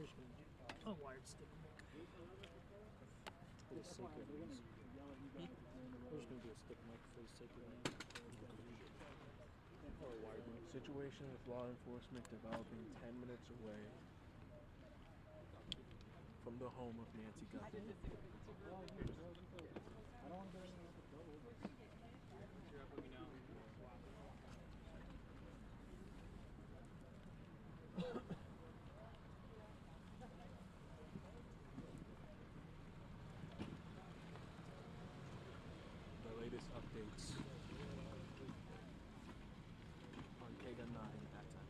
just going to do unwired stick mic. For the sake of ease. We're just going to do a stick mic for the sake of ease. Or a wired mic. Situation with law enforcement developing 10 minutes away from the home of Nancy Guthrie. The latest updates on K-9 at that time.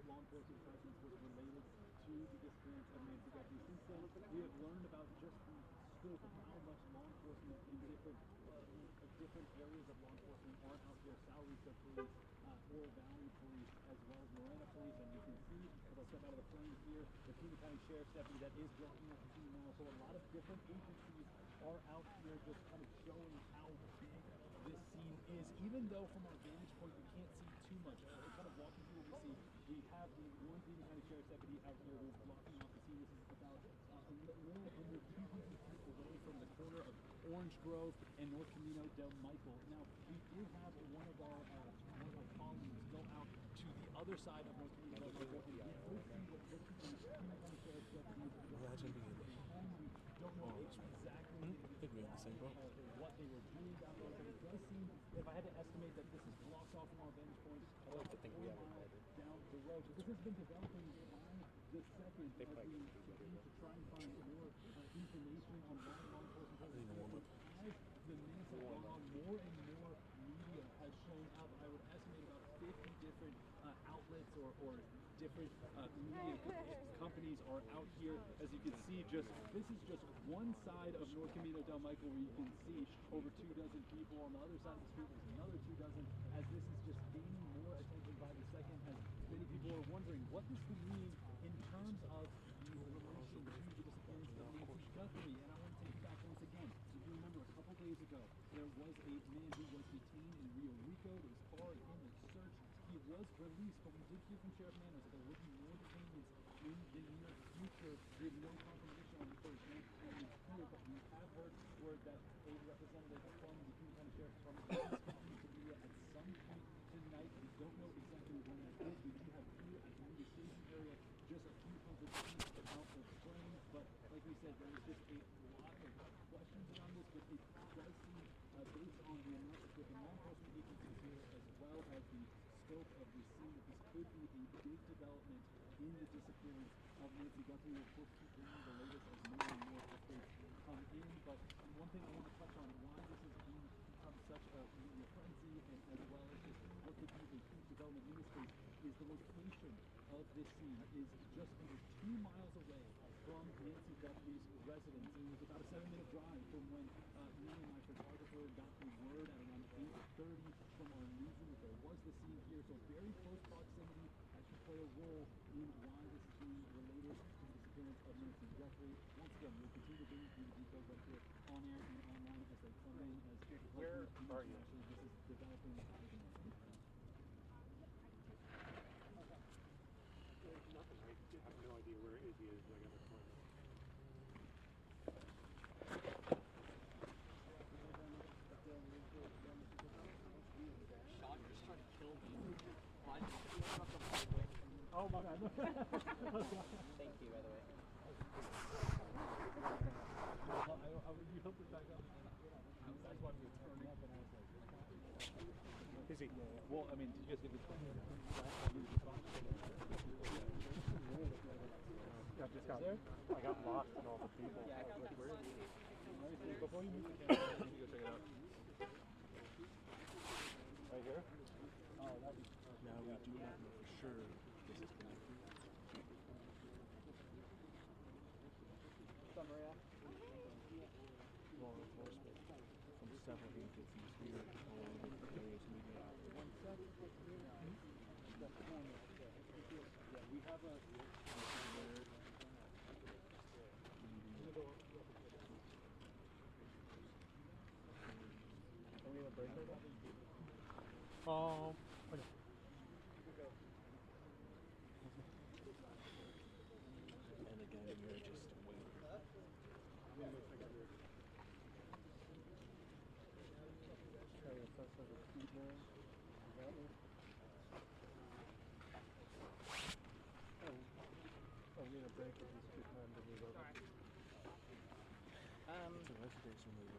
Law enforcement presence was related to the disappearance of Nancy Guthrie. Since then, we have learned about just the scope of how much law enforcement in different areas of law enforcement are out there. Southeast Police, Oro Valley Police, as well as Marana Police. And you can see, if I step out of the frame here, the Pima County Sheriff's Deputy that is blocking up the scene now. So a lot of different agencies are out here just kind of showing how big this scene is. Even though from our vantage point you can't see too much. Kind of walking through what we see, we have the one Pima County Sheriff's Deputy out here who's blocking off the scene. This is about a little under 200 feet away from the corner of Orange Grove and North Camino del Michael. Now, we did have one of our colleagues go out to the other side of North Camino del Michael and we could see what looks like the Pima County Sheriff's Deputy. Don't know exactly what they were doing down there, but it does seem, if I had to estimate, that this is blocked off from our vantage point. I like to think we have it down the road. This has been developing by the second as we continue to try and find more information on why law enforcement presence. As the minutes have gone on, more and more media has shown up. I would estimate about 50 different outlets or different media companies are out here. As you can see, this is just one side of North Camino del Michael where you can see over 24 people. On the other side of the street there's another 24, as this is just gaining more attention by the second, as many people are wondering what this could mean in terms of the relation to the disappearance of Nancy Guthrie. And I want to take you back once again. If you remember, a couple days ago there was a man who was detained in Rio Rico. There was cars in the search. He was released, but we did hear from Sheriff Manners that there would be more detainments in the near future. We have no confirmation on the first name here, but we have heard word that a representative from the Pima County Sheriff's Department is speaking to media at some point tonight. We don't know exactly when that is. We do have here at the media station area just a few hundred feet out of frame, but like we said, there is just a lot of questions around this, but it does seem, based on the amount of the law enforcement agencies here, as well as the scope of the scene, that this could be a big development in the disappearance of Nancy Guthrie. Of course, keep bringing the latest as more and more updates come in. But one thing I want to touch on, why this has become such a frenzy, and as well as just what could be a huge development in this case, is the location of this scene is just under 2 miles away from Nancy Guthrie's residence. It was about a 7-minute drive from when me and my photographer got the word at around 8:30 from our newsroom that there was the scene here. So very close proximity actually play a role in why this is being related to the disappearance of Nancy Guthrie. Once again, we'll continue to bring you the details right here on air and online as they come in. As Where are you? Actually, this is developing at the moment. Nothing. I have no idea where Izzy is. I got an appointment. Sean, you're just trying to kill me. Oh my God. Thank you, by the way. You helped it back up. That's why we were turning up, and I was like, Izzy. well, I mean, did you guys get the I got lost in all the people. Yeah, I got Like, where is he? before you move the camera, you go check it out. Right here? Oh, that'd be. Now we do not know for sure this is connected. Maria. Law enforcement from several agencies here along with various media outlets. Yeah, we have a. Are we in a break right now? Okay. And again, you're just waiting. Try to assess the speed now. Is that it? Oh, we need a break at least 2 times to move over. It's a reservation move.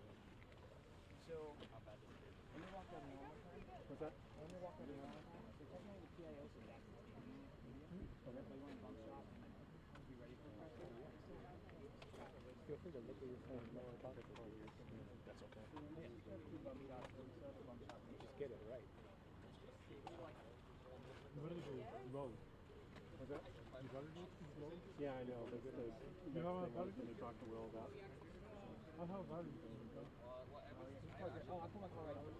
So, let me walk down the one more time. What's that? Let me walk down the one more time. So, technically, the PIO says that's media. Okay. So, you want to bump shot and be ready for press? Feel free to look at your phone. No, I thought it was that's okay. Yeah, just have 2 bump shots. So, the bump shot. Just get it right. You better do roll. What's that? You better do roll? Yeah, I know. But you know what I'm going to talk to Will about. How about it? Oh, I'll put my car right over.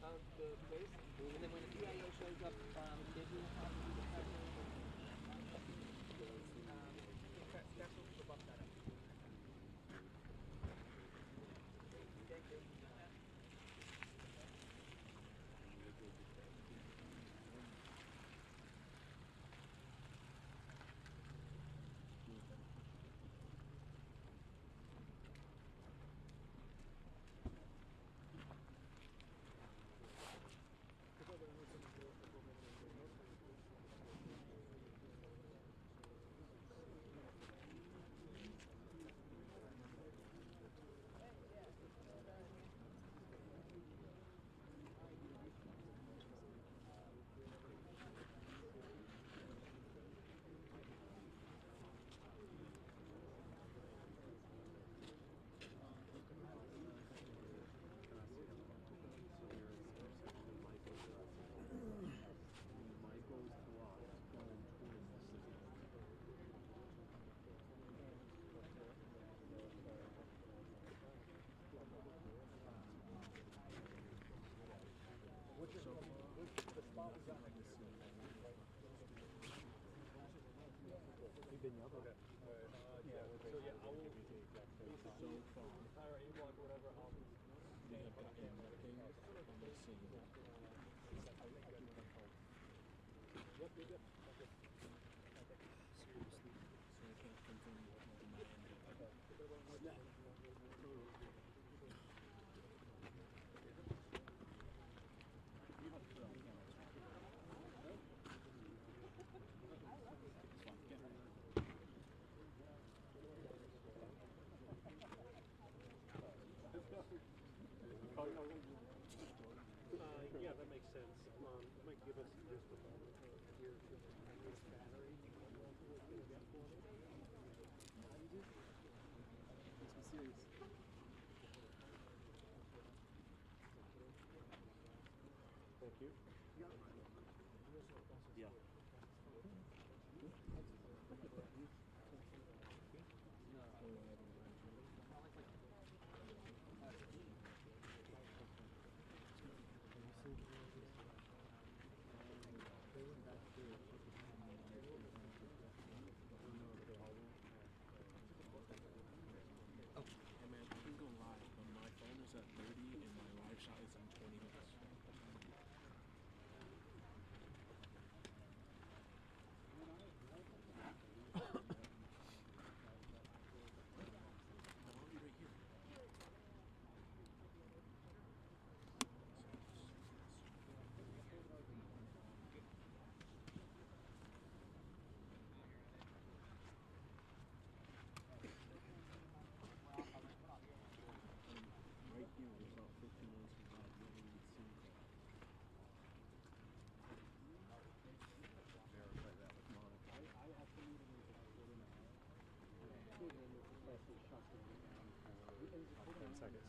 Of the place, and then when the PIO shows up, they do have to do the pressure. That's what the bump that up. Seriously. So I can't confirm what on my end. Yeah, that makes sense. It might give us just a moment here to find this battery. Let's be serious. Thank you. Yeah. Oh, hey man, I can go live, but my phone is at 30 and my live shot is in 20 minutes. I'm already right here. Right here, there's about 15 minutes of live. You don't even see me. Verify that with Monica. I estimated it was about 40 minutes. About 10 seconds.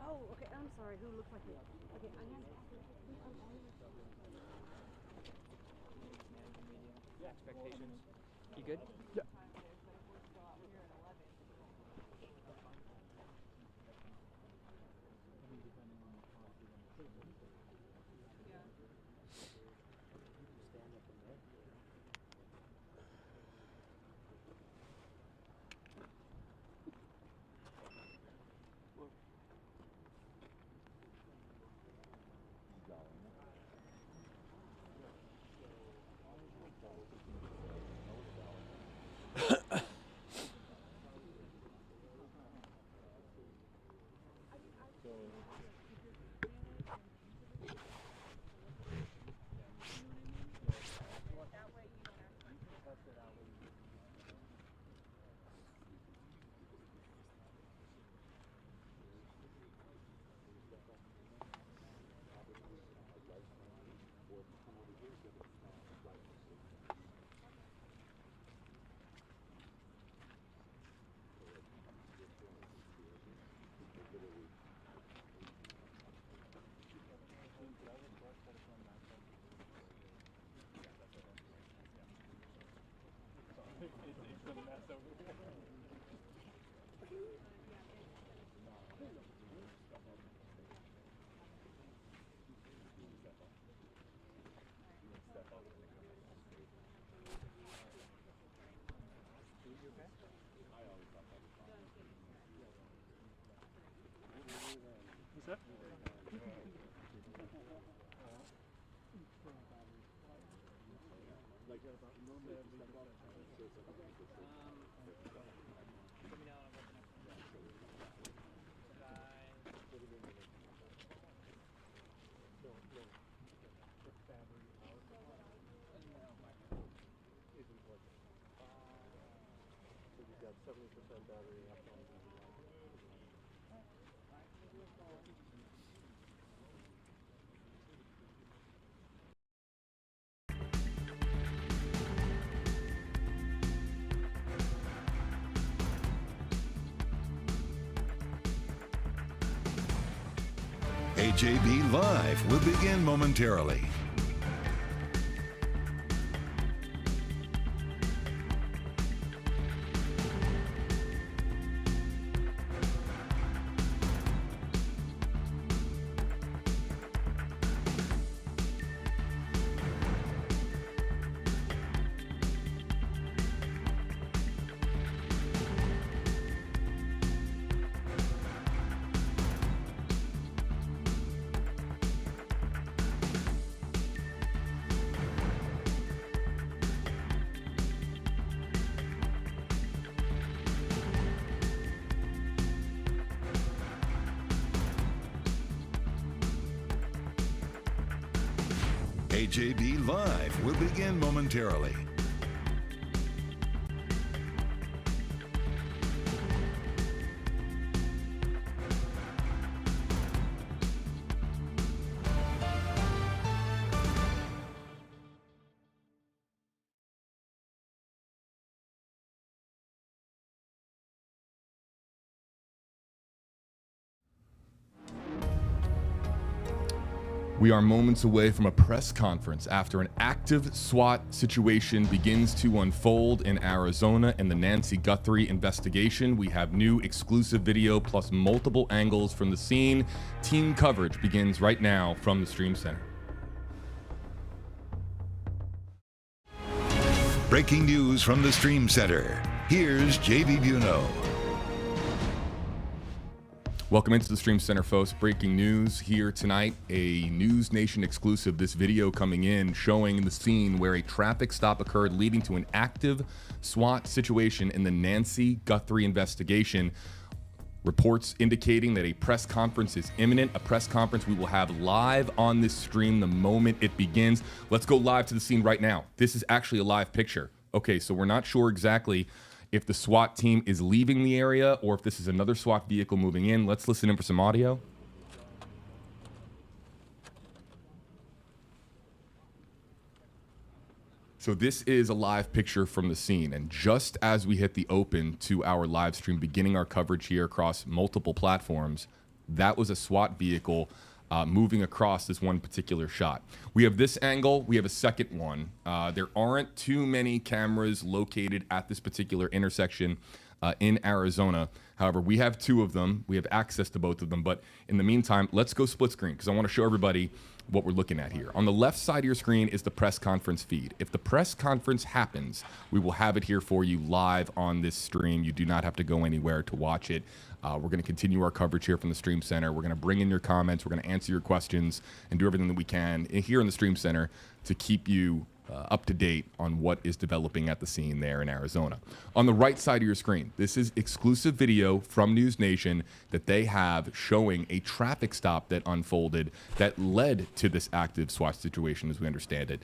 Oh, okay. I'm sorry. Who looks like me? Okay, I have. Yeah, expectations. You good? Yeah. AJB Live will begin momentarily. AJB Live will begin momentarily. We are moments away from a press conference after an active SWAT situation begins to unfold in Arizona in the Nancy Guthrie investigation. We have new exclusive video plus multiple angles from the scene. Team coverage begins right now from the Stream Center. Breaking news from the Stream Center. Here's JV Biunno. Welcome into the Stream Center, folks. Breaking news here tonight, a News Nation exclusive. This video coming in showing the scene where a traffic stop occurred leading to an active SWAT situation in the Nancy Guthrie investigation. Reports indicating that a press conference is imminent, a press conference we will have live on this stream the moment it begins. Let's go live to the scene right now. This is actually a live picture. Okay, so we're not sure exactly if the SWAT team is leaving the area or if this is another SWAT vehicle moving in. Let's listen in for some audio. So this is a live picture from the scene, and just as we hit the open to our live stream, beginning our coverage here across multiple platforms, that was a SWAT vehicle moving across this one particular shot. We have this angle, we have a second one. There aren't too many cameras located at this particular intersection in Arizona. However, we have two of them. We have access to both of them, but in the meantime, let's go split screen because I want to show everybody what we're looking at here. On the left side of your screen is the press conference feed. If the press conference happens, we will have it here for you live on this stream. You do not have to go anywhere to watch it. We're going to continue our coverage here from the Stream Center. We're going to bring in your comments. We're going to answer your questions and do everything that we can here in the Stream Center to keep you up to date on what is developing at the scene there in Arizona. On the right side of your screen, this is exclusive video from News Nation that they have showing a traffic stop that unfolded that led to this active SWAT situation as we understand it.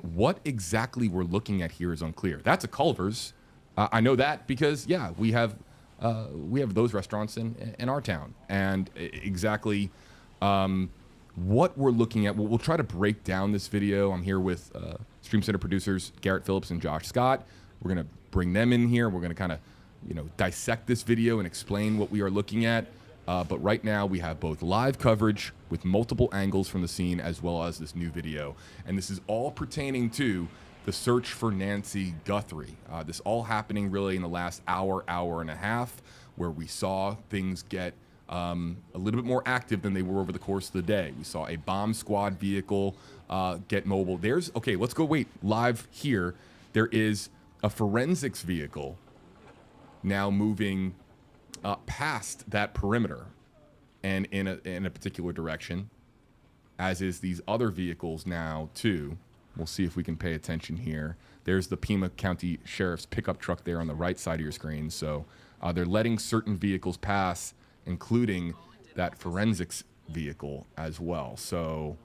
What exactly we're looking at here is unclear. That's a Culver's. I know that because, yeah, we have those restaurants in our town. And exactly what we're looking at, we'll try to break down this video. I'm here with Stream Center producers Garrett Phillips and Josh Scott. We're going to bring them in here. We're going to kind of, dissect this video and explain what we are looking at. But right now we have both live coverage with multiple angles from the scene as well as this new video. And this is all pertaining to the search for Nancy Guthrie. This all happening really in the last hour and a half, where we saw things get a little bit more active than they were over the course of the day. We saw a bomb squad vehicle get mobile. Let's go live here. There is a forensics vehicle now moving past that perimeter and in a particular direction, as is these other vehicles now too. We'll see if we can pay attention here. There's the Pima County Sheriff's pickup truck there on the right side of your screen. So they're letting certain vehicles pass, including that forensics vehicle as well. So,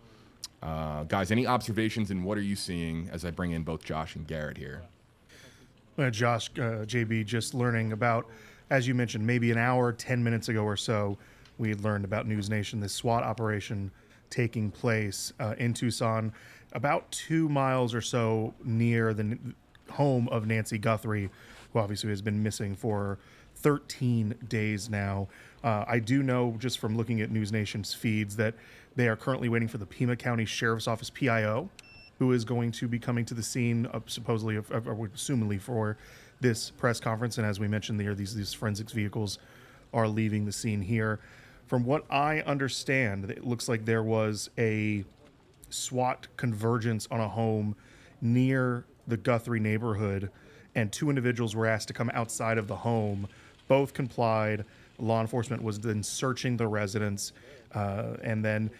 guys, any observations and what are you seeing as I bring in both Josh and Garrett here? Josh, JB, just learning about, as you mentioned, maybe an hour, 10 minutes ago or so, we had learned about News Nation, this SWAT operation taking place in Tucson, about 2 miles or so near the home of Nancy Guthrie, who obviously has been missing for 13 days now. I do know, just from looking at News Nation's feeds, that they are currently waiting for the Pima County Sheriff's Office PIO, who is going to be coming to the scene, supposedly, assumingly, for this press conference. And as we mentioned there, these forensics vehicles are leaving the scene here. From what I understand, it looks like there was a SWAT convergence on a home near the Guthrie neighborhood, and 2 individuals were asked to come outside of the home. Both complied. Law enforcement was then searching the residence, and then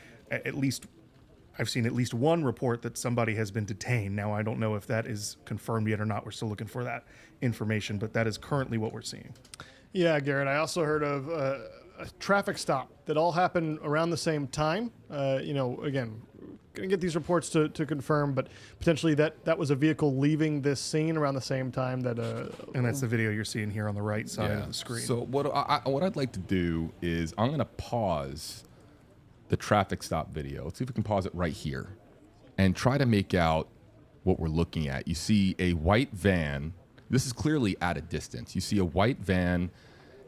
I've seen at least one report that somebody has been detained. Now, I don't know if that is confirmed yet or not. We're still looking for that information, but that is currently what we're seeing. Yeah, Garrett, I also heard of a traffic stop that all happened around the same time. Again, going to get these reports to confirm, but potentially that was a vehicle leaving this scene around the same time that... and that's the video you're seeing here on the right side of the screen. So what I'd like to do is I'm going to pause the traffic stop video. Let's see if we can pause it right here and try to make out what we're looking at. You see a white van. This is clearly at a distance. You see a white van,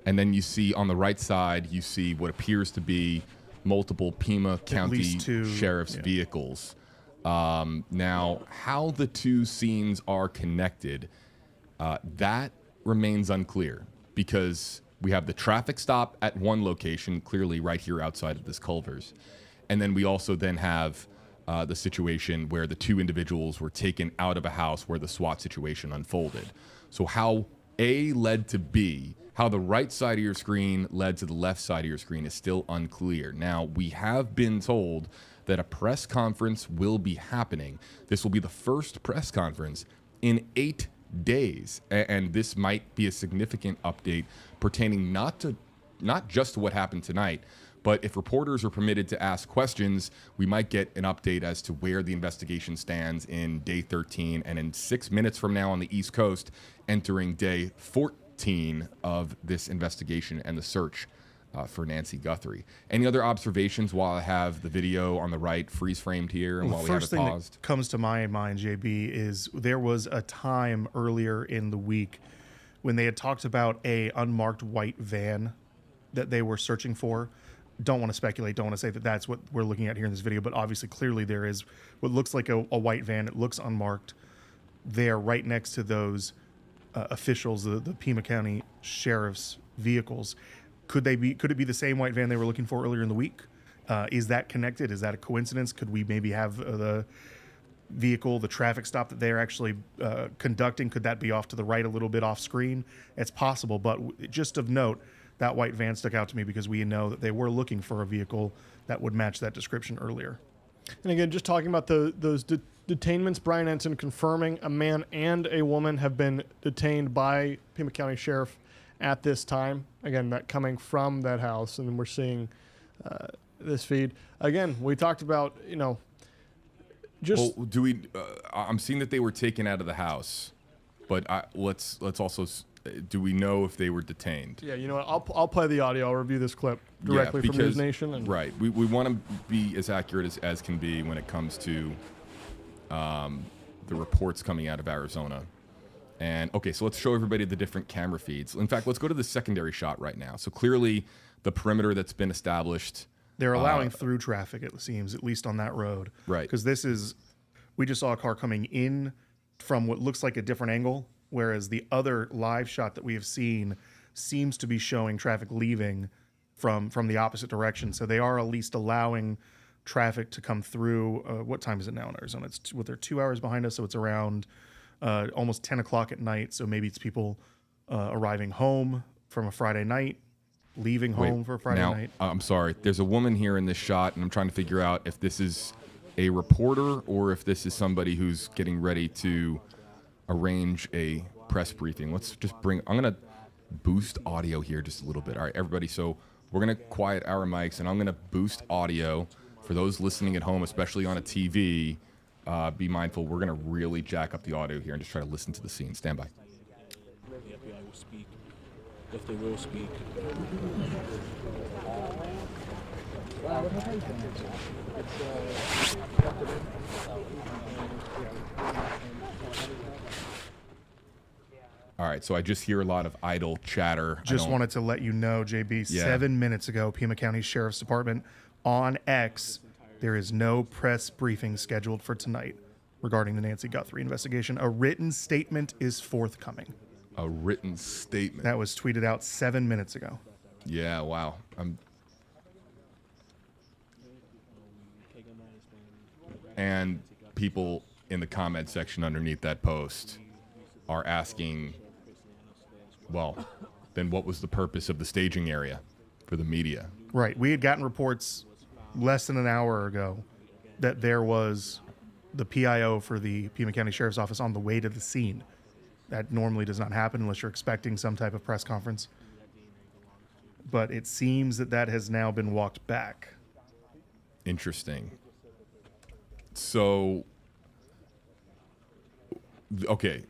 and then you see on the right side, you see what appears to be multiple Pima County Sheriff's vehicles. Now, how the two scenes are connected, that remains unclear, because we have the traffic stop at one location, clearly right here outside of this Culver's. And then we also then have the situation where the 2 individuals were taken out of a house where the SWAT situation unfolded. So how A led to B, how the right side of your screen led to the left side of your screen is still unclear. Now, we have been told that a press conference will be happening. This will be the first press conference in 8 days, and this might be a significant update pertaining not just to what happened tonight, but if reporters are permitted to ask questions, we might get an update as to where the investigation stands in day 13, and in 6 minutes from now on the East Coast, entering day 14 of this investigation and the search for Nancy Guthrie. Any other observations while I have the video on the right freeze framed here and while we have it paused? First thing that comes to my mind, JB, is there was a time earlier in the week when they had talked about a unmarked white van that they were searching for. Don't want to speculate, don't want to say that that's what we're looking at here in this video, but obviously clearly there is what looks like a white van. It looks unmarked there right next to those officials, the Pima County Sheriff's vehicles. Could it be the same white van they were looking for earlier in the week? Is that connected? Is that a coincidence? Could we maybe have the vehicle, the traffic stop that they're actually conducting, could that be off to the right a little bit off screen? It's possible, but just of note, that white van stuck out to me because we know that they were looking for a vehicle that would match that description earlier. And again, just talking about those detainments, Brian Ensign confirming a man and a woman have been detained by Pima County Sheriff at this time. Again, that coming from that house, and we're seeing this feed. Again, we talked about, just... Well, do we... I'm seeing that they were taken out of the house, but let's also... Do we know if they were detained? Yeah, you know what? I'll play the audio. I'll review this clip directly from News Nation. Right. We want to be as accurate as can be when it comes to the reports coming out of Arizona. And, okay, so let's show everybody the different camera feeds. In fact, let's go to the secondary shot right now. So clearly the perimeter that's been established... They're allowing through traffic, it seems, at least on that road. Right. Because we just saw a car coming in from what looks like a different angle, whereas the other live shot that we have seen seems to be showing traffic leaving from the opposite direction. So they are at least allowing traffic to come through. What time is it now in Arizona? They're 2 hours behind us, so it's around almost 10 o'clock at night. So maybe it's people arriving home from a Friday night, leaving home for a Friday night. I'm sorry. There's a woman here in this shot, and I'm trying to figure out if this is a reporter or if this is somebody who's getting ready to arrange a press briefing. Let's just I'm going to boost audio here just a little bit. All right, everybody. So we're going to quiet our mics, and I'm going to boost audio for those listening at home, especially on a TV. Be mindful. We're going to really jack up the audio here and just try to listen to the scene. Stand by. The FBI will speak, if they will speak. All right, so I just hear a lot of idle chatter. Just wanted to let you know, JB, 7 minutes ago, Pima County Sheriff's Department on X, there is no press briefing scheduled for tonight regarding the Nancy Guthrie investigation. A written statement is forthcoming. A written statement. That was tweeted out 7 minutes ago. Yeah, wow. And people in the comment section underneath that post are asking, well, then what was the purpose of the staging area for the media? Right. We had gotten reports less than an hour ago that there was the PIO for the Pima County Sheriff's Office on the way to the scene. That normally does not happen unless you're expecting some type of press conference. But it seems that has now been walked back. Interesting. So, okay,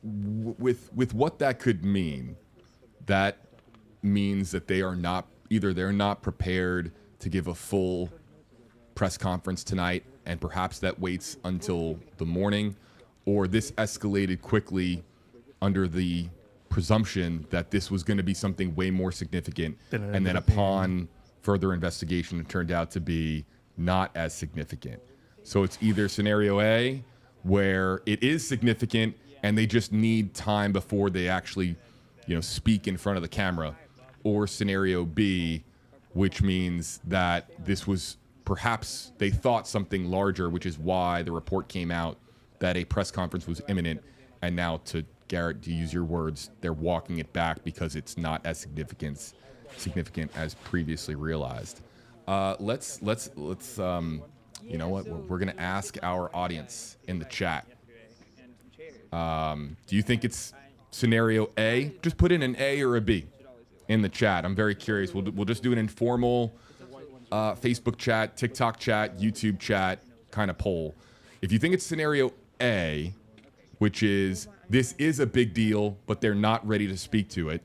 with what that could mean, that means that they are not, either they're not prepared to give a full press conference tonight, and perhaps that waits until the morning, or this escalated quickly under the presumption that this was going to be something way more significant, and then upon further investigation, it turned out to be not as significant. So it's either scenario A, where it is significant and they just need time before they actually, speak in front of the camera, or scenario B, which means that this was perhaps they thought something larger, which is why the report came out that a press conference was imminent, and now, to Garrett, to use your words, they're walking it back because it's not as significant as previously realized. Let's you know what? We're going to ask our audience in the chat. Do you think it's scenario A? Just put in an A or a B in the chat. I'm very curious. We'll just do an informal Facebook chat, TikTok chat, YouTube chat kind of poll. If you think it's scenario A, which is this is a big deal, but they're not ready to speak to it,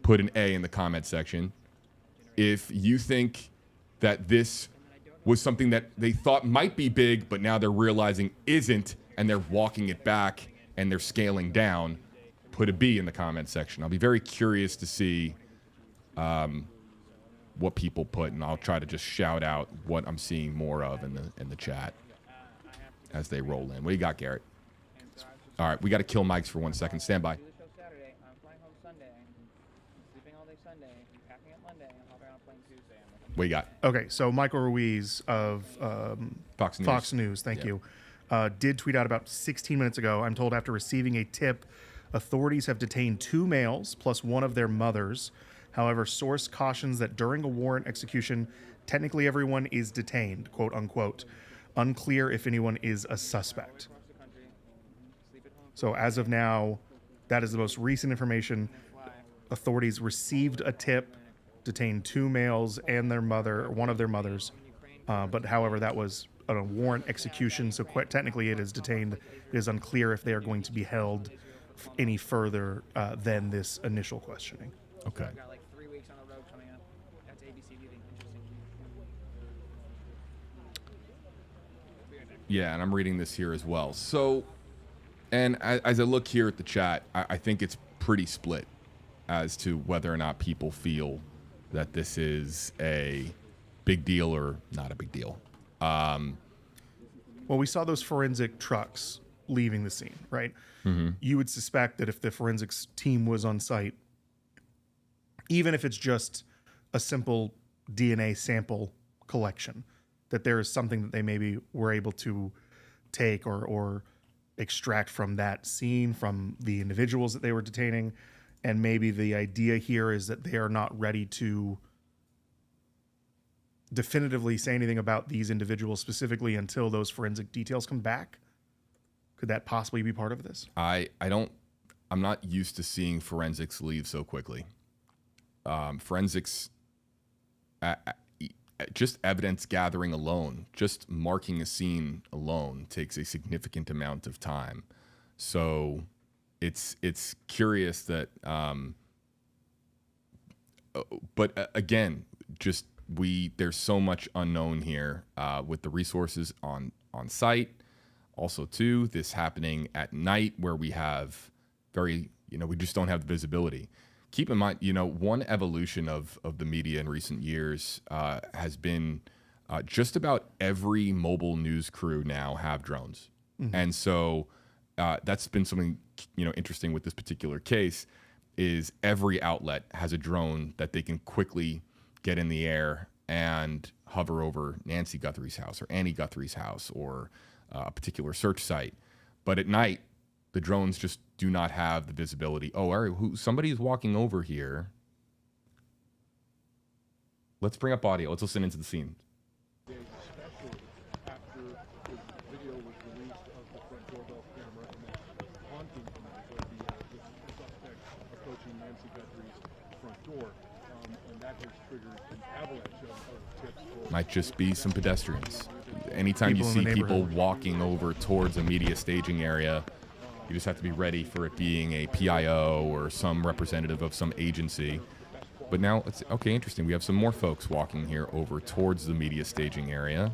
put an A in the comment section. If you think that this was something that they thought might be big, but now they're realizing isn't, and they're walking it back and they're scaling down, put a B in the comment section. I'll be very curious to see what people put, and I'll try to just shout out what I'm seeing more of in the chat as they roll in. What do you got, Garrett? All right, we got to kill mics for 1 second. Stand by. Saturday. I'm flying home Sunday. I'm sleeping all day Sunday. I'm packing up Monday. I'm hopping on a plane Tuesday. What you got? Okay, so Michael Ruiz of Fox News, thank you, did tweet out about 16 minutes ago. I'm told after receiving a tip, authorities have detained 2 males plus one of their mothers. However, source cautions that during a warrant execution, technically everyone is detained, quote unquote. Unclear if anyone is a suspect. So as of now, that is the most recent information. Authorities received a tip, detained 2 males and their mother, one of their mothers. But however, that was a warrant execution, so quite technically it is detained. It is unclear if they are going to be held any further than this initial questioning. Okay. I've got like 3 weeks on the road coming up. That's ABC meeting. Interesting. Yeah, and I'm reading this here as well. So, and as I look here at the chat, I think it's pretty split as to whether or not people feel that this is a big deal or not a big deal. Well, we saw those forensic trucks leaving the scene, right? Mm-hmm. You would suspect that if the forensics team was on site, even if it's just a simple DNA sample collection, that there is something that they maybe were able to take or extract from that scene, from the individuals that they were detaining. And maybe the idea here is that they are not ready to definitively say anything about these individuals specifically until those forensic details come back? Could that possibly be part of this? I'm not used to seeing forensics leave so quickly. Forensics, just evidence gathering alone, just marking a scene alone takes a significant amount of time. So it's curious that, but again, just there's so much unknown here with the resources on site. Also, too, this happening at night where we have we just don't have the visibility. Keep in mind, one evolution of the media in recent years has been just about every mobile news crew now have drones. Mm-hmm. And so that's been something, interesting with this particular case is every outlet has a drone that they can quickly get in the air and hover over Nancy Guthrie's house or Annie Guthrie's house or a particular search site. But at night, the drones just do not have the visibility. Oh, all right, somebody is walking over here. Let's bring up audio. Let's listen into the scene. Especially after the video was released of the front doorbell camera and that haunting image of the suspect approaching Nancy Guthrie's front door. And that has triggered an avalanche of tips. Might just be some pedestrians. Anytime you see people walking over towards a media staging area, you just have to be ready for it being a PIO or some representative of some agency. But now, okay, interesting. We have some more folks walking here over towards the media staging area.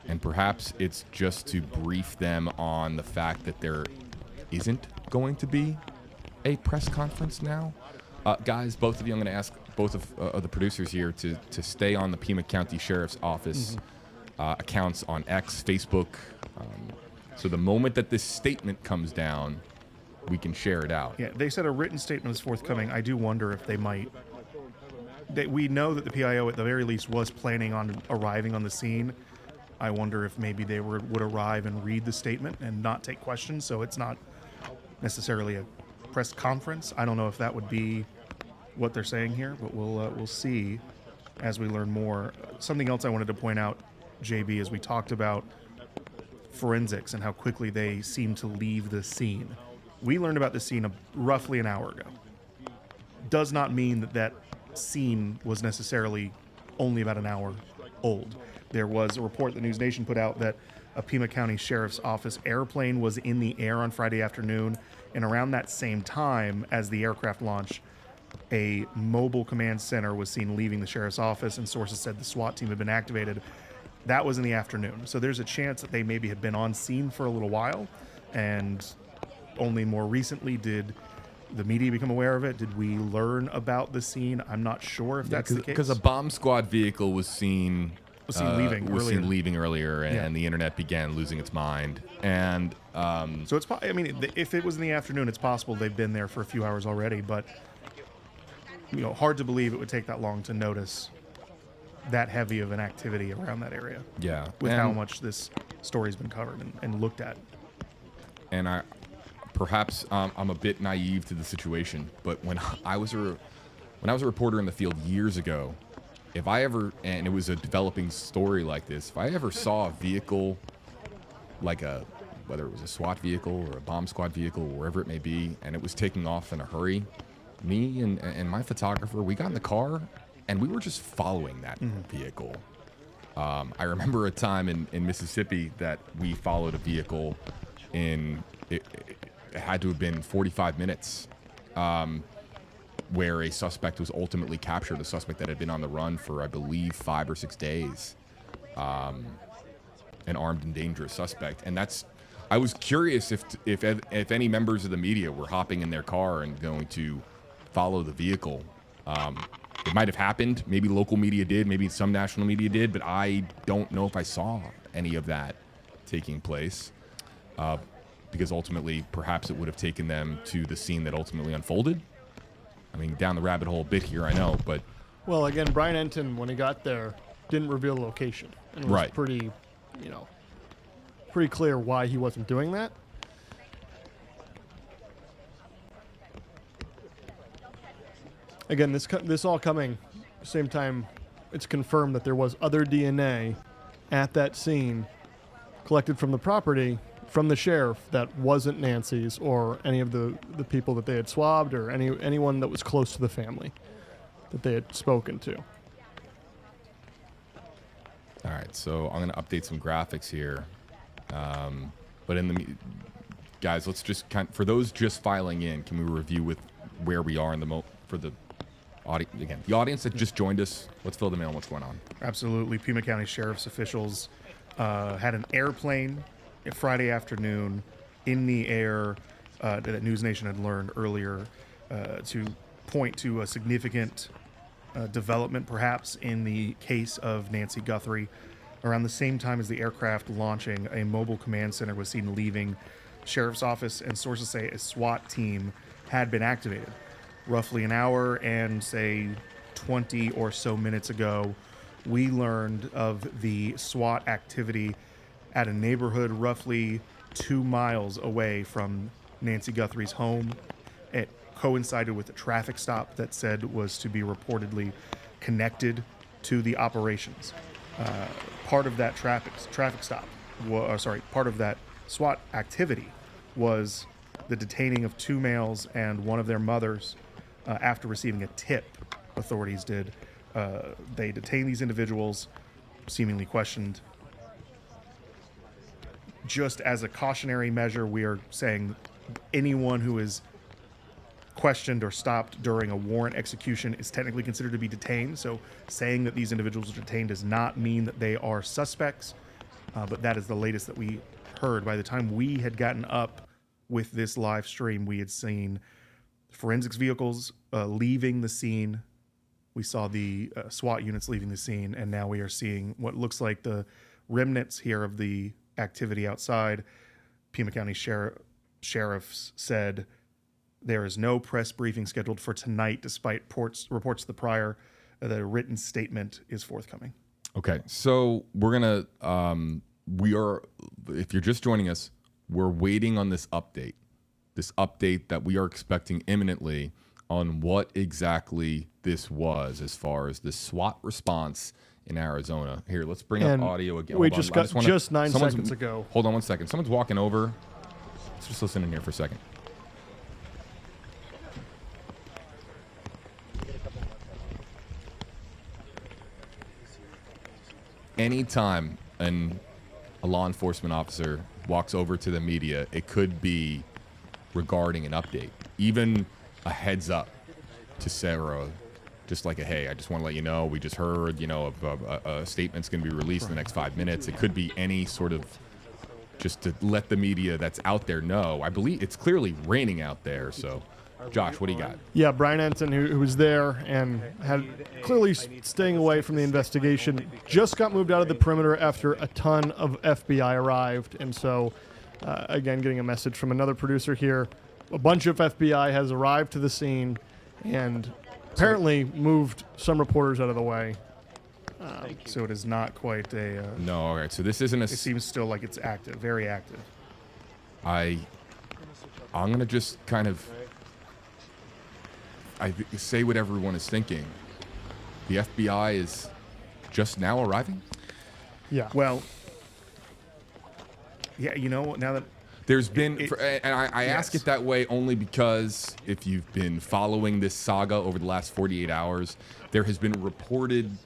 And perhaps it's just to brief them on the fact that there isn't going to be a press conference now. Guys, both of you, I'm going to ask both of the producers here to stay on the Pima County Sheriff's Office accounts on X, Facebook. So the moment that this statement comes down, we can share it out. Yeah, they said a written statement is forthcoming. I do wonder if they might. We know that the PIO, at the very least, was planning on arriving on the scene. I wonder if maybe they would arrive and read the statement and not take questions, so it's not necessarily a press conference. I don't know if that would be what they're saying here, but we'll see as we learn more. Something else I wanted to point out, JB, as we talked about forensics and how quickly they seem to leave the scene. We learned about this scene roughly an hour ago. Does not mean that scene was necessarily only about an hour old. There was a report the News Nation put out that a Pima County Sheriff's Office airplane was in the air on Friday afternoon, and around that same time as the aircraft launch, a mobile command center was seen leaving the sheriff's office, and sources said the SWAT team had been activated. That was in the afternoon. So there's a chance that they maybe had been on scene for a little while, and only more recently did the media become aware of it. Did we learn about the scene? I'm not sure if that's the case. Because a bomb squad vehicle was seen leaving earlier, and the internet began losing its mind. And so it's. I mean, if it was in the afternoon, it's possible they've been there for a few hours already. But hard to believe it would take that long to notice that heavy of an activity around that area. Yeah, with how much this story's been covered and looked at. And perhaps I'm a bit naive to the situation, but when I was a reporter in the field years ago, if I ever, and it was a developing story like this, if I ever saw a vehicle, whether it was a SWAT vehicle or a bomb squad vehicle, wherever it may be, and it was taking off in a hurry, me and my photographer, we got in the car and we were just following that vehicle. I remember a time in Mississippi that we followed a vehicle it had to have been 45 minutes, where a suspect was ultimately captured, a suspect that had been on the run for, I believe, 5 or 6 days, an armed and dangerous suspect. And I was curious if any members of the media were hopping in their car and going to follow the vehicle. It might have happened. Maybe local media did. Maybe some national media did. But I don't know if I saw any of that taking place. Because ultimately, perhaps it would have taken them to the scene that ultimately unfolded. I mean, down the rabbit hole a bit here, I know, but... Well, again, Brian Enton, when he got there, didn't reveal the location. And it was pretty clear why he wasn't doing that. Again, this all coming same time, it's confirmed that there was other DNA at that scene collected from the property from the sheriff that wasn't Nancy's or any of the people that they had swabbed or anyone that was close to the family that they had spoken to. All right, so I'm going to update some graphics here. But in the guys, let's just for those just filing in, can we review with where we are in the for the audience again? The audience that just joined us, let's fill them in on what's going on. Absolutely. Pima County Sheriff's officials had an airplane Friday afternoon in the air that News Nation had learned earlier to point to a significant development perhaps in the case of Nancy Guthrie. Around the same time as the aircraft launching, a mobile command center was seen leaving sheriff's office, and sources say a SWAT team had been activated. Roughly an hour and say 20 or so minutes ago, we learned of the SWAT activity at a neighborhood roughly 2 miles away from Nancy Guthrie's home. It coincided with a traffic stop that said was to be reportedly connected to the operations. Part of that traffic stop, part of that SWAT activity was the detaining of 2 males and one of their mothers after receiving a tip. Authorities did. They detained these individuals, seemingly questioned. Just as a cautionary measure, we are saying anyone who is questioned or stopped during a warrant execution is technically considered to be detained. So saying that these individuals are detained does not mean that they are suspects, but that is the latest that we heard. By the time we had gotten up with this live stream, we had seen forensics vehicles leaving the scene. We saw the SWAT units leaving the scene, and now we are seeing what looks like the remnants here of the activity outside. Pima County sheriffs said there is no press briefing scheduled for tonight, despite reports the prior. The written statement is forthcoming. Okay, so we're gonna if you're just joining us, we're waiting on this update that we are expecting imminently on what exactly this was as far as the SWAT response in Arizona. Here, let's bring up audio again. We just got just 9 seconds ago. Hold on 1 second. Someone's walking over. Let's just listen in here for a second. Anytime a law enforcement officer walks over to the media, it could be regarding an update, even a heads up to Sarah, just like a, hey, I just want to let you know, we just heard, a statement's going to be released in the next 5 minutes. It could be any sort of, just to let the media that's out there know. I believe it's clearly raining out there, so Josh, what do you got? Yeah, Brian Ensign, who was there and had clearly staying away from the investigation, just got moved out of the perimeter after a ton of FBI arrived. And so, again, getting a message from another producer here, a bunch of FBI has arrived to the scene and apparently moved some reporters out of the way. So it is not quite a... no, all right, so this isn't a... It seems still like it's active, very active. I'm going to just kind of... say what everyone is thinking. The FBI is just now arriving? Yeah. Well, yeah, now that... There's been... and I ask it that way only because if you've been following this saga over the last 48 hours, there has been reported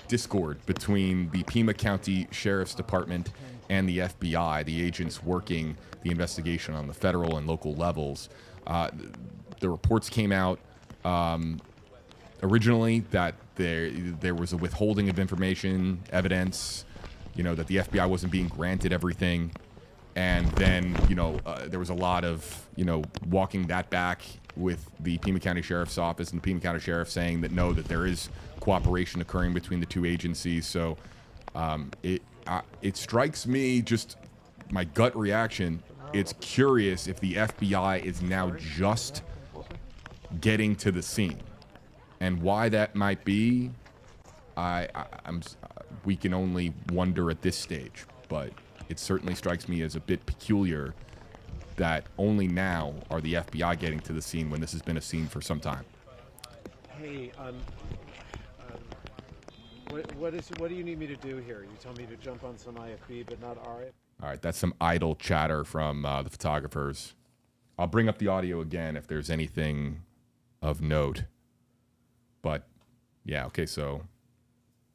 discord between the Pima County Sheriff's Department and the FBI, the agents working the investigation on the federal and local levels. The reports came out originally that there was a withholding of information, evidence, that the FBI wasn't being granted everything. And then, there was a lot of, walking that back with the Pima County Sheriff's Office and the Pima County Sheriff saying that no, that there is cooperation occurring between the two agencies. So it strikes me, just my gut reaction, it's curious if the FBI is now just getting to the scene, and why that might be, we can only wonder at this stage. But it certainly strikes me as a bit peculiar that only now are the FBI getting to the scene when this has been a scene for some time. Hey, What do you need me to do here? You tell me to jump on some IFB, but not RF? All right, that's some idle chatter from the photographers. I'll bring up the audio again if there's anything of note. But, yeah, okay, so...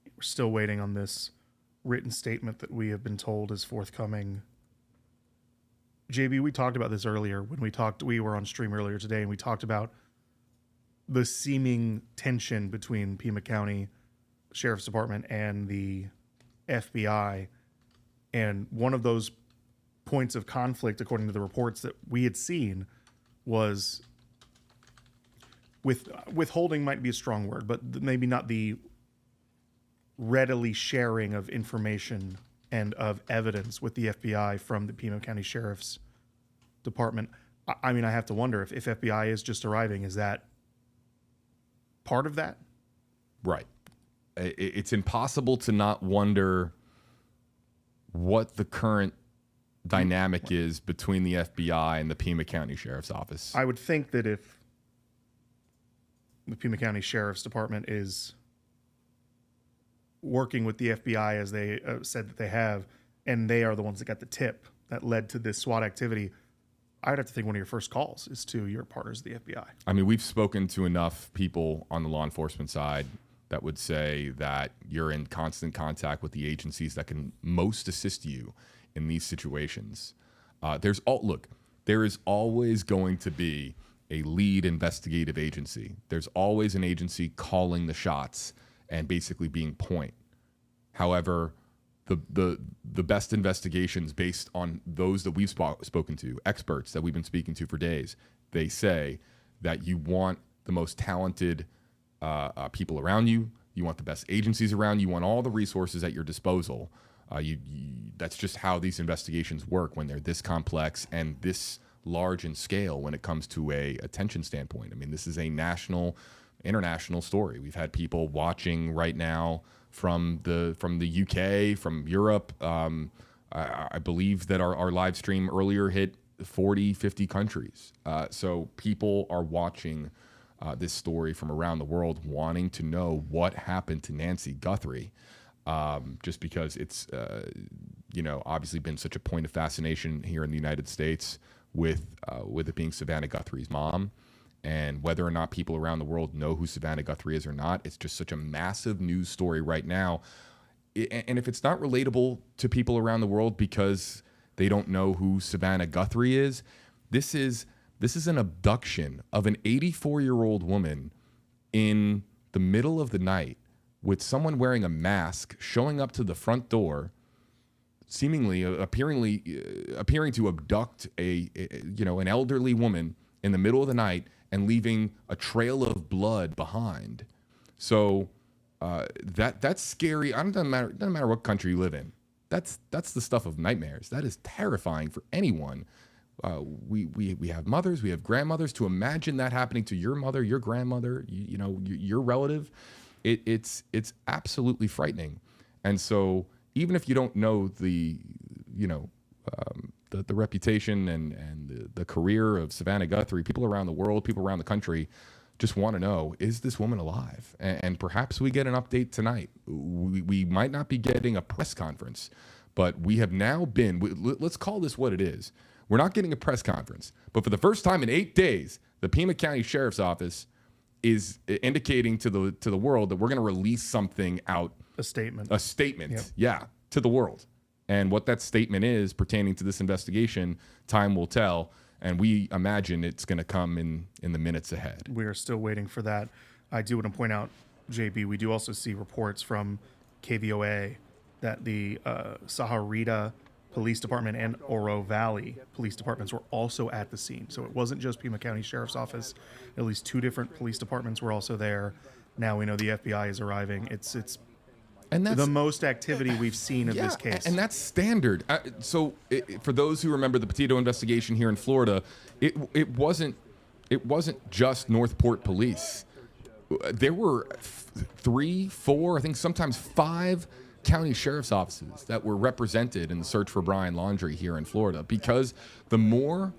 We're still waiting on this written statement that we have been told is forthcoming. JB, we talked about this earlier when we were on stream earlier today, and we talked about the seeming tension between Pima County Sheriff's Department and the FBI. And one of those points of conflict, according to the reports that we had seen, was withholding might be a strong word, but maybe not the readily sharing of information and of evidence with the FBI from the Pima County Sheriff's Department. I mean, I have to wonder if FBI is just arriving, is that part of that? Right. It's impossible to not wonder what the current dynamic is between the FBI and the Pima County Sheriff's Office. I would think that if the Pima County Sheriff's Department is working with the FBI as they said that they have, and they are the ones that got the tip that led to this SWAT activity, I'd have to think one of your first calls is to your partners, the FBI. I mean, we've spoken to enough people on the law enforcement side that would say that you're in constant contact with the agencies that can most assist you in these situations. There is always going to be a lead investigative agency. There's always an agency calling the shots and basically being point. However, the best investigations based on those that we've spoken to, experts that we've been speaking to for days, they say that you want the most talented people around you. You want the best agencies around you. You want all the resources at your disposal. That's just how these investigations work when they're this complex and this large in scale when it comes to a attention standpoint. I mean, this is a national, international story. We've had people watching right now from the UK, from Europe. I believe that our live stream earlier hit 40, 50 countries. So people are watching this story from around the world, wanting to know what happened to Nancy Guthrie, just because it's, obviously been such a point of fascination here in the United States with it being Savannah Guthrie's mom. And whether or not people around the world know who Savannah Guthrie is or not, it's just such a massive news story right now. And if it's not relatable to people around the world because they don't know who Savannah Guthrie is, this is an abduction of an 84-year-old woman in the middle of the night with someone wearing a mask showing up to the front door, seemingly appearing to abduct an elderly woman in the middle of the night and leaving a trail of blood behind. So that's scary. It doesn't matter what country you live in. That's the stuff of nightmares. That is terrifying for anyone. We have mothers, we have grandmothers. To imagine that happening to your mother, your grandmother, your relative, it's absolutely frightening. And so even if you don't know the reputation and the career of Savannah Guthrie, people around the world, people around the country just want to know, is this woman alive? And perhaps we get an update tonight. We might not be getting a press conference, but we have now been, let's call this what it is. We're not getting a press conference, but for the first time in 8 days, the Pima County Sheriff's Office is indicating to the world that we're going to release something out. A statement. Yep. Yeah, to the world. And what that statement is pertaining to this investigation, time will tell. And we imagine it's going to come in the minutes ahead. We are still waiting for that. I do want to point out, JB, we do also see reports from KVOA that the Sahuarita Police Department and Oro Valley Police Departments were also at the scene. So it wasn't just Pima County Sheriff's Office. At least 2 different police departments were also there. Now we know the FBI is arriving. It's and that's the most activity we've seen of this case. And that's standard. So for those who remember the Petito investigation here in Florida, it wasn't just Northport Police. There were 3, 4, I think sometimes 5 county sheriff's offices that were represented in the search for Brian Laundrie here in Florida, because the more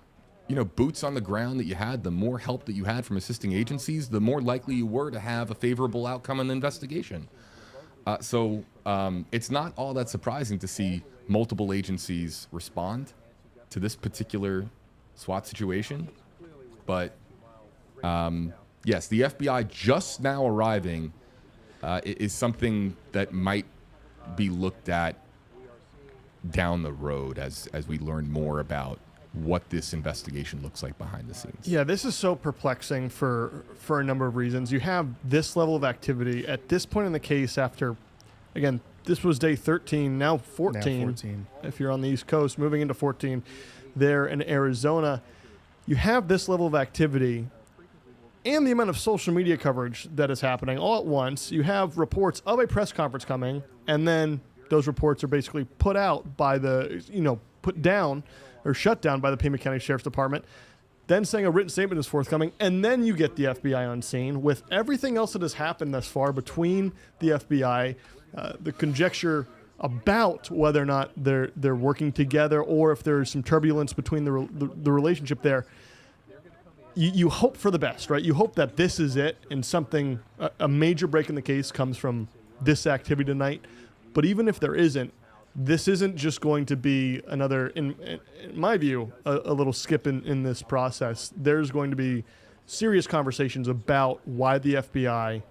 boots on the ground that you had, the more help that you had from assisting agencies, the more likely you were to have a favorable outcome in the investigation. It's not all that surprising to see multiple agencies respond to this particular SWAT situation. But yes, the FBI just now arriving is something that might be looked at down the road as we learn more about what this investigation looks like behind the scenes. Yeah, this is so perplexing for a number of reasons. You have this level of activity at this point in the case after, again, this was day 13, now 14. Now 14. If you're on the East Coast, moving into 14 there in Arizona. You have this level of activity and the amount of social media coverage that is happening all at once. You have reports of a press conference coming, and then those reports are basically put out by put down or shut down by the Pima County Sheriff's Department, then saying a written statement is forthcoming, and then you get the FBI on scene. With everything else that has happened thus far between the FBI, the conjecture about whether or not they're working together or if there's some turbulence between the relationship there, you hope for the best, right? You hope that this is it and something, a major break in the case comes from this activity tonight. But even if there isn't, this isn't just going to be another, in my view, a little skip in this process. There's going to be serious conversations about why the FBI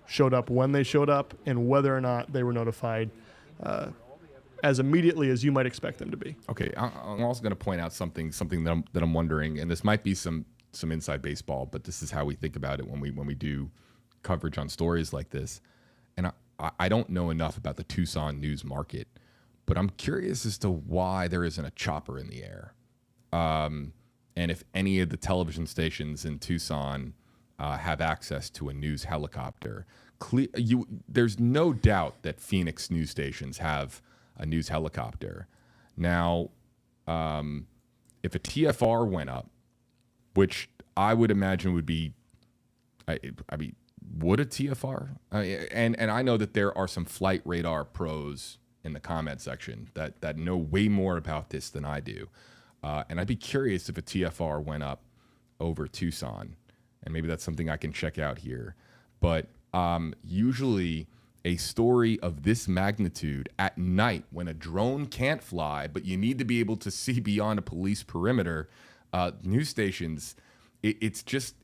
showed up when they showed up and whether or not they were notified as immediately as you might expect them to be. Okay, I'm also going to point out something that I'm wondering, and this might be some inside baseball, but this is how we think about it when we do coverage on stories like this. And I don't know enough about the Tucson news market, but I'm curious as to why there isn't a chopper in the air, and if any of the television stations in Tucson have access to a news helicopter. There's no doubt that Phoenix news stations have a news helicopter. Now, if a TFR went up, which I would imagine would be, would a TFR? And I know that there are some flight radar pros in the comment section that know way more about this than I do. And I'd be curious if a TFR went up over Tucson. And maybe that's something I can check out here. But usually a story of this magnitude at night when a drone can't fly, but you need to be able to see beyond a police perimeter, news stations, it's just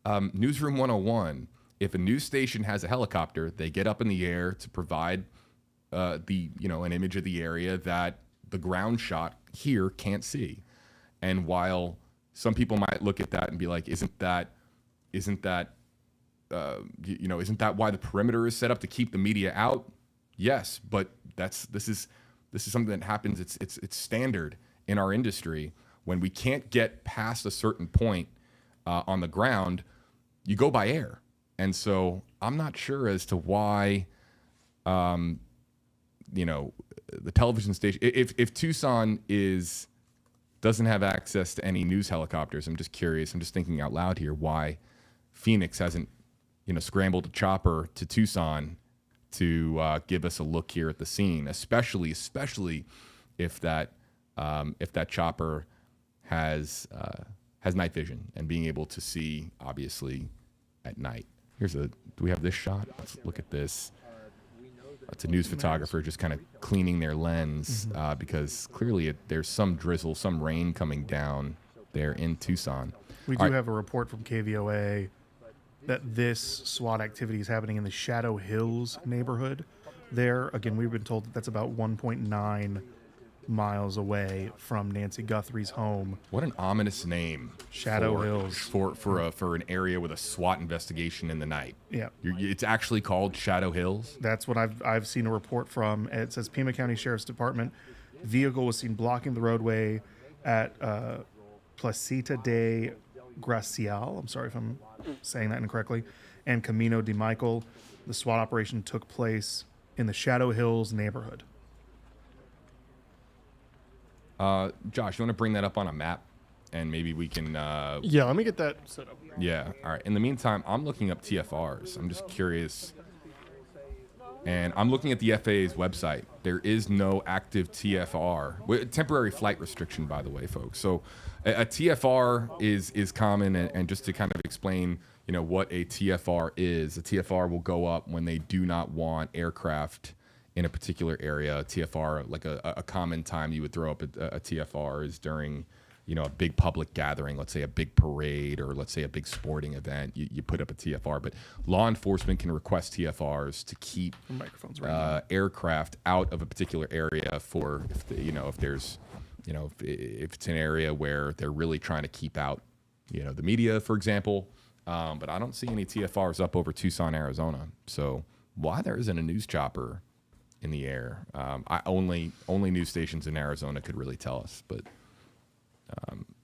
Newsroom 101. If a news station has a helicopter, they get up in the air to provide an image of the area that the ground shot here can't see. And while some people might look at that and be like, isn't that why the perimeter is set up to keep the media out? Yes, but this is something that happens. It's standard in our industry. When we can't get past a certain point on the ground, you go by air. And so I'm not sure as to why, the television station, if Tucson doesn't have access to any news helicopters, I'm just curious. I'm just thinking out loud here why Phoenix hasn't, scrambled a chopper to Tucson to give us a look here at the scene, especially if that chopper has night vision and being able to see obviously at night. Do we have this shot? Let's look at this. It's a news photographer just kind of cleaning their lens because clearly there's some drizzle, some rain coming down there in Tucson. We do have a report from KVOA that this SWAT activity is happening in the Shadow Hills neighborhood there. Again, we've been told that that's about 1.9 miles away from Nancy Guthrie's home. What an ominous name. Shadow Hills. For an area with a SWAT investigation in the night. Yeah. It's actually called Shadow Hills? That's what I've seen a report from. It says Pima County Sheriff's Department vehicle was seen blocking the roadway at Placita de Gracial. I'm sorry if I'm saying that incorrectly. And Camino de Michael. The SWAT operation took place in the Shadow Hills neighborhood. Josh, you want to bring that up on a map? And maybe we can... yeah, let me get that set up. Yeah, all right. In the meantime, I'm looking up TFRs. I'm just curious. And I'm looking at the FAA's website. There is no active TFR. Temporary flight restriction, by the way, folks. So a TFR is common, and just to kind of explain, what a TFR is. A TFR will go up when they do not want aircraft in a particular area. A TFR, like a common time you would throw up a TFR is during, a big public gathering, let's say a big parade or let's say a big sporting event. You put up a TFR, but law enforcement can request TFRs to keep microphones right aircraft out of a particular area for, if there's, if it's an area where they're really trying to keep out, the media, for example. But I don't see any TFRs up over Tucson, Arizona. So why there isn't a news chopper in the air? Only news stations in Arizona could really tell us. But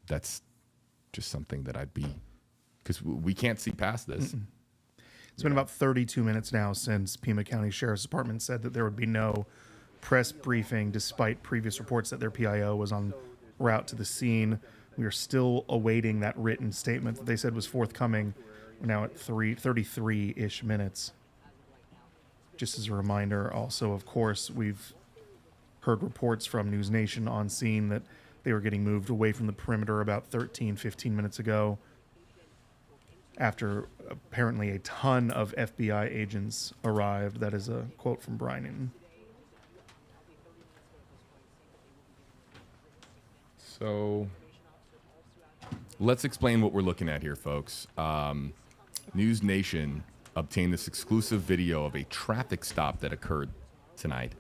that's just something that because we can't see past this. It's been about 32 minutes now since Pima County Sheriff's Department said that there would be no press briefing, despite previous reports that their PIO was en route to the scene. We are still awaiting that written statement that they said was forthcoming. We're now at 33-ish minutes. Just as a reminder, also, of course, we've heard reports from News Nation on scene that they were getting moved away from the perimeter about 15 minutes ago after apparently a ton of FBI agents arrived. That is a quote from Biunno. So let's explain what we're looking at here, folks. News Nation obtained this exclusive video of a traffic stop that occurred tonight.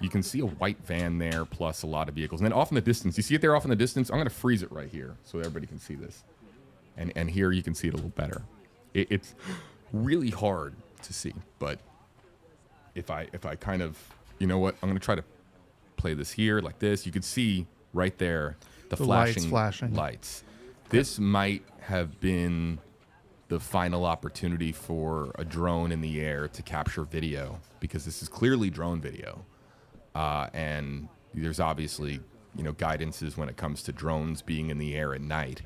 You can see a white van there, plus a lot of vehicles. And then off in the distance, you see it there off in the distance? I'm going to freeze it right here so everybody can see this. And here you can see it a little better. It's really hard to see, but if I kind of, I'm going to try to play this here like this. You can see right there the flashing lights. This might have been the final opportunity for a drone in the air to capture video, because this is clearly drone video. And there's obviously, guidances when it comes to drones being in the air at night.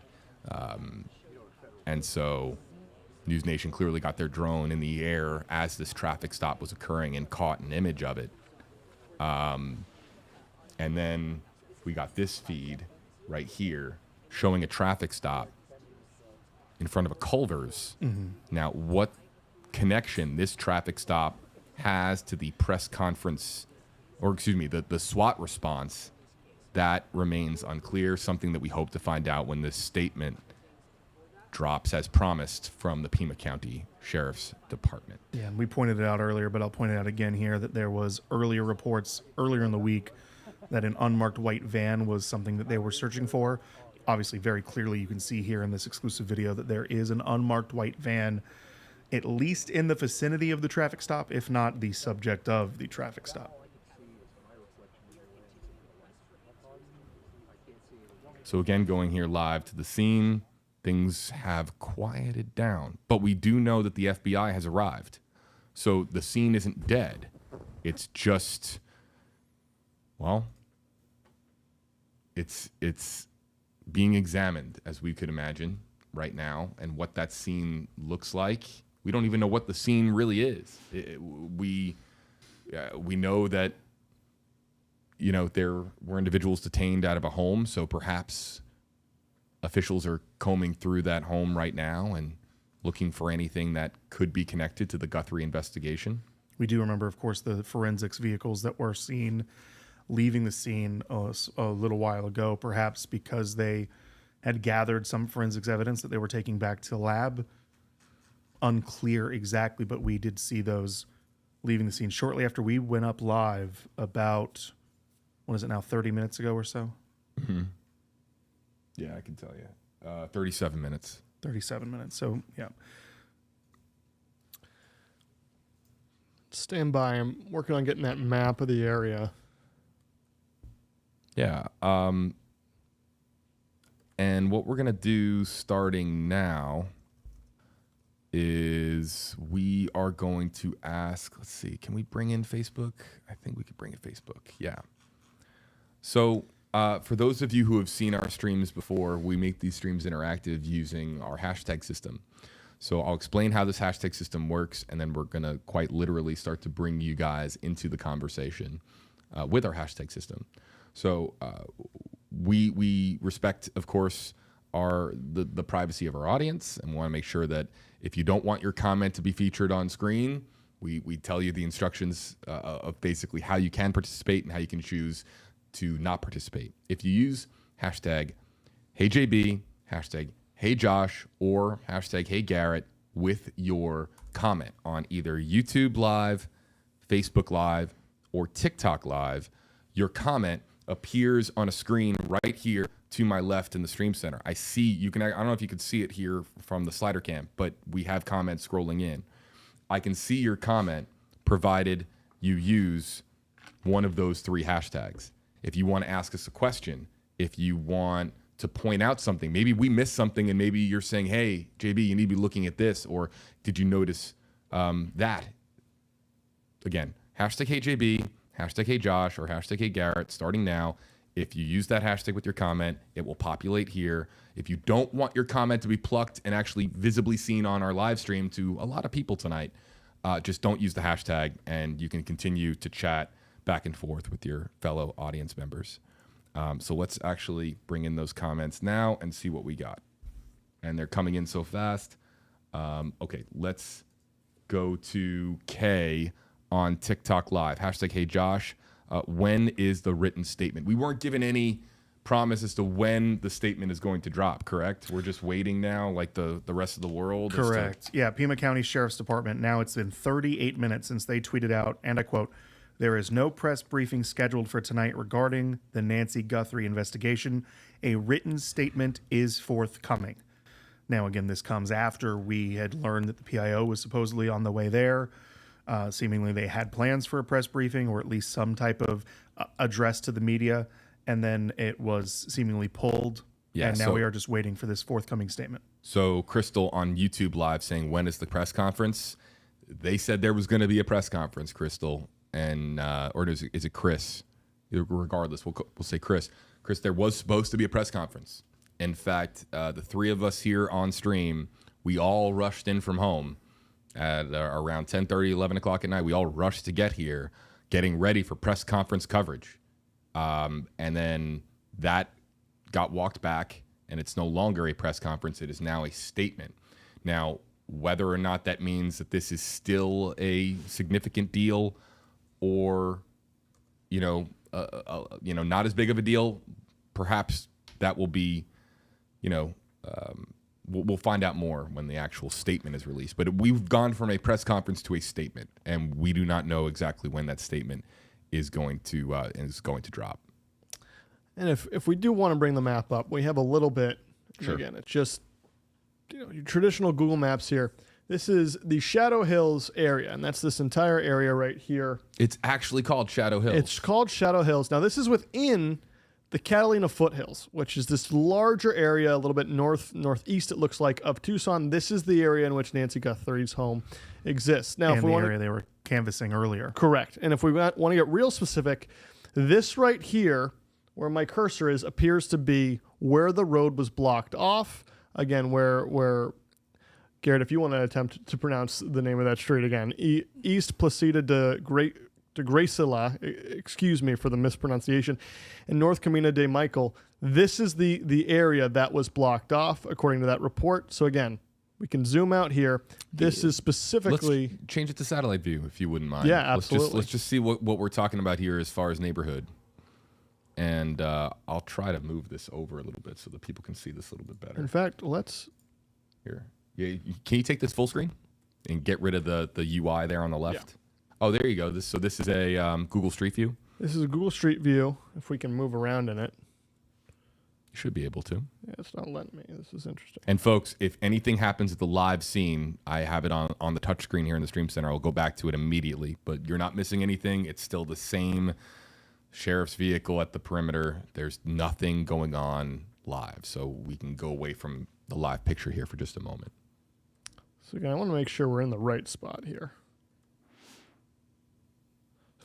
And so News Nation clearly got their drone in the air as this traffic stop was occurring and caught an image of it. And then we got this feed right here showing a traffic stop in front of a Culver's. Now, what connection this traffic stop has to the press conference, or excuse me, the SWAT response, that remains unclear. Something that we hope to find out when this statement drops, as promised, from the Pima County Sheriff's Department. Yeah, and we pointed it out earlier, but I'll point it out again here that there was earlier reports earlier in the week that an unmarked white van was something that they were searching for. Obviously, very clearly, you can see here in this exclusive video that there is an unmarked white van, at least in the vicinity of the traffic stop, if not the subject of the traffic stop. So again, going here live to the scene, things have quieted down. But we do know that the FBI has arrived. So the scene isn't dead. It's just, well, it's being examined, as we could imagine right now, and what that scene looks like. We don't even know what the scene really is. We know that, there were individuals detained out of a home, so perhaps officials are combing through that home right now and looking for anything that could be connected to the Guthrie investigation. We do remember, of course, the forensics vehicles that were seen leaving the scene a little while ago, perhaps because they had gathered some forensics evidence that they were taking back to the lab. Unclear exactly, but we did see those leaving the scene shortly after we went up live about, 30 minutes ago or so? Mm-hmm. Yeah, I can tell you. 37 minutes. 37 minutes, so yeah. Stand by. I'm working on getting that map of the area. Yeah. And what we're going to do starting now is we are going to ask, let's see, can we bring in Facebook? I think we could bring in Facebook. Yeah. So for those of you who have seen our streams before, we make these streams interactive using our hashtag system. So I'll explain how this hashtag system works, and then we're going to quite literally start to bring you guys into the conversation with our hashtag system. So we respect, of course, the privacy of our audience, and we want to make sure that if you don't want your comment to be featured on screen, we tell you the instructions of basically how you can participate and how you can choose to not participate. If you use hashtag HeyJB, hashtag HeyJosh, or hashtag HeyGarrett with your comment on either YouTube Live, Facebook Live, or TikTok Live, your comment appears on a screen right here to my left in the stream center. I don't know if you can see it here from the slider cam, but we have comments scrolling in. I can see your comment provided you use one of those 3 hashtags. If you want to ask us a question, if you want to point out something, maybe we missed something and maybe you're saying, hey, JB, you need to be looking at this, or did you notice that? Again, hashtag HeyJB, hashtag HeyJosh, or hashtag HeyGarrett, starting now. If you use that hashtag with your comment, it will populate here. If you don't want your comment to be plucked and actually visibly seen on our live stream to a lot of people tonight, just don't use the hashtag, and you can continue to chat back and forth with your fellow audience members. So let's actually bring in those comments now and see what we got. And they're coming in so fast. Okay, let's go to Kay on TikTok Live. Hashtag HeyJosh. When is the written statement? We weren't given any promise as to when the statement is going to drop, correct? We're just waiting now, like the rest of the world? Correct. Yeah, Pima County Sheriff's Department. Now it's been 38 minutes since they tweeted out, and I quote, "There is no press briefing scheduled for tonight regarding the Nancy Guthrie investigation. A written statement is forthcoming." Now, again, this comes after we had learned that the PIO was supposedly on the way there. Seemingly they had plans for a press briefing or at least some type of address to the media, and then it was seemingly pulled. Yeah, and now we are just waiting for this forthcoming statement. So Crystal on YouTube Live saying, when is the press conference? They said there was going to be a press conference, Crystal, and or is it Chris? Regardless, we'll say Chris. Chris, there was supposed to be a press conference. In fact, the 3 of us here on stream, we all rushed in from home at around 10:30, 11 o'clock at night. We all rushed to get here, getting ready for press conference coverage. And then that got walked back, and it's no longer a press conference. It is now a statement. Now, whether or not that means that this is still a significant deal or, not as big of a deal, perhaps that will be, we'll find out more when the actual statement is released. But we've gone from a press conference to a statement, and we do not know exactly when that statement is going to drop. And if we do want to bring the map up, we have a little bit. Sure. Again, it's just your traditional Google Maps here. This is the Shadow Hills area, and that's this entire area right here. It's actually called Shadow Hills. It's called Shadow Hills. Now, this is within the Catalina Foothills, which is this larger area, a little bit northeast, it looks like, of Tucson. This is the area in which Nancy Guthrie's home exists. Now, and if we the want area they were canvassing earlier. Correct. And if we want to get real specific, this right here, where my cursor is, appears to be where the road was blocked off. Again, where Garrett, if you want to attempt to pronounce the name of that street again, East Placida de Gracila, excuse me for the mispronunciation, and North Camino de Michael. This is the area that was blocked off, according to that report. So again, we can zoom out here. This is specifically... Let's change it to satellite view, if you wouldn't mind. Yeah, absolutely. Let's just see what we're talking about here as far as neighborhood. And I'll try to move this over a little bit so that people can see this a little bit better. In fact, let's... Here. Yeah, can you take this full screen and get rid of the UI there on the left? Yeah. Oh, there you go. This is a Google Street View. This is a Google Street View. If we can move around in it, you should be able to. Yeah, it's not letting me. This is interesting. And folks, if anything happens at the live scene, I have it on the touch screen here in the Stream Center. I'll go back to it immediately. But you're not missing anything. It's still the same sheriff's vehicle at the perimeter. There's nothing going on live, so we can go away from the live picture here for just a moment. So again, I want to make sure we're in the right spot here.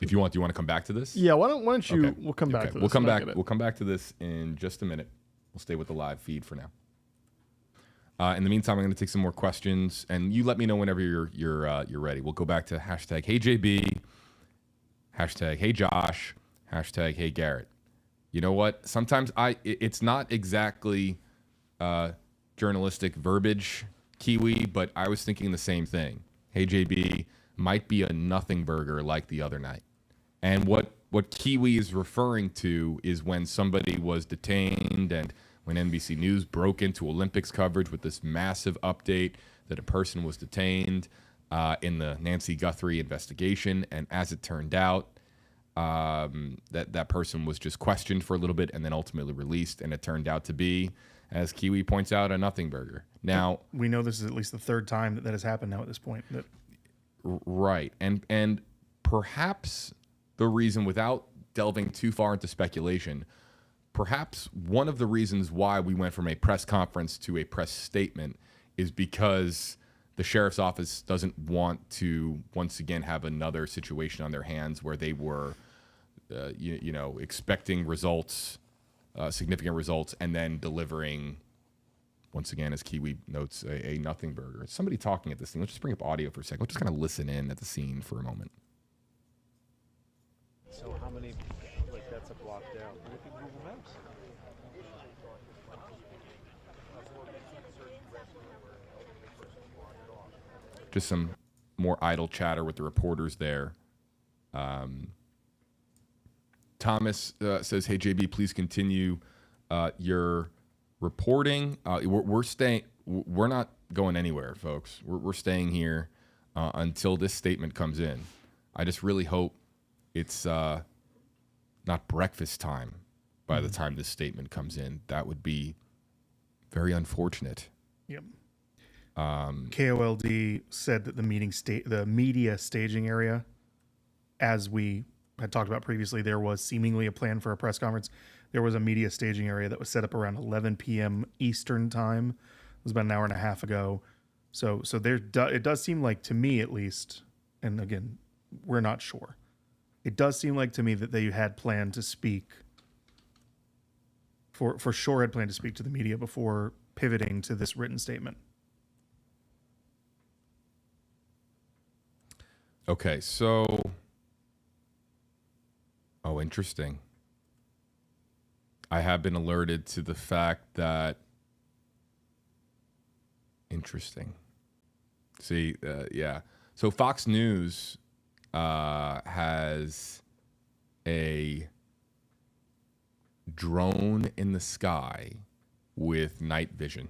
If you want, do you want to come back to this? Yeah, why don't you? Okay. We'll come back to this. We'll come back. We'll come back to this in just a minute. We'll stay with the live feed for now. In the meantime, I'm going to take some more questions, and you let me know whenever you're ready. We'll go back to hashtag HeyJB, hashtag HeyJosh, hashtag HeyGarrett. You know what? Sometimes it's not exactly journalistic verbiage, Kiwi, but I was thinking the same thing. Hey, JB might be a nothing burger like the other night. And what Kiwi is referring to is when somebody was detained and when NBC News broke into Olympics coverage with this massive update that a person was detained in the Nancy Guthrie investigation. And as it turned out, that person was just questioned for a little bit and then ultimately released. And it turned out to be, as Kiwi points out, a nothing burger. Now, we know this is at least the third time that has happened now at this point. Right. And perhaps the reason, without delving too far into speculation, perhaps one of the reasons why we went from a press conference to a press statement is because the sheriff's office doesn't want to once again have another situation on their hands where they were, expecting results, significant results, and then delivering, once again, as Kiwi notes, a nothing burger. Somebody talking at this thing. Let's just bring up audio for a second. Let's just kind of listen in at the scene for a moment. So how many, that's a blocked out. Look at Google Maps. Just some more idle chatter with the reporters there. Thomas says, "Hey JB, please continue your reporting. We're staying. We're not going anywhere, folks. We're staying here until this statement comes in. I just really hope it's not breakfast time by the time this statement comes in. That would be very unfortunate." Yep. KOLD said that the media staging area, as we had talked about previously, there was seemingly a plan for a press conference. There was a media staging area that was set up around 11 p.m. Eastern time. It was about an hour and a half ago. So it does seem like, to me at least, and again, we're not sure, it does seem like to me that they had planned to speak, for sure had planned to speak to the media before pivoting to this written statement. Okay, so, interesting. I have been alerted to the fact that, interesting. See, yeah. So Fox News has a drone in the sky with night vision.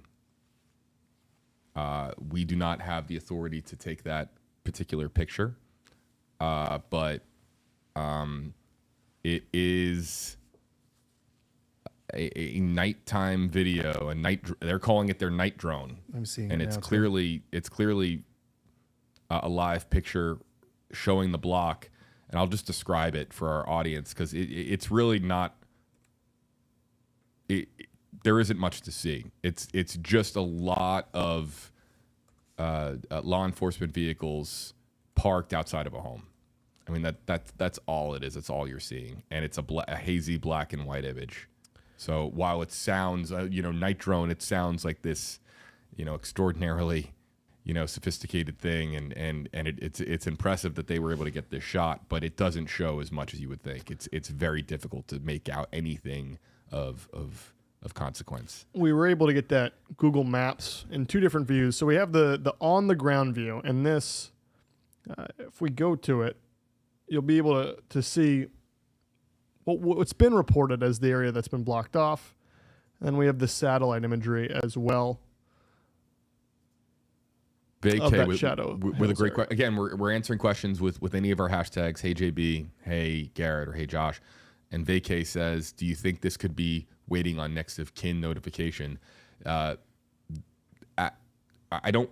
We do not have the authority to take that particular picture, but it is a nighttime video, they're calling it their night drone. I'm seeing and it it's now, clearly a live picture showing the block, and I'll just describe it for our audience because it's really not. There isn't much to see. It's just a lot of law enforcement vehicles parked outside of a home. I mean that's all it is. That's all you're seeing, and it's a hazy black and white image. So while it sounds, night drone, it sounds like this, extraordinarily, sophisticated thing, and it's impressive that they were able to get this shot, but it doesn't show as much as you would think. It's very difficult to make out anything of consequence. We were able to get that Google Maps in two different views. So we have the on the ground view, and this, if we go to it, you'll be able to see what's been reported as the area that's been blocked off. And we have the satellite imagery as well. Vacay with shadow with a great question. Again, we're answering questions with any of our hashtags. Hey JB, hey Garrett, or hey Josh. And Vacay says, "Do you think this could be waiting on next of kin notification?" I don't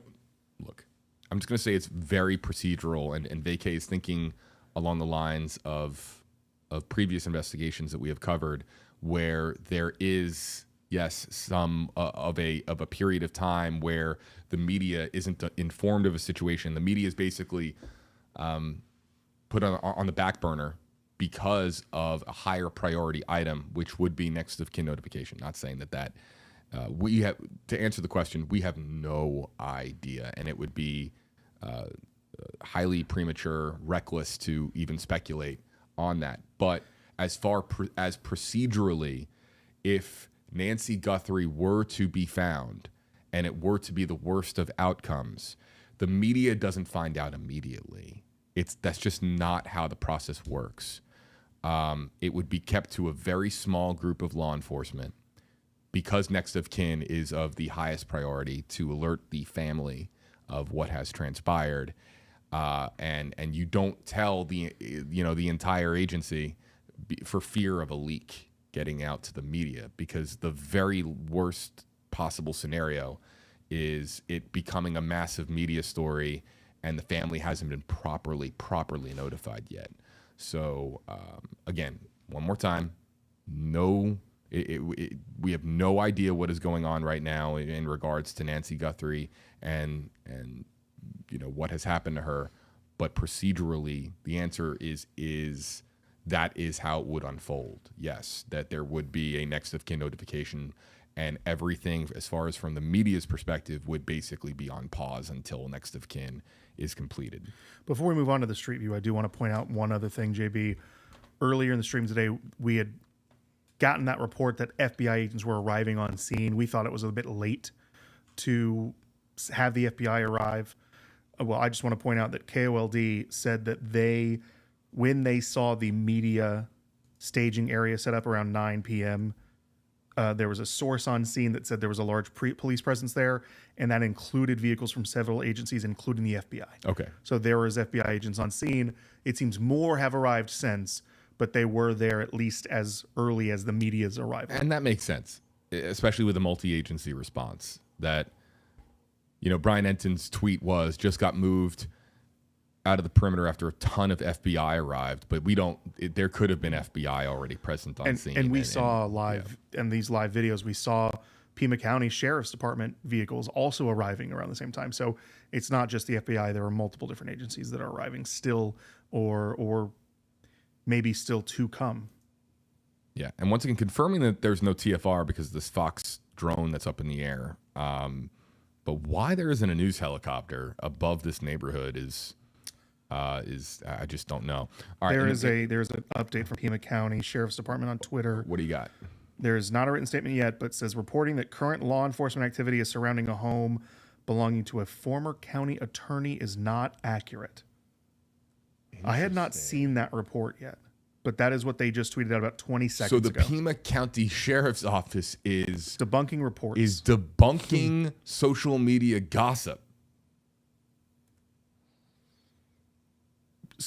look. I'm just going to say it's very procedural, and Vacay is thinking along the lines of previous investigations that we have covered, where there is, yes, some of a period of time where the media isn't informed of a situation. The media is basically put on the back burner because of a higher priority item, which would be next of kin notification. Not saying that we have, to answer the question, we have no idea, and it would be highly premature, reckless to even speculate on that. But as far as procedurally, if Nancy Guthrie were to be found and it were to be the worst of outcomes, the media doesn't find out immediately. That's just not how the process works. It would be kept to a very small group of law enforcement because next of kin is of the highest priority to alert the family of what has transpired. And you don't tell the entire agency for fear of a leak getting out to the media, because the very worst possible scenario is it becoming a massive media story and the family hasn't been properly notified yet. So again, one more time, we have no idea what is going on right now in regards to Nancy Guthrie and what has happened to her, but procedurally the answer is that is how it would unfold. Yes, that there would be a next of kin notification, and everything as far as from the media's perspective would basically be on pause until next of kin is completed. Before we move on to the street view, I do want to point out one other thing, JB. Earlier in the stream today, we had gotten that report that FBI agents were arriving on scene. We thought it was a bit late to have the FBI arrive. Well, I just want to point out that KOLD said that when they saw the media staging area set up around 9 p.m., there was a source on scene that said there was a large police presence there, and that included vehicles from several agencies, including the FBI. Okay. So there was FBI agents on scene. It seems more have arrived since, but they were there at least as early as the media's arrival. And that makes sense, especially with the multi-agency response. That, Brian Enton's tweet was just got moved out of the perimeter after a ton of FBI arrived, but there could have been FBI already present on scene. And we saw live, in these live videos, we saw Pima County Sheriff's Department vehicles also arriving around the same time. So it's not just the FBI. There are multiple different agencies that are arriving still, or maybe still to come. Yeah. And once again, confirming that there's no TFR because of this Fox drone that's up in the air. But why there isn't a news helicopter above this neighborhood is I just don't know. All right, there's an update from Pima County Sheriff's Department on Twitter. What do you got? There's not a written statement yet, but says reporting that current law enforcement activity is surrounding a home belonging to a former county attorney is not accurate. I had not seen that report yet, but that is what they just tweeted out about 20 seconds ago. So the Pima County Sheriff's Office is debunking reports. Is debunking social media gossip.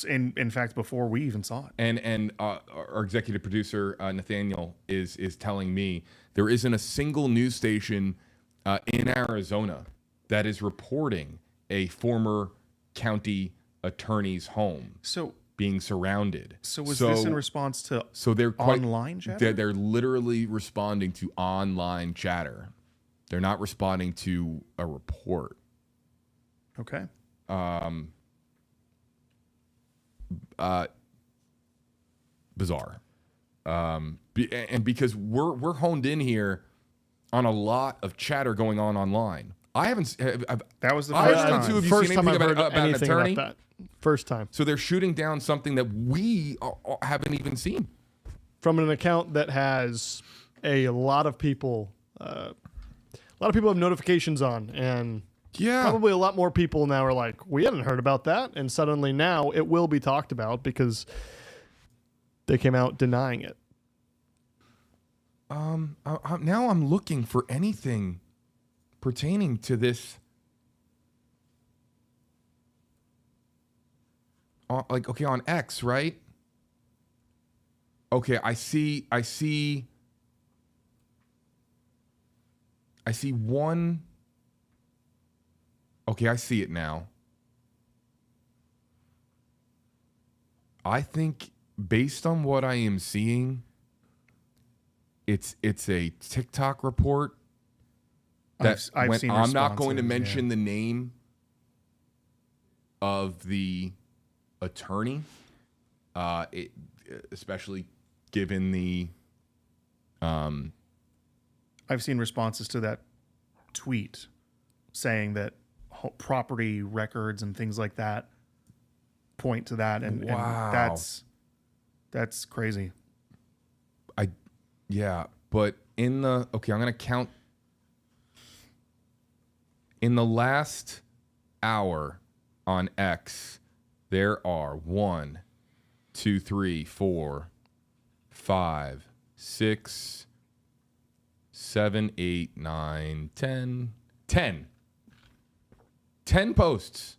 In fact, before we even saw it. And our executive producer, Nathaniel, is telling me there isn't a single news station in Arizona that is reporting a former county attorney's home being surrounded. So was this in response to they're online chatter? They're literally responding to online chatter. They're not responding to a report. Okay. Bizarre. And because we're honed in here on a lot of chatter going on online. I haven't. That was the first time I've heard about an anything attorney. about that. First time. So they're shooting down something that we haven't even seen from an account that has a lot of people. A lot of people have notifications on, and probably a lot more people now are like, we hadn't heard about that, and suddenly now it will be talked about because they came out denying it. Now I'm looking for anything pertaining to this. On X, right? Okay, I see one. Okay, I see it now. I think based on what I am seeing, it's a TikTok report that I've seen I'm not going to mention the name of the attorney, especially given the. I've seen responses to that tweet saying that property records and things like that point to that, and wow. and that's crazy. But I'm going to count. In the last hour on X, there are 1, 2, 3, 4, 5, 6, 7, 8, 9, 10. 10 posts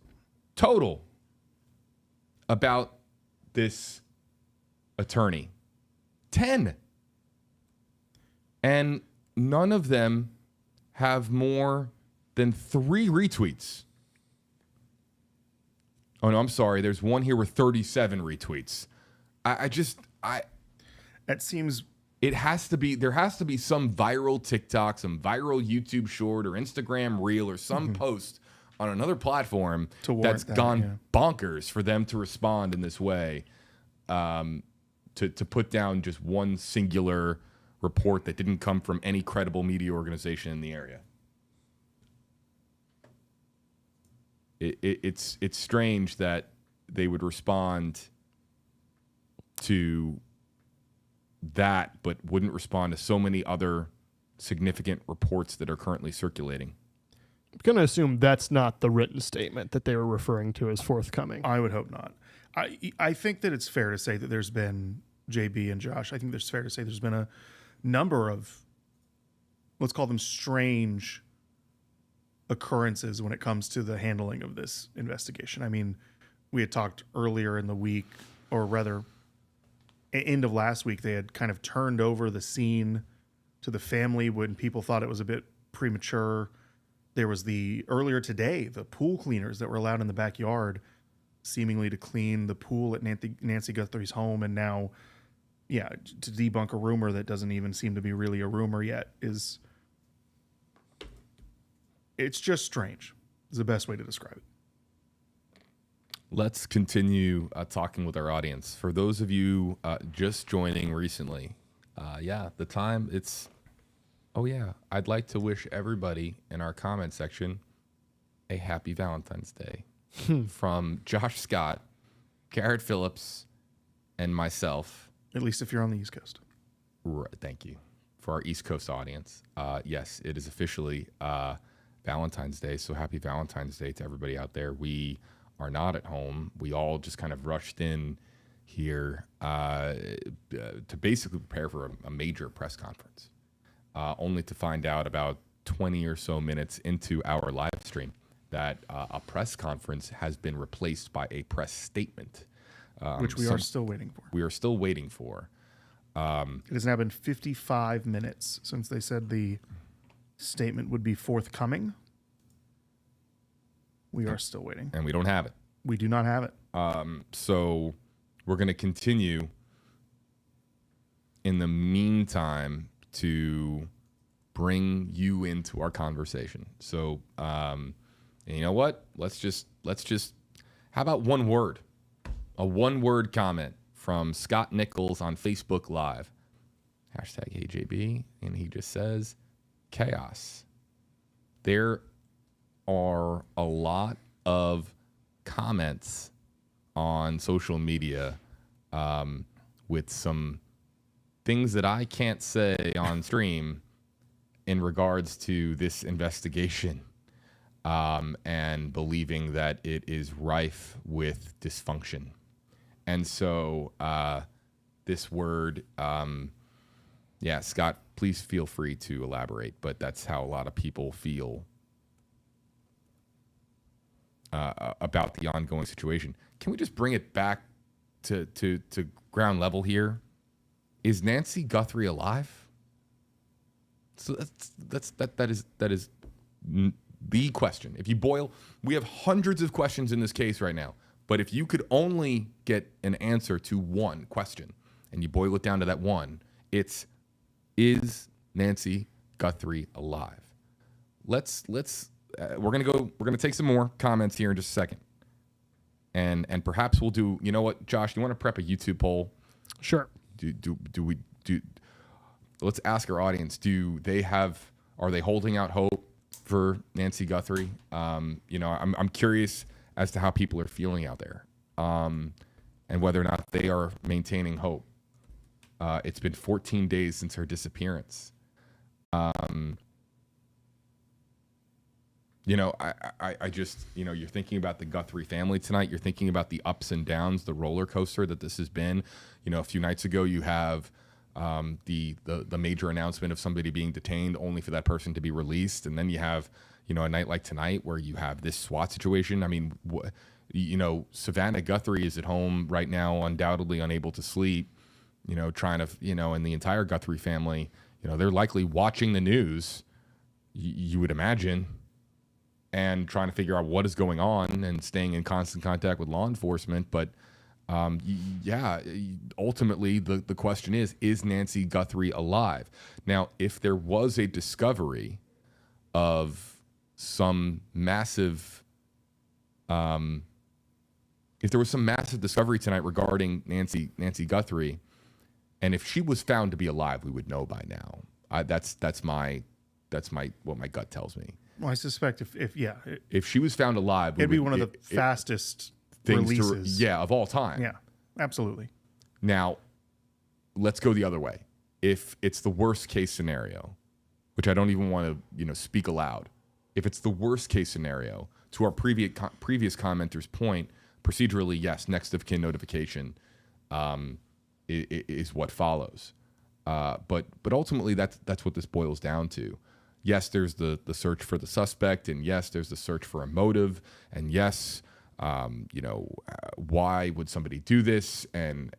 total about this attorney. 10. And none of them have more than 3 retweets. Oh, no, I'm sorry. There's one here with 37 retweets. It seems... There has to be some viral TikTok, some viral YouTube short or Instagram reel or some post on another platform that's gone bonkers for them to respond in this way, to put down just one singular report that didn't come from any credible media organization in the area. It's strange that they would respond to that, but wouldn't respond to so many other significant reports that are currently circulating. I'm going to assume that's not the written statement that they were referring to as forthcoming. I would hope not. I think that it's fair to say that there's been, JB and Josh, I think it's fair to say there's been a number of, let's call them strange occurrences when it comes to the handling of this investigation. I mean, we had talked earlier in the week, or rather end of last week, they had kind of turned over the scene to the family when people thought it was a bit premature. There was earlier today, the pool cleaners that were allowed in the backyard seemingly to clean the pool at Nancy Guthrie's home. And now, to debunk a rumor that doesn't even seem to be really a rumor yet it's just strange is the best way to describe it. Let's continue talking with our audience. For those of you just joining recently, the time I'd like to wish everybody in our comment section a happy Valentine's Day from Josh Scott, Garrett Phillips, and myself. At least if you're on the East Coast. Right, thank you. For our East Coast audience, yes, it is officially Valentine's Day, so happy Valentine's Day to everybody out there. We are not at home. We all just kind of rushed in here to basically prepare for a major press conference, only to find out about 20 or so minutes into our live stream that a press conference has been replaced by a press statement. Which we are still waiting for. We are still waiting for. It has now been 55 minutes since they said the statement would be forthcoming. We are still waiting. And we don't have it. We do not have it. So we're going to continue in the meantime to bring you into our conversation. So, and you know what? Let's just, how about one word? A one-word comment from Scott Nichols on Facebook Live. #HeyJB. And he just says, chaos. There are a lot of comments on social media with some things that I can't say on stream in regards to this investigation, and believing that it is rife with dysfunction. And so this word, Scott, please feel free to elaborate, but that's how a lot of people feel about the ongoing situation. Can we just bring it back to ground level here? Is Nancy Guthrie alive? So that is the question. If you boil, we have hundreds of questions in this case right now, but if you could only get an answer to one question and you boil it down to that one, it's, is Nancy Guthrie alive? We're gonna take some more comments here in just a second, and perhaps we'll do. You know what, Josh? You want to prep a YouTube poll? Sure. Let's ask our audience. Are they holding out hope for Nancy Guthrie? I'm curious as to how people are feeling out there, and whether or not they are maintaining hope. It's been 14 days since her disappearance. You know, I just, you know, you're thinking about the Guthrie family tonight. You're thinking about the ups and downs, the roller coaster that this has been. You know, a few nights ago, you have the major announcement of somebody being detained only for that person to be released. And then you have, you know, a night like tonight where you have this SWAT situation. I mean, you know, Savannah Guthrie is at home right now, undoubtedly unable to sleep, you know, trying to, you know, and the entire Guthrie family, you know, they're likely watching the news, you would imagine, and trying to figure out what is going on and staying in constant contact with law enforcement. But yeah, ultimately the question is Nancy Guthrie alive? Now, if there was a discovery of some massive, if there was some massive discovery tonight regarding Nancy Guthrie, and if she was found to be alive, we would know by now. That's what my gut tells me. Well, I suspect if she was found alive, it'd be one of the fastest releases, of all time. Yeah, absolutely. Now, let's go the other way. If it's the worst case scenario, which I don't even want to, you know, speak aloud. If it's the worst case scenario, to our previous commenter's point, procedurally, yes, next of kin notification is what follows. But ultimately, that's what this boils down to. Yes, there's the search for the suspect, and yes, there's the search for a motive, and yes, you know, why would somebody do this, and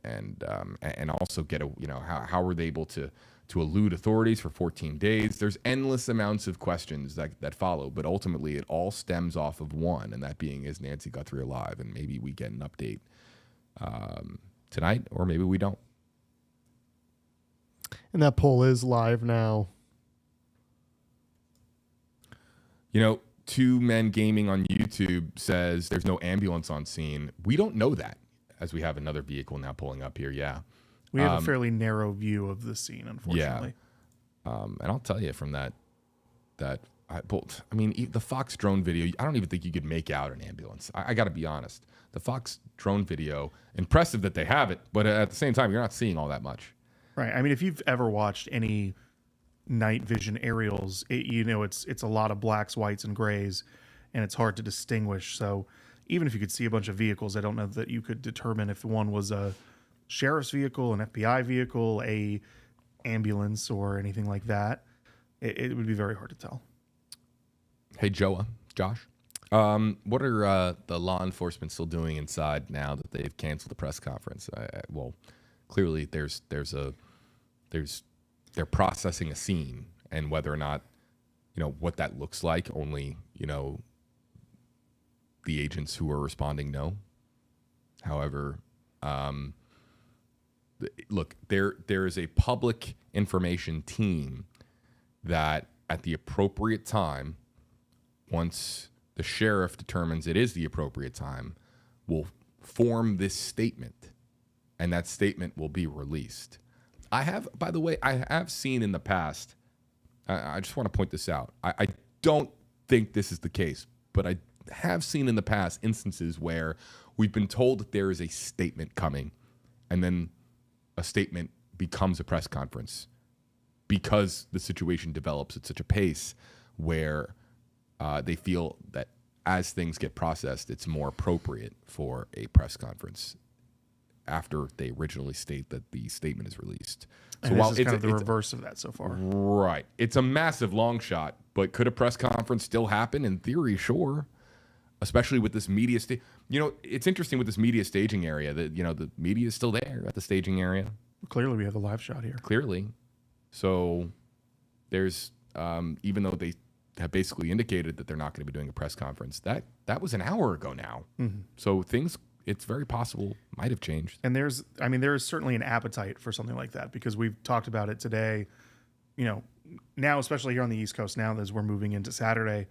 also get a, you know, how were they able to elude authorities for 14 days? There's endless amounts of questions that follow, but ultimately it all stems off of one, and that being, is Nancy Guthrie alive? And maybe we get an update tonight, or maybe we don't. And that poll is live now. You know, Two Men Gaming on YouTube says there's no ambulance on scene. We don't know that, as we have another vehicle now pulling up here. Yeah. We have a fairly narrow view of the scene, unfortunately. Yeah. And I'll tell you from that I mean, the Fox drone video, I don't even think you could make out an ambulance. I got to be honest. The Fox drone video, impressive that they have it, but at the same time, you're not seeing all that much. Right. I mean, if you've ever watched any night vision aerials, you know, it's a lot of blacks, whites, and grays, and it's hard to distinguish. So even if you could see a bunch of vehicles, I don't know that you could determine if one was a sheriff's vehicle, an FBI vehicle, a ambulance, or anything like that. It would be very hard to tell. Hey, Josh, what are the law enforcement still doing inside now that they've canceled the press conference? Well, clearly they're processing a scene, and whether or not, you know, what that looks like, only, you know, the agents who are responding know. However, look, there is a public information team that at the appropriate time, once the sheriff determines it is the appropriate time, will form this statement, and that statement will be released. I have seen in the past, I just want to point this out. I don't think this is the case, but I have seen in the past instances where we've been told that there is a statement coming, and then a statement becomes a press conference because the situation develops at such a pace where they feel that as things get processed, it's more appropriate for a press conference after they originally state that the statement is released. So and while this is kind of the reverse of that so far. Right. It's a massive long shot, but could a press conference still happen? In theory, sure. Especially with this media you know, it's interesting with this media staging area that, you know, the media is still there at the staging area. Clearly, we have a live shot here. Clearly. So there's, even though they have basically indicated that they're not going to be doing a press conference, that was an hour ago now. Mm-hmm. So things, it's very possible, might have changed. And there is certainly an appetite for something like that, because we've talked about it today, you know, now, especially here on the East Coast, now as we're moving into Saturday,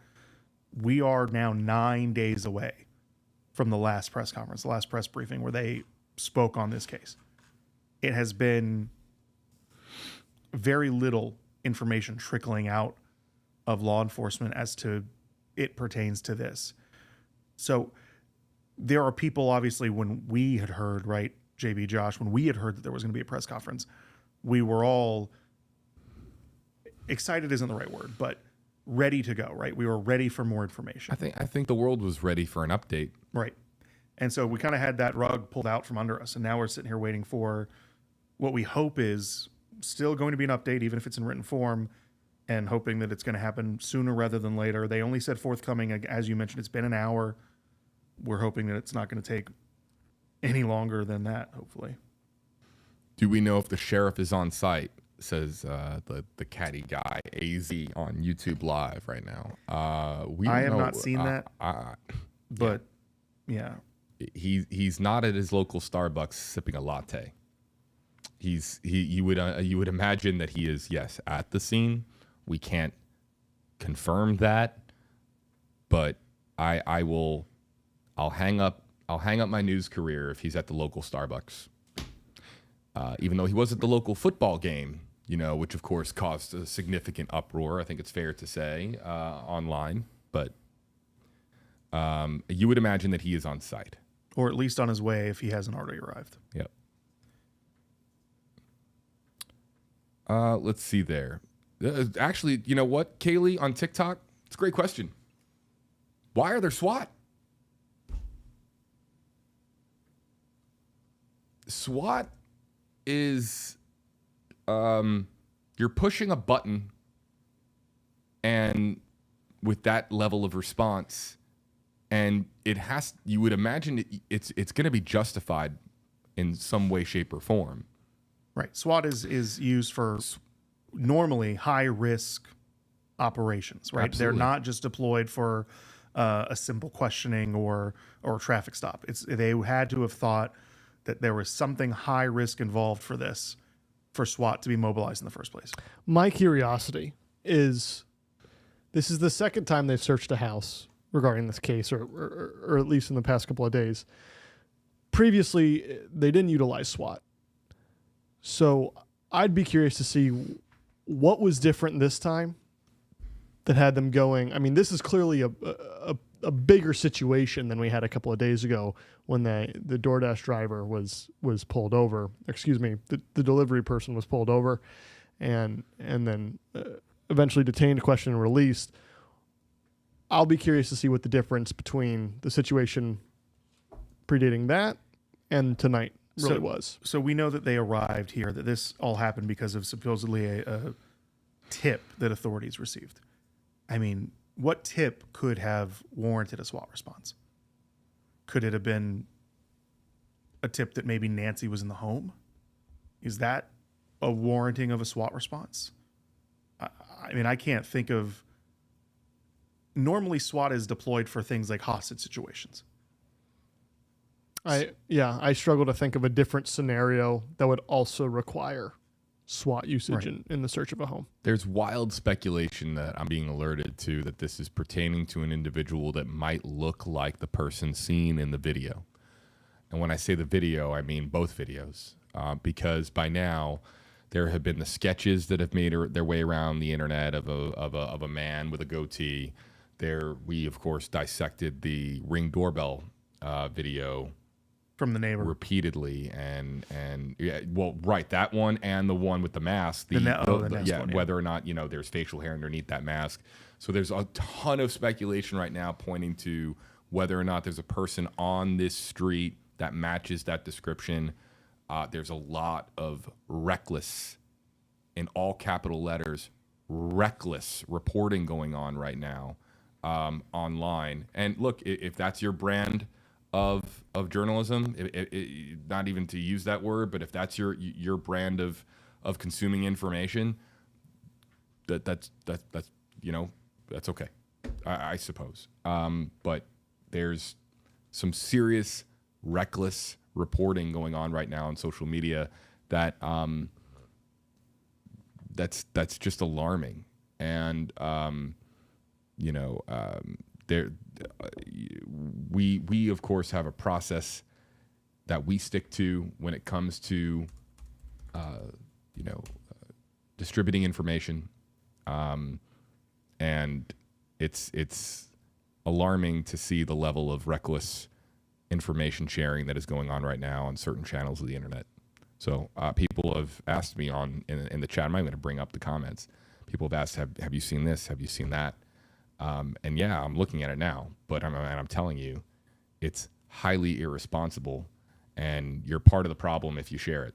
we are now 9 days away from the last press conference, the last press briefing where they spoke on this case. It has been very little information trickling out of law enforcement as to it pertains to this. So there are people, obviously, when we had heard, right, JB, Josh, when we had heard that there was going to be a press conference, we were all excited isn't the right word, but ready to go, right? We were ready for more information. I think the world was ready for an update. Right. And so we kind of had that rug pulled out from under us. And now we're sitting here waiting for what we hope is still going to be an update, even if it's in written form, and hoping that it's going to happen sooner rather than later. They only said forthcoming. As you mentioned, it's been an hour. We're hoping that it's not going to take any longer than that, hopefully. Do we know if the sheriff is on site? Says the catty guy AZ on YouTube Live right now. I have not seen that, but yeah, he's not at his local Starbucks sipping a latte. You would imagine that he is, yes, at the scene. We can't confirm that, but I'll hang up my news career if he's at the local Starbucks. Even though he was at the local football game, which of course caused a significant uproar. I think it's fair to say online, but you would imagine that he is on site, or at least on his way if he hasn't already arrived. Yep. Let's see there. Actually, you know what, Kaylee on TikTok? It's a great question. Why are there SWAT? SWAT is you're pushing a button, and with that level of response, and you would imagine it's going to be justified in some way, shape, or form. Right. SWAT is used for normally high risk operations, right? Absolutely. They're not just deployed for a simple questioning or traffic stop. They had to have thought that there was something high risk involved for SWAT to be mobilized in the first place. My curiosity is, this is the second time they've searched a house regarding this case, or at least in the past couple of days. Previously, they didn't utilize SWAT. So I'd be curious to see what was different this time that had them going. I mean, this is clearly a bigger situation than we had a couple of days ago when the DoorDash driver was pulled over. Excuse me, the delivery person was pulled over and then eventually detained, questioned, and released. I'll be curious to see what the difference between the situation predating that and tonight really was. So we know that they arrived here, that this all happened because of supposedly a tip that authorities received. I mean, what tip could have warranted a SWAT response? Could it have been a tip that maybe Nancy was in the home? Is that a warranting of a SWAT response? I mean, I can't think of... Normally, SWAT is deployed for things like hostage situations. I struggle to think of a different scenario that would also require SWAT usage in the search of a home. There's wild speculation that I'm being alerted to that this is pertaining to an individual that might look like the person seen in the video. And when I say the video, I mean both videos, because by now there have been the sketches that have made their way around the internet of a man with a goatee. We of course dissected the Ring doorbell video from the neighbor repeatedly, and yeah, well, right, that one and the one with the mask, the mask one, whether or not there's facial hair underneath that mask. So there's a ton of speculation right now pointing to whether or not there's a person on this street that matches that description. There's a lot of reckless, in all capital letters, reckless reporting going on right now online. And look, if that's your brand of journalism, not even to use that word, but if that's your brand of consuming information, that's okay, I suppose. But there's some serious reckless reporting going on right now on social media that that's just alarming. And we of course have a process that we stick to when it comes to distributing information, and it's alarming to see the level of reckless information sharing that is going on right now on certain channels of the internet. So people have asked me in the chat. I'm not going to bring up the comments. People have asked, have you seen this? Have you seen that? And yeah, I'm looking at it now. But I'm telling you, it's highly irresponsible, and you're part of the problem if you share it.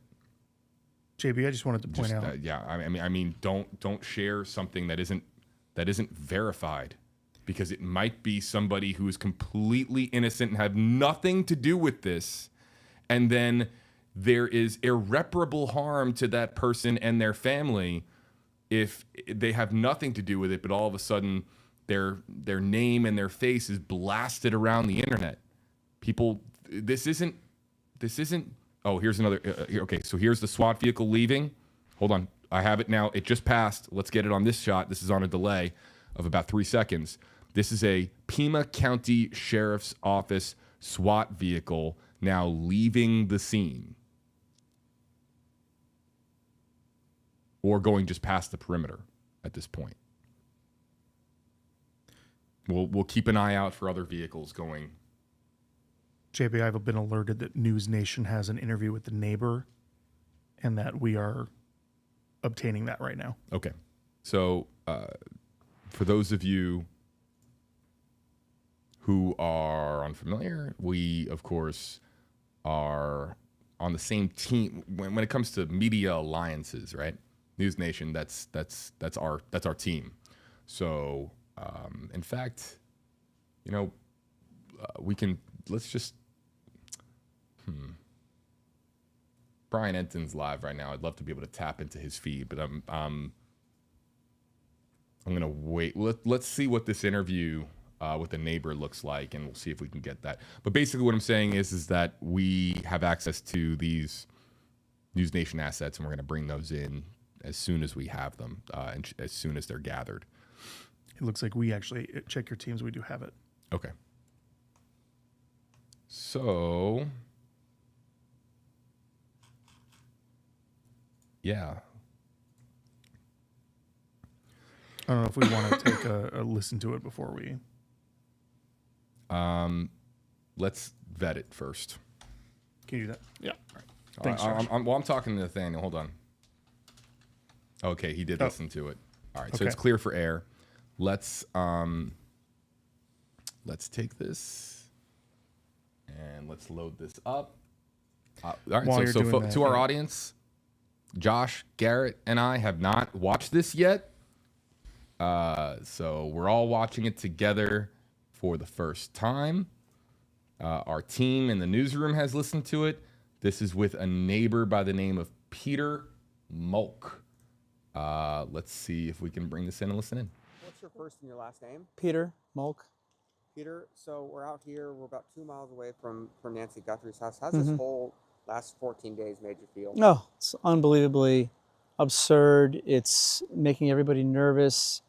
JB, I just wanted to point out. Yeah, I mean, don't share something that isn't verified, because it might be somebody who is completely innocent and have nothing to do with this, and then there is irreparable harm to that person and their family if they have nothing to do with it, but all of a sudden their name and their face is blasted around the internet. People, this isn't. Oh, here's another. Okay, so here's the SWAT vehicle leaving. Hold on, I have it now. It just passed. Let's get it on this shot. This is on a delay of about 3 seconds. This is a Pima County Sheriff's Office SWAT vehicle now leaving the scene, or going just past the perimeter at this point. We'll keep an eye out for other vehicles going. JB, I've been alerted that News Nation has an interview with the neighbor, and that we are obtaining that right now. Okay. So for those of you who are unfamiliar, we, of course, are on the same team when it comes to media alliances, right? News Nation, that's our team. So, in fact, let's just. Brian Enton's live right now. I'd love to be able to tap into his feed, but I'm gonna wait. Let's see what this interview with the neighbor looks like, and we'll see if we can get that. But basically, what I'm saying is that we have access to these News Nation assets, and we're gonna bring those in as soon as we have them, and as soon as they're gathered. It looks like we actually check your teams. We do have it. Okay. So, yeah. I don't know if we want to take a listen to it before we. Let's vet it first. Can you do that? Yeah. All right. Thanks, Josh. I'm talking to Nathaniel. Hold on. Okay, he did listen to it. All right, so Okay. it's clear for air. Let's take this and let's load this up. All right, While you're doing that, to our yeah. audience, Josh, Garrett, and I have not watched this yet. So we're all watching it together for the first time. Our team in the newsroom has listened to it. This is with a neighbor by the name of Peter Mulk. Let's see if we can bring this in and listen in. What's your first and your last name? Peter Mulk. Peter, so we're out here. We're about 2 miles away from Nancy Guthrie's house. How's this whole last 14 days made you feel? No, it's unbelievably absurd. It's making everybody nervous.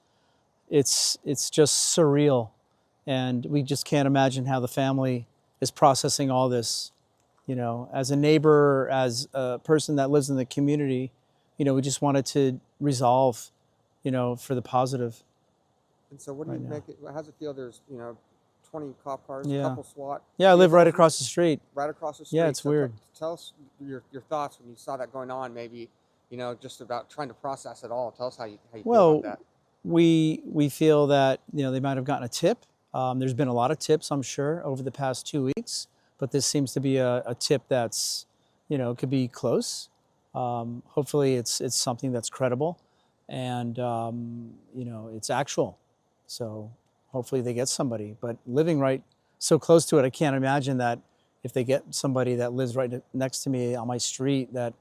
It's just surreal. And we just can't imagine how the family is processing all this. As a neighbor, as a person that lives in the community, we just wanted to resolve, for the positive. And so what do you make it, how's it feel? There's, 20 cop cars, a Yeah. couple SWAT. Yeah, I live right across the street. Right across the street. Yeah, it's So weird. Tell us your thoughts when you saw that going on, maybe, just about trying to process it all. Tell us how you feel about that. We feel that, they might have gotten a tip. There's been a lot of tips, I'm sure, over the past 2 weeks, but this seems to be a tip that's, could be close. Hopefully it's something that's credible and, it's actual. So hopefully they get somebody, but living right so close to it, I can't imagine that if they get somebody that lives right next to me on my street, that,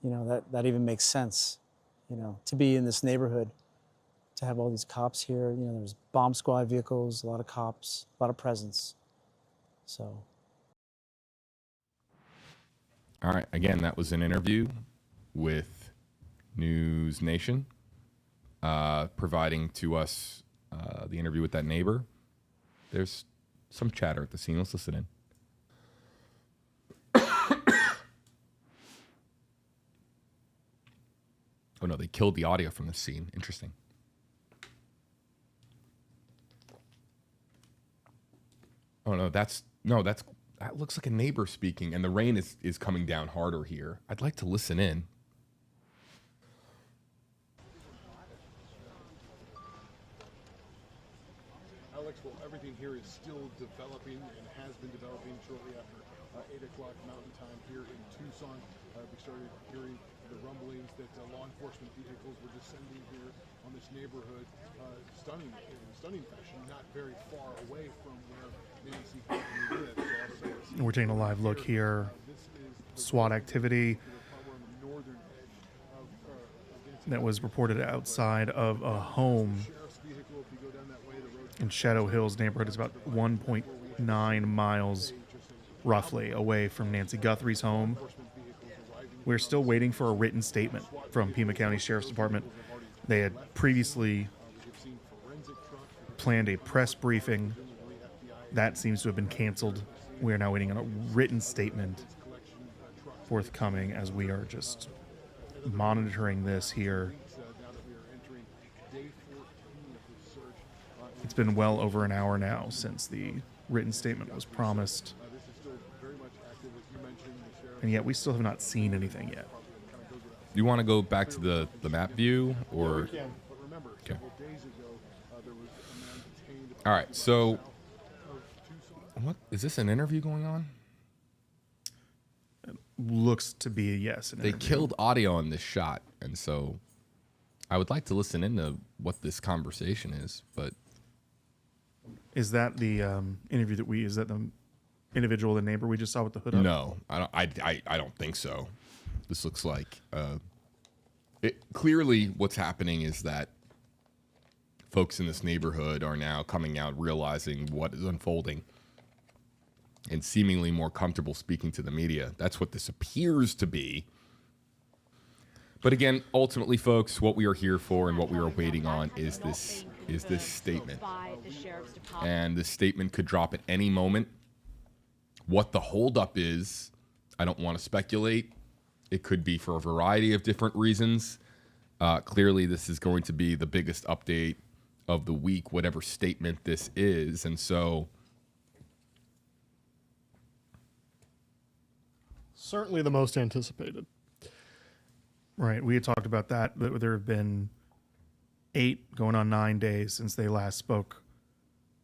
that even makes sense, to be in this neighborhood, to have all these cops here. There's bomb squad vehicles, a lot of cops, a lot of presence. So. All right. Again, that was an interview with News Nation, providing to us the interview with that neighbor. There's some chatter at the scene. Let's listen in. Oh no, they killed the audio from the scene. Interesting. Oh no, that's that looks like a neighbor speaking, and the rain is coming down harder here. I'd like to listen in. Alex, well, everything here is still developing and has been developing shortly after 8 o'clock Mountain Time here in Tucson. We started hearing the rumblings that law enforcement vehicles were descending here on this neighborhood, stunning fashion, not very far away from where Nancy Guthrie lives. We're taking a live look here. SWAT activity that was reported outside of a home in Shadow Hills neighborhood. Is about 1.9 miles roughly away from Nancy Guthrie's home. We're still waiting for a written statement from Pima County Sheriff's Department. They had previously planned a press briefing. That seems to have been canceled. We are now waiting on a written statement forthcoming as we are just monitoring this here. It's been well over an hour now since the written statement was promised. And yet we still have not seen anything yet. You want to go back to the map view, or? Okay. All right. So, what is this? An interview going on? It looks to be a yes. They killed audio on this shot, and so I would like to listen into what this conversation is. But is that the interview that we? Is that the individual, the neighbor we just saw with the hood up? No, I don't think so. This looks like clearly what's happening is that folks in this neighborhood are now coming out, realizing what is unfolding, and seemingly more comfortable speaking to the media. That's what this appears to be. But again, ultimately, folks, what we are here for and what we are waiting on is this statement. And this statement could drop at any moment. What the holdup is, I don't want to speculate. It could be for a variety of different reasons. Clearly, this is going to be the biggest update of the week, whatever statement this is. And so, certainly the most anticipated. Right. We had talked about that. There have been 8 going on 9 days since they last spoke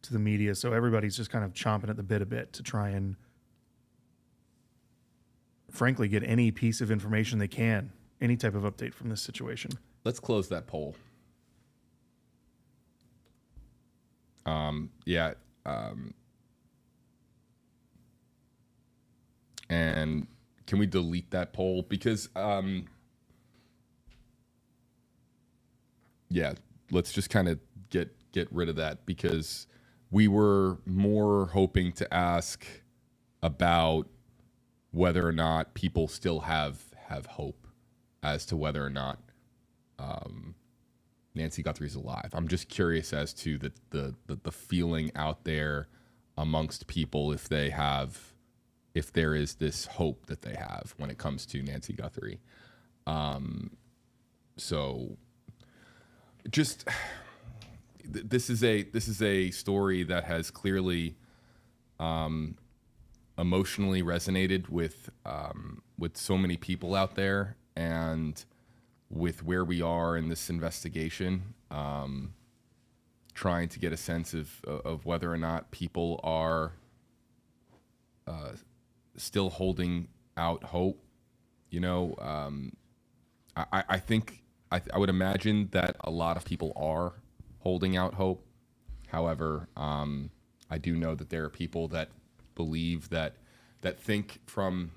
to the media. So everybody's just kind of chomping at the bit a bit to try and frankly get any piece of information they can, any type of update from this situation. Let's close that poll. And can we delete that poll? Because let's just kind of get rid of that, because we were more hoping to ask about whether or not people still have hope as to whether or not Nancy Guthrie's alive. I'm just curious as to the feeling out there amongst people, if there is this hope that they have when it comes to Nancy Guthrie. So just this is a story that has clearly emotionally resonated with so many people out there, and with where we are in this investigation, trying to get a sense of whether or not people are still holding out hope. You know, I think I would imagine that a lot of people are holding out hope. However, I do know that there are people that believe that think from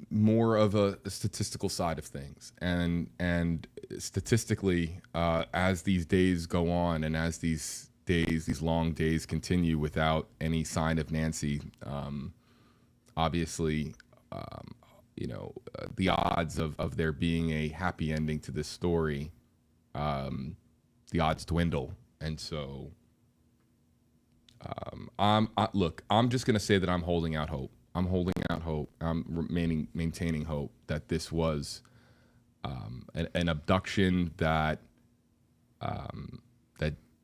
more of a statistical side of things, and statistically, as these days go on and as these long days continue without any sign of Nancy, obviously, the odds of there being a happy ending to this story, the odds dwindle. And so, I'm just going to say that I'm holding out hope. I'm holding out hope. I'm maintaining hope that this was an abduction that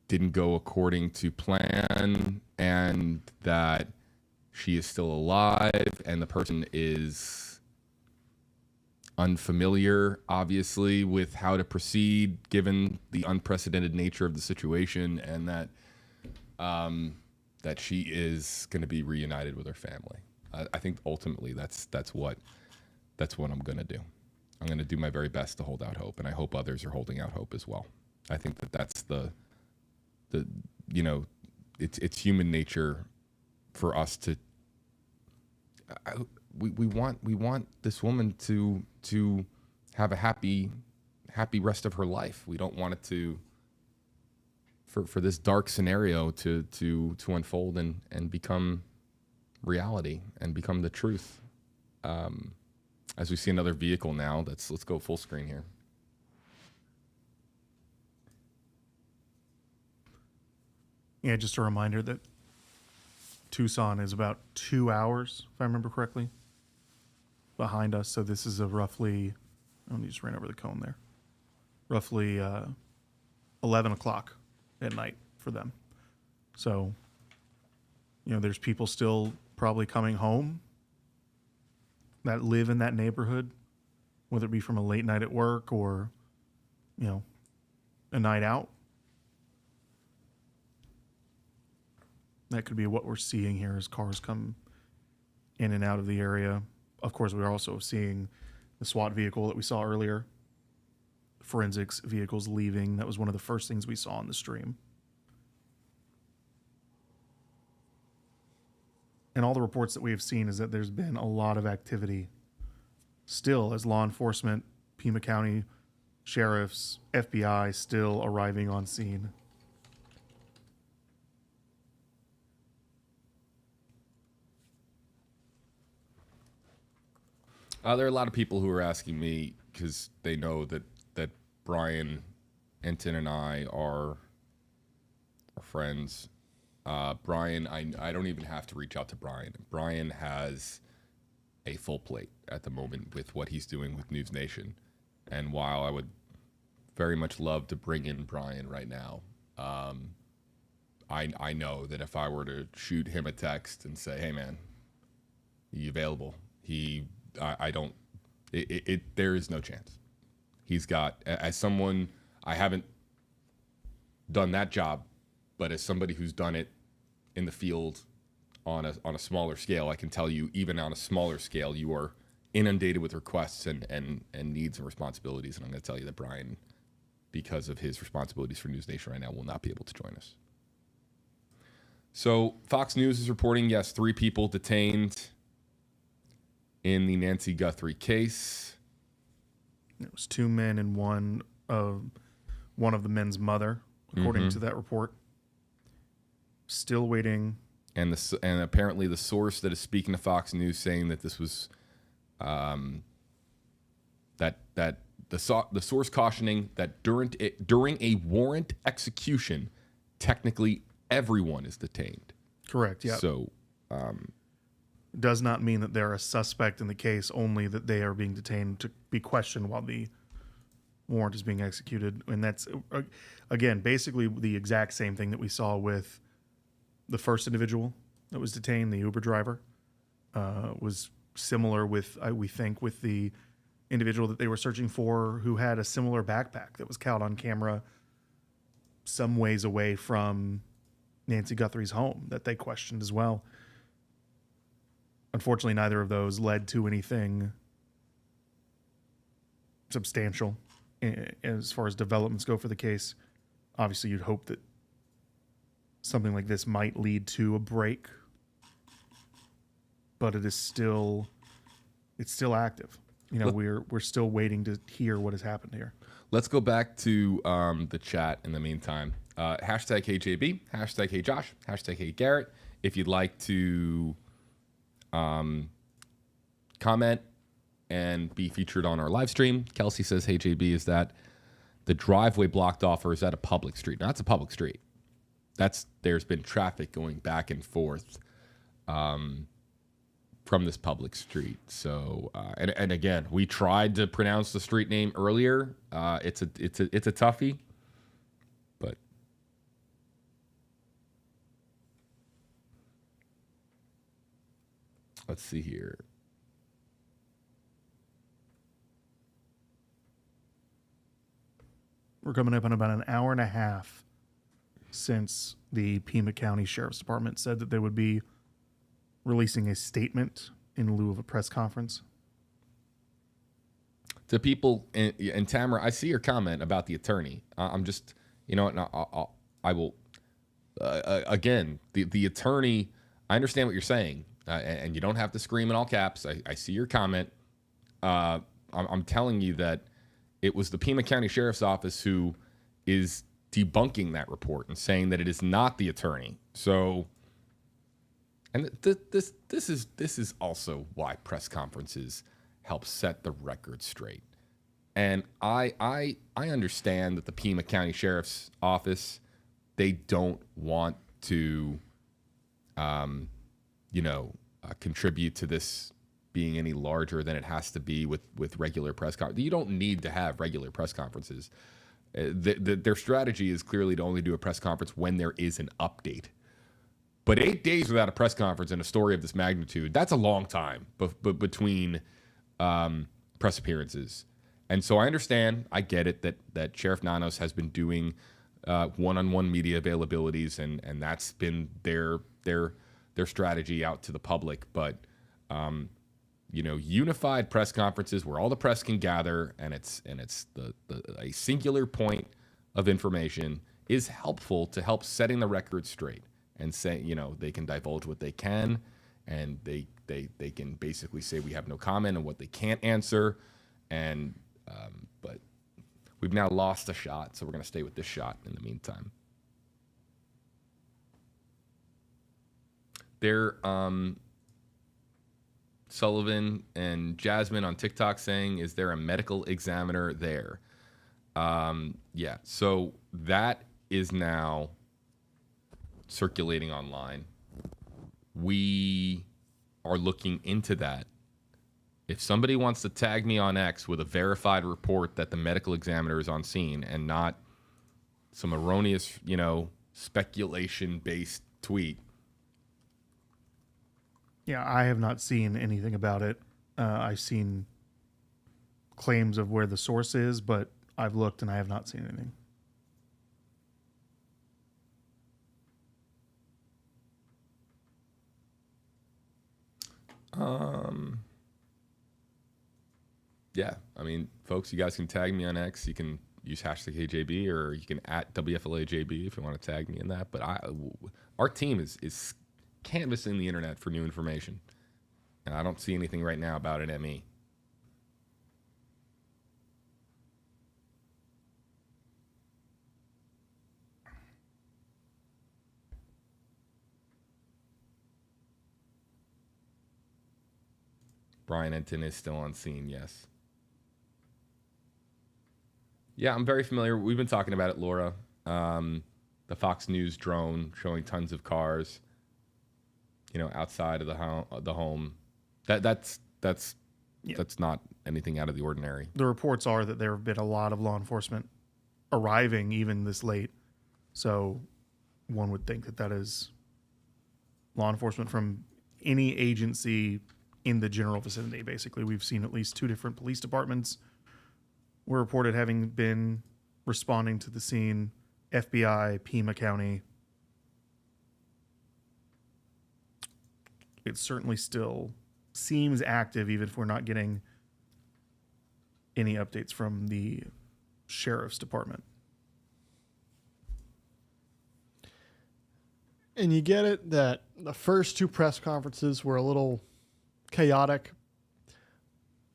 didn't go according to plan, and that she is still alive, and the person is unfamiliar, obviously, with how to proceed given the unprecedented nature of the situation, and that that she is going to be reunited with her family. I think ultimately that's what I'm going to do. I'm going to do my very best to hold out hope, and I hope others are holding out hope as well. I think that's the it's human nature for us to we want this woman to have a happy rest of her life. We don't want it to for this dark scenario to unfold and become reality and become the truth. As we see another vehicle now, let's go full screen here. Yeah, just a reminder that Tucson is about 2 hours, if I remember correctly, behind us. So this is a roughly, oh, you just ran over the cone there, roughly 11 o'clock at night for them. So, there's people still probably coming home that live in that neighborhood, whether it be from a late night at work or, a night out. That could be what we're seeing here as cars come in and out of the area. Of course, we're also seeing the SWAT vehicle that we saw earlier. Forensics vehicles leaving. That was one of the first things we saw on the stream. And all the reports that we have seen is that there's been a lot of activity still as law enforcement, Pima County sheriffs, FBI still arriving on scene. There are a lot of people who are asking me because they know that Brian Enton and I are friends. Brian, I don't even have to reach out to Brian. Brian has a full plate at the moment with what he's doing with News Nation. And while I would very much love to bring in Brian right now, I know that if I were to shoot him a text and say, hey man, are you available? There is no chance. He's got, as someone, I haven't done that job, but as somebody who's done it in the field on a smaller scale, I can tell you, even on a smaller scale, you are inundated with requests and needs and responsibilities. And I'm going to tell you that Brian, because of his responsibilities for News Nation right now, will not be able to join us. So Fox News is reporting, yes, 3 people detained in the Nancy Guthrie case. It was 2 men and one of the men's mother, according to that report. Still waiting. And apparently the source that is speaking to Fox News saying that this was that the source cautioning that during a warrant execution, technically everyone is detained. Correct. Yeah. So does not mean that they're a suspect in the case, only that they are being detained to be questioned while the warrant is being executed. And that's, again, basically the exact same thing that we saw with the first individual that was detained, the Uber driver. Was similar with, we think, with the individual that they were searching for who had a similar backpack that was caught on camera some ways away from Nancy Guthrie's home that they questioned as well. Unfortunately, neither of those led to anything substantial as far as developments go for the case. Obviously, you'd hope that something like this might lead to a break, but it's still active. We're still waiting to hear what has happened here. Let's go back to the chat in the meantime. Hashtag HeyJB, hashtag HeyJosh, hashtag HeyGarrett. If you'd like to comment and be featured on our live stream. Kelsey says, hey JB, is that the driveway blocked off or is that a public street? No, that's a public street. There's been traffic going back and forth from this public street. So and again, we tried to pronounce the street name earlier. It's a toughie, but Let's see here. We're coming up on about an hour and a half since the Pima County Sheriff's Department said that they would be releasing a statement in lieu of a press conference. To people, and Tamara, I see your comment about the attorney. I'm just, you know what, I will, again, the attorney, I understand what you're saying, and you don't have to scream in all caps. I see your comment. I'm telling you that it was the Pima County Sheriff's Office who is debunking that report and saying that it is not the attorney. So, and this is also why press conferences help set the record straight. And I understand that the Pima County Sheriff's Office, they don't want to, contribute to this being any larger than it has to be with regular press conferences. You don't need to have regular press conferences. Their strategy is clearly to only do a press conference when there is an update. But 8 days without a press conference and a story of this magnitude, that's a long time between press appearances. And so I understand, I get it, that Sheriff Nanos has been doing one-on-one media availabilities, and that's been their strategy out to the public. But unified press conferences where all the press can gather and it's a singular point of information is helpful to help setting the record straight and say, they can divulge what they can, and they can basically say we have no comment on what they can't answer. And but we've now lost a shot, so we're going to stay with this shot in the meantime. There, Sullivan and Jasmine on TikTok saying, is there a medical examiner there? Yeah, so that is now circulating online. We are looking into that. If somebody wants to tag me on X with a verified report that the medical examiner is on scene and not some erroneous, speculation-based tweet. Yeah, I have not seen anything about it. I've seen claims of where the source is, but I've looked and I have not seen anything. Yeah, I mean, folks, you guys can tag me on X. You can use hashtag KJB, or you can at WFLAJB if you want to tag me in that. But our team is canvassing the internet for new information, and I don't see anything right now about an ME. Brian Enton is still on scene, yes. Yeah, I'm very familiar. We've been talking about it, Laura. The Fox News drone showing tons of cars, outside of the home. That's not anything out of the ordinary. The reports are that there have been a lot of law enforcement arriving even this late. So one would think that is law enforcement from any agency in the general vicinity. Basically, we've seen at least 2 different police departments were reported having been responding to the scene. FBI, Pima County. It certainly still seems active, even if we're not getting any updates from the sheriff's department. And you get it that the first 2 press conferences were a little chaotic,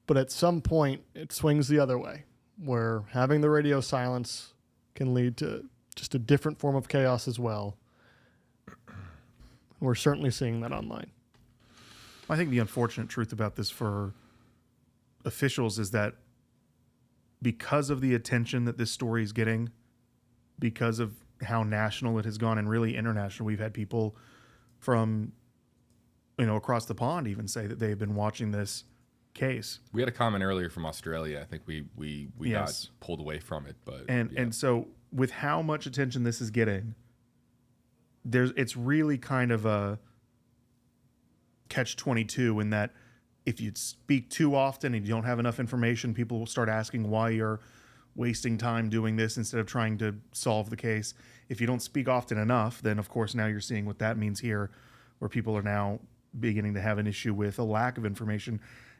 but at some point it swings the other way, where having the radio silence can lead to just a different form of chaos as well. We're certainly seeing that online. I think the unfortunate truth about this for officials is that because of the attention that this story is getting, because of how national it has gone and really international, we've had people from across the pond even say that they've been watching this case. We had a comment earlier from Australia. I think we Yes. got pulled away from it, but and so with how much attention this is getting, it's really kind of catch-22 in that if you speak too often and you don't have enough information, people will start asking why you're wasting time doing this instead of trying to solve the case. If you don't speak often enough, then of course now you're seeing what that means here, where people are now beginning to have an issue with a lack of information.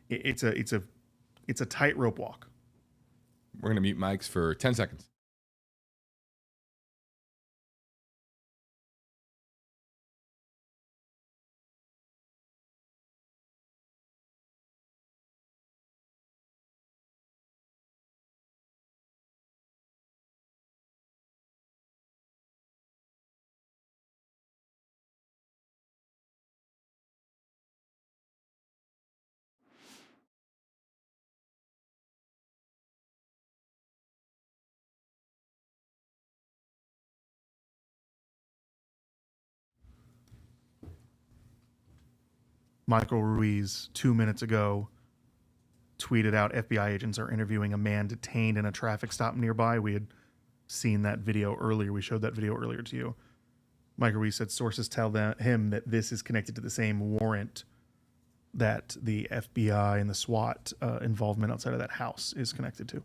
It's a tightrope walk. We're going to mute mics for 10 seconds. Michael Ruiz 2 minutes ago tweeted out FBI agents are interviewing a man detained in a traffic stop nearby. We had seen that video earlier. We showed that video earlier to you. Michael Ruiz said sources tell him that this is connected to the same warrant that the FBI and the SWAT involvement outside of that house is connected to.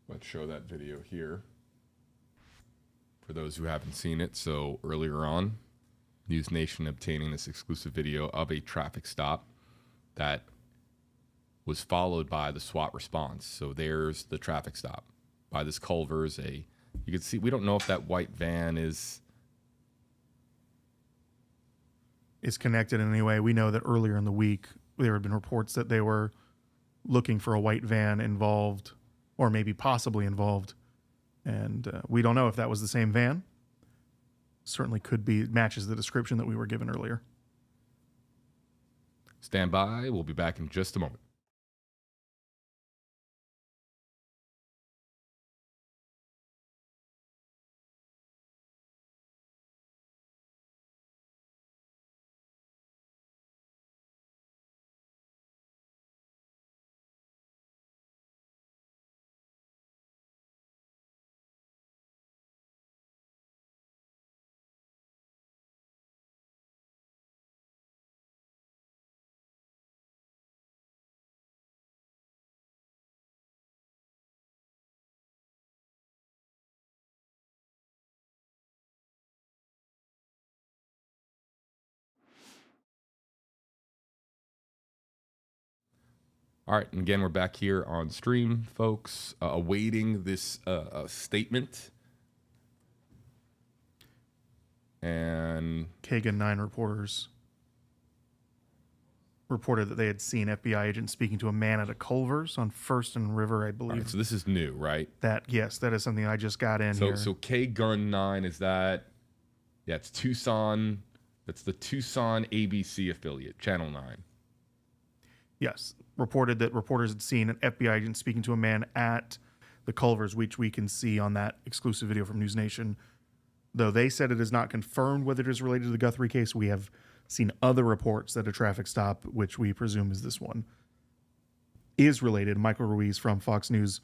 Let's show that video here for those who haven't seen it. So earlier on, News Nation obtaining this exclusive video of a traffic stop that was followed by the SWAT response. So there's the traffic stop by this Culver's. You can see, we don't know if that white van is connected in any way. We know that earlier in the week, there had been reports that they were looking for a white van involved, or maybe possibly involved. And we don't know if that was the same van. Certainly could be, matches the description that we were given earlier. Stand by. We'll be back in just a moment. All right, and again, we're back here on stream, folks, awaiting this statement. And Kagan 9 reporters reported that they had seen FBI agents speaking to a man at a Culver's on First and River, I believe. all right, so this is new, right? Yes, that is something I just got in here. So K-Gun 9, is that, yeah, it's Tucson. That's the Tucson ABC affiliate, Channel 9. Yes, reported that reporters had seen an FBI agent speaking to a man at the Culver's, which we can see on that exclusive video from News Nation. Though they said it is not confirmed whether it is related to the Guthrie case, we have seen other reports that a traffic stop, which we presume is this one, is related. Michael Ruiz from Fox News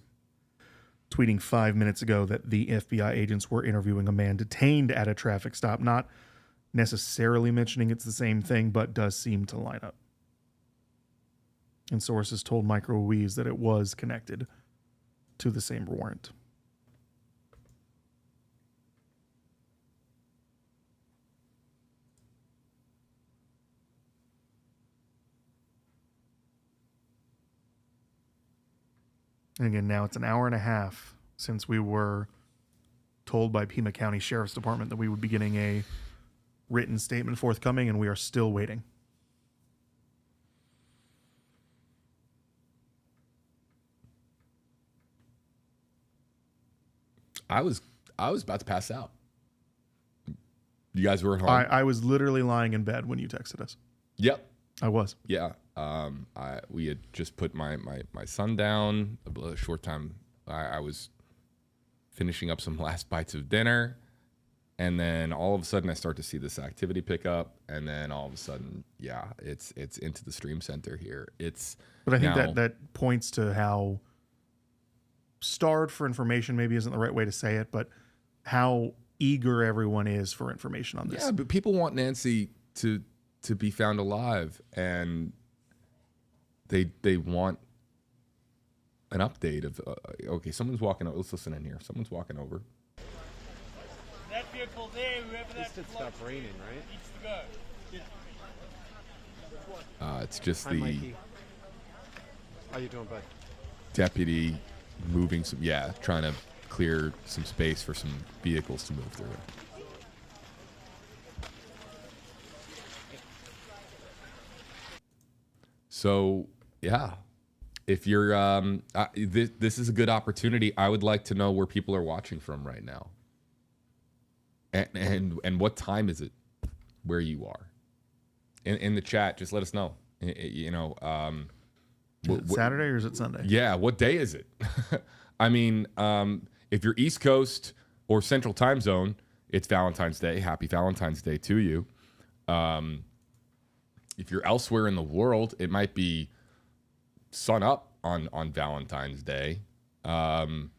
tweeting 5 minutes ago that the FBI agents were interviewing a man detained at a traffic stop, not necessarily mentioning it's the same thing, but does seem to line up. And sources told Michael Ruiz that it was connected to the same warrant. And again, now it's an hour and a half since we were told by Pima County Sheriff's Department that we would be getting a written statement forthcoming, and we are still waiting. I was about to pass out. You guys were at home? I was literally lying in bed when you texted us. Yep. I was. Yeah. We had just put my son down a short time. I was finishing up some last bites of dinner, and then all of a sudden I start to see this activity pick up, and then all of a sudden, yeah, it's into the stream center here. But I think that points to how starved for information maybe isn't the right way to say it, but how eager everyone is for information on this. Yeah, but people want Nancy to be found alive, and they want an update of okay, someone's walking over. Let's listen in here. Someone's walking over. That vehicle there, whoever This did stop raining, right? needs to go. It's just Hi, the Mikey. How you doing, bud? deputy moving some, trying to clear some space for some vehicles to move through. So, yeah, if you're, this is a good opportunity. I would like to know where people are watching from right now, and what time is it where you are. In the chat, just let us know. You know, is it Saturday or is it Sunday? Yeah, what day is it? I mean, if you're East Coast or Central Time Zone, it's Valentine's Day. Happy Valentine's Day to you. If you're elsewhere in the world, it might be sun up on Valentine's Day. And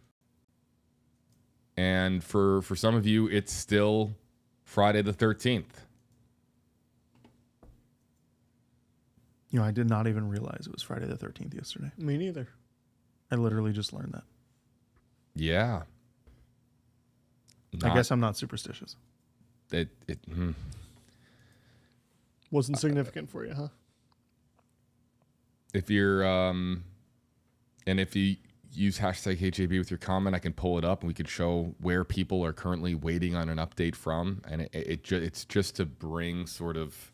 for some of you, it's still Friday the 13th. You know, I did not even realize it was Friday the 13th yesterday. Me neither. I literally just learned that. Yeah. I guess I'm not superstitious. Wasn't significant for you, huh? If you're, and if you use hashtag HJB with your comment, I can pull it up and we could show where people are currently waiting on an update from. And it's just to bring sort of,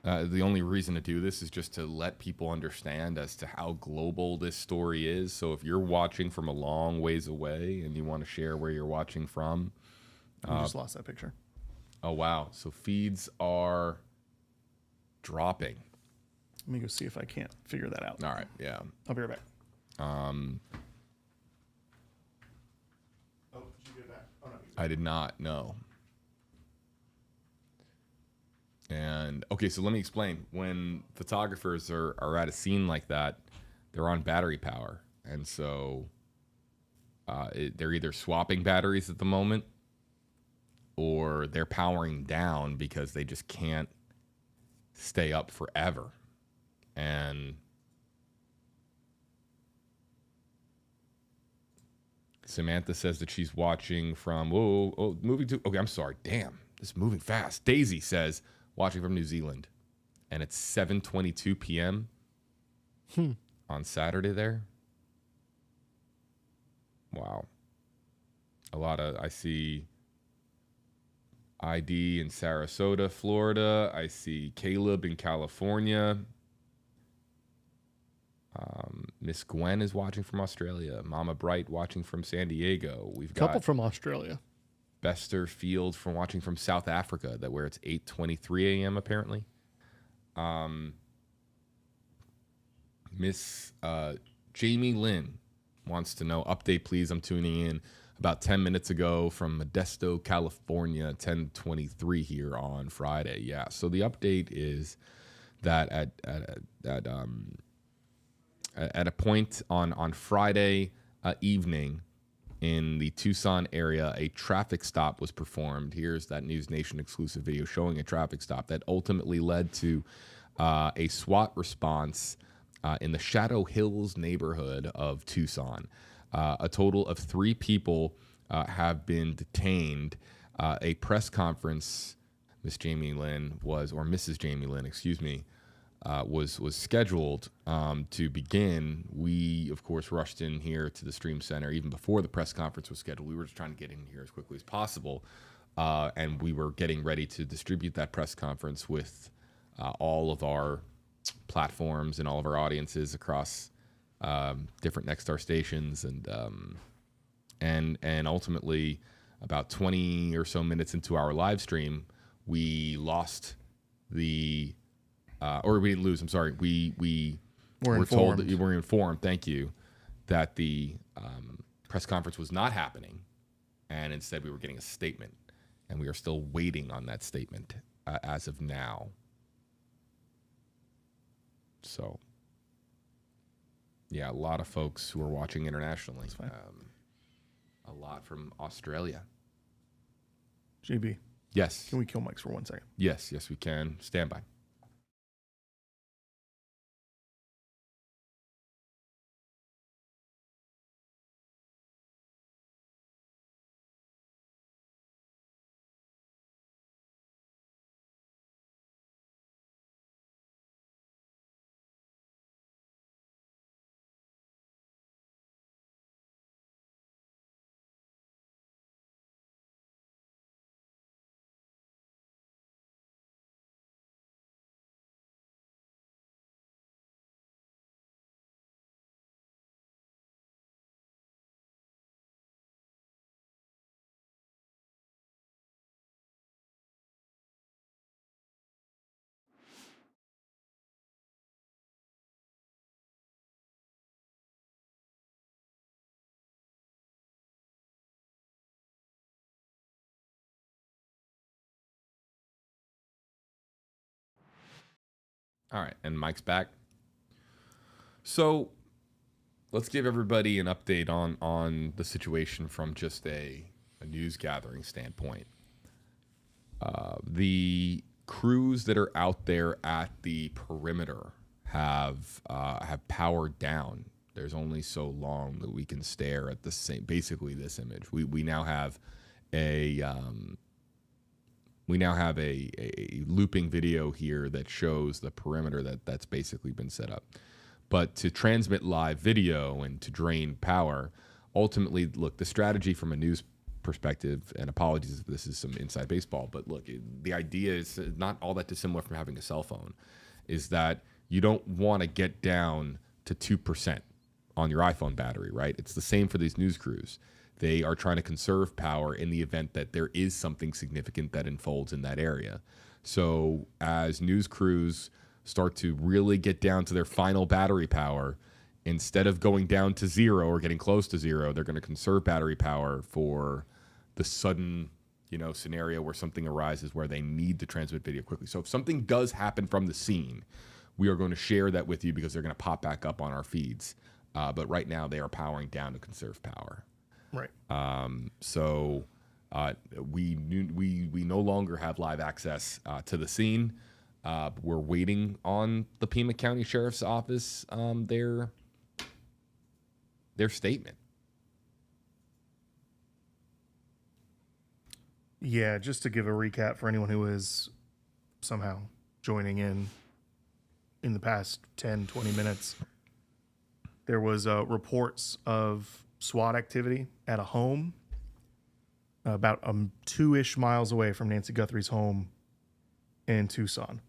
the only reason to do this is just to let people understand as to how global this story is. So if you're watching from a long ways away and you want to share where you're watching from. You just lost that picture. Oh, wow. So feeds are dropping. Let me go see if I can't figure that out. All right. Yeah. I'll be right back. Oh, did you get it back? Oh, no. I did not, no. And okay, so let me explain. When photographers are at a scene like that, they're on battery power. And so they're either swapping batteries at the moment or they're powering down because they just can't stay up forever. And Samantha says that she's watching from, moving to, okay, I'm sorry. Damn, this is moving fast. Daisy says, watching from New Zealand. And it's 7:22 p.m. On Saturday there. Wow. I see ID in Sarasota, Florida. I see Caleb in California. Miss Gwen is watching from Australia. Mama Bright watching from San Diego. We've got Couple from Australia. Bester Field from watching from South Africa, where it's 8:23 a.m. apparently. Miss Jamie Lynn wants to know, update please, I'm tuning in about 10 minutes ago from Modesto, California, 10:23 here on Friday. Yeah, so the update is that at a point on Friday evening in the Tucson area, a traffic stop was performed. Here's that News Nation exclusive video showing a traffic stop that ultimately led to a SWAT response in the Shadow Hills neighborhood of Tucson. A total of 3 people have been detained. A press conference, Mrs. Jamie Lynn, excuse me, was scheduled to begin. We, of course, rushed in here to the Stream Center even before the press conference was scheduled. We were just trying to get in here as quickly as possible, and we were getting ready to distribute that press conference with all of our platforms and all of our audiences across different Nexstar stations, and ultimately, about 20 or so minutes into our live stream, we lost the. Or we didn't lose. I'm sorry. We were told that you were informed. Thank you, that the press conference was not happening, and instead we were getting a statement, and we are still waiting on that statement as of now. So, yeah, a lot of folks who are watching internationally. A lot from Australia. JB. Yes. Can we kill mics for 1 second? Yes, we can. Stand by. All right, and Mike's back. So let's give everybody an update on the situation from just a news gathering standpoint. The crews that are out there at the perimeter have powered down. There's only so long that we can stare at the same, basically this image. We now have a looping video here that shows the perimeter that's basically been set up. But to transmit live video and to drain power, ultimately, look, the strategy from a news perspective, and apologies if this is some inside baseball, but look, the idea is not all that dissimilar from having a cell phone, is that you don't want to get down to 2% on your iPhone battery, right? It's the same for these news crews. They are trying to conserve power in the event that there is something significant that unfolds in that area. So as news crews start to really get down to their final battery power, instead of going down to zero or getting close to zero, they're going to conserve battery power for the sudden, scenario where something arises where they need to transmit video quickly. So if something does happen from the scene, we are going to share that with you because they're going to pop back up on our feeds. But right now they are powering down to conserve power. Right. So we no longer have live access to the scene. We're waiting on the Pima County Sheriff's Office, their statement. Yeah, just to give a recap for anyone who is somehow joining in the past 10, 20 minutes, there was reports of SWAT activity at a home about 2-ish miles away from Nancy Guthrie's home in Tucson.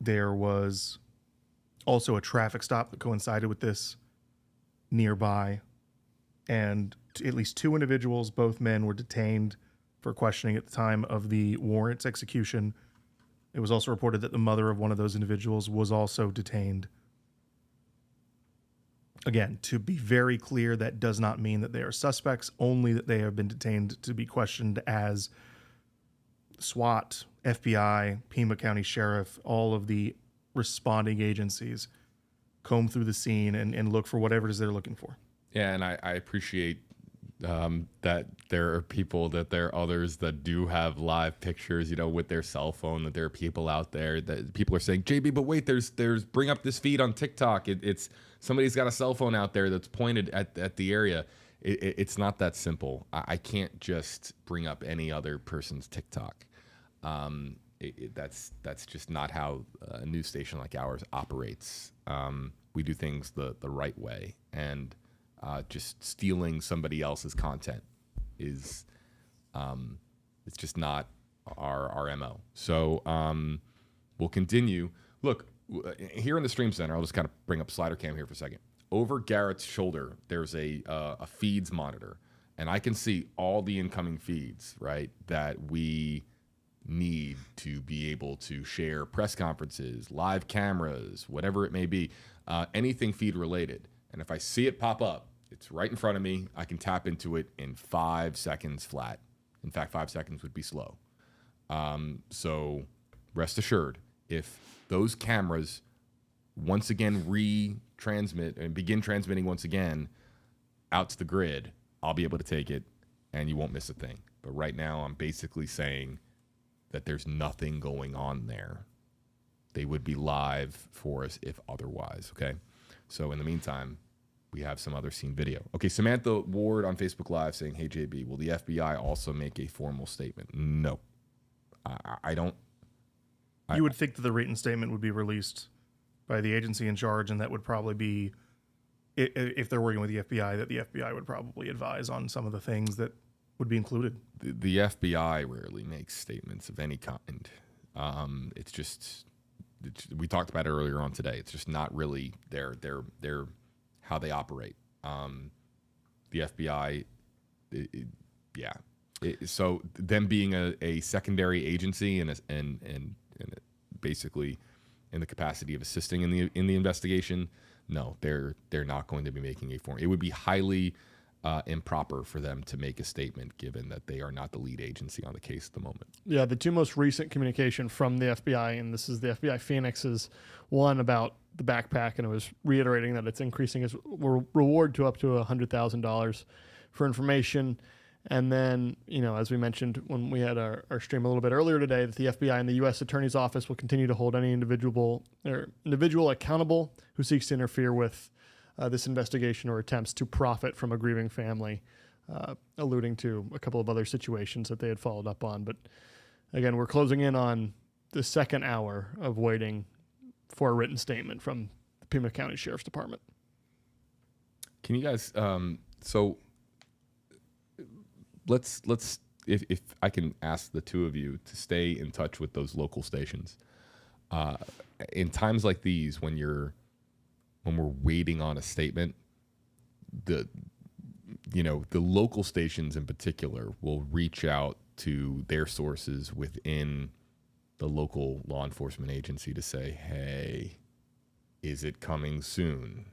There was also a traffic stop that coincided with this nearby, and at least 2 individuals, both men, were detained for questioning at the time of the warrant's execution. It was also reported that the mother of one of those individuals was also detained. Again, to be very clear, that does not mean that they are suspects, only that they have been detained to be questioned as SWAT, FBI, Pima County Sheriff, all of the responding agencies comb through the scene and look for whatever it is they're looking for. Yeah, and I appreciate that there are people, that there are others that do have live pictures, with their cell phone, that there are people out there that people are saying, JB, but wait, there's bring up this feed on TikTok. It's somebody's got a cell phone out there that's pointed at the area. It's not that simple. I can't just bring up any other person's TikTok. That's just not how a news station like ours operates. We do things the right way, and just stealing somebody else's content is it's just not our MO. So we'll continue. Look, here in the stream center, I'll just kind of bring up slider cam here for a second. Over Garrett's shoulder, there's a feeds monitor, and I can see all the incoming feeds, right, that we need to be able to share press conferences, live cameras, whatever it may be, anything feed related. And if I see it pop up, it's right in front of me. I can tap into it in 5 seconds flat. In fact, 5 seconds would be slow. So rest assured, if those cameras once again retransmit and begin transmitting once again out to the grid, I'll be able to take it and you won't miss a thing. But right now, I'm basically saying that there's nothing going on there. They would be live for us if otherwise, okay? So in the meantime, we have some other scene video. Okay, Samantha Ward on Facebook Live saying, hey, JB, will the FBI also make a formal statement? No. I don't. You would think that the written statement would be released by the agency in charge, and that would probably be, if they're working with the FBI, that the FBI would probably advise on some of the things that would be included. The FBI rarely makes statements of any kind. It's just, we talked about it earlier on today. It's just not really their how they operate. The FBI, so them being a secondary agency and basically in the capacity of assisting in the investigation, no, they're not going to be making a form. It would be highly improper for them to make a statement, given that they are not the lead agency on the case at the moment. Yeah, the two most recent communication from the FBI, and this is the FBI Phoenix, is one about the backpack, and it was reiterating that it's increasing its reward to up to $100,000 for information. And then, as we mentioned when we had our stream a little bit earlier today, that the FBI and the U.S. Attorney's Office will continue to hold any individual accountable who seeks to interfere with this investigation or attempts to profit from a grieving family, alluding to a couple of other situations that they had followed up on. But again, we're closing in on the second hour of waiting for a written statement from the Pima County Sheriff's Department. Can you guys, so let's if I can ask the two of you to stay in touch with those local stations. In times like these, when we're waiting on a statement, the local stations in particular will reach out to their sources within the local law enforcement agency to say, hey, is it coming soon?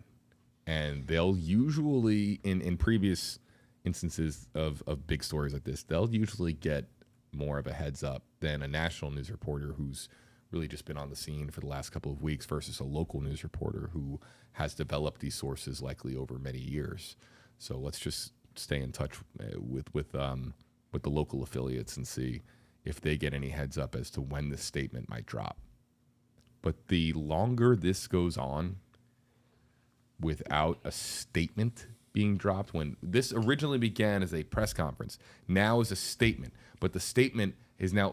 And they'll usually, in previous instances of big stories like this, they'll usually get more of a heads up than a national news reporter who's really just been on the scene for the last couple of weeks versus a local news reporter who has developed these sources likely over many years. So let's just stay in touch with the local affiliates and see if they get any heads up as to when this statement might drop. But the longer this goes on without a statement being dropped, when this originally began as a press conference, now is a statement, but the statement is now,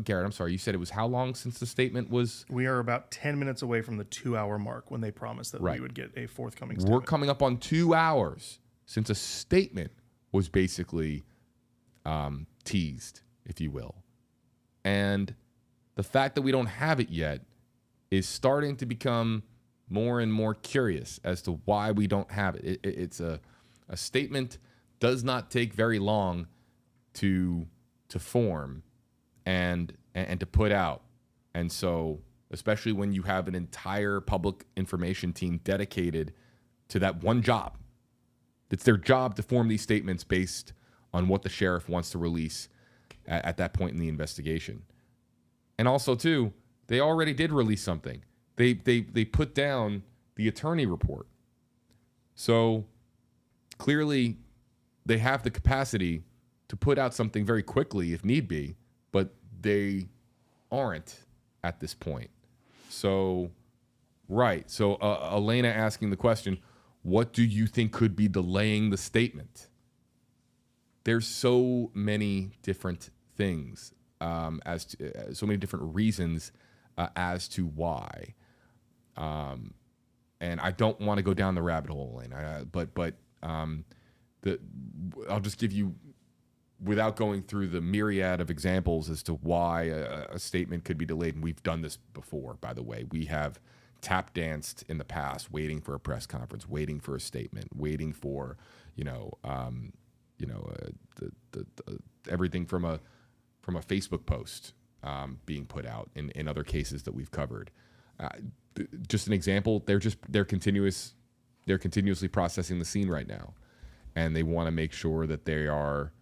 Garrett, I'm sorry, you said it was how long since the statement was? We are about 10 minutes away from the 2-hour mark when they promised that we would get a forthcoming statement. We're coming up on 2 hours since a statement was basically teased, if you will. And the fact that we don't have it yet is starting to become more and more curious as to why we don't have it. It's a statement does not take very long to form and to put out. And so, especially when you have an entire public information team dedicated to that one job, it's their job to form these statements based on what the sheriff wants to release at that point in the investigation. And also, too, they already did release something. They put down the attorney report. So clearly they have the capacity to put out something very quickly if need be, but they aren't at this point. So, right. So Elena asking the question, what do you think could be delaying the statement? There's so many different things, so many different reasons as to why. And I don't want to go down the rabbit hole, Elena, but I'll just give you, without going through the myriad of examples as to why a statement could be delayed, and we've done this before, by the way. We have tap danced in the past, waiting for a press conference, waiting for a statement, waiting for, everything from a Facebook post being put out in other cases that we've covered. Just an example, they're continuously processing the scene right now, and they want to make sure that they are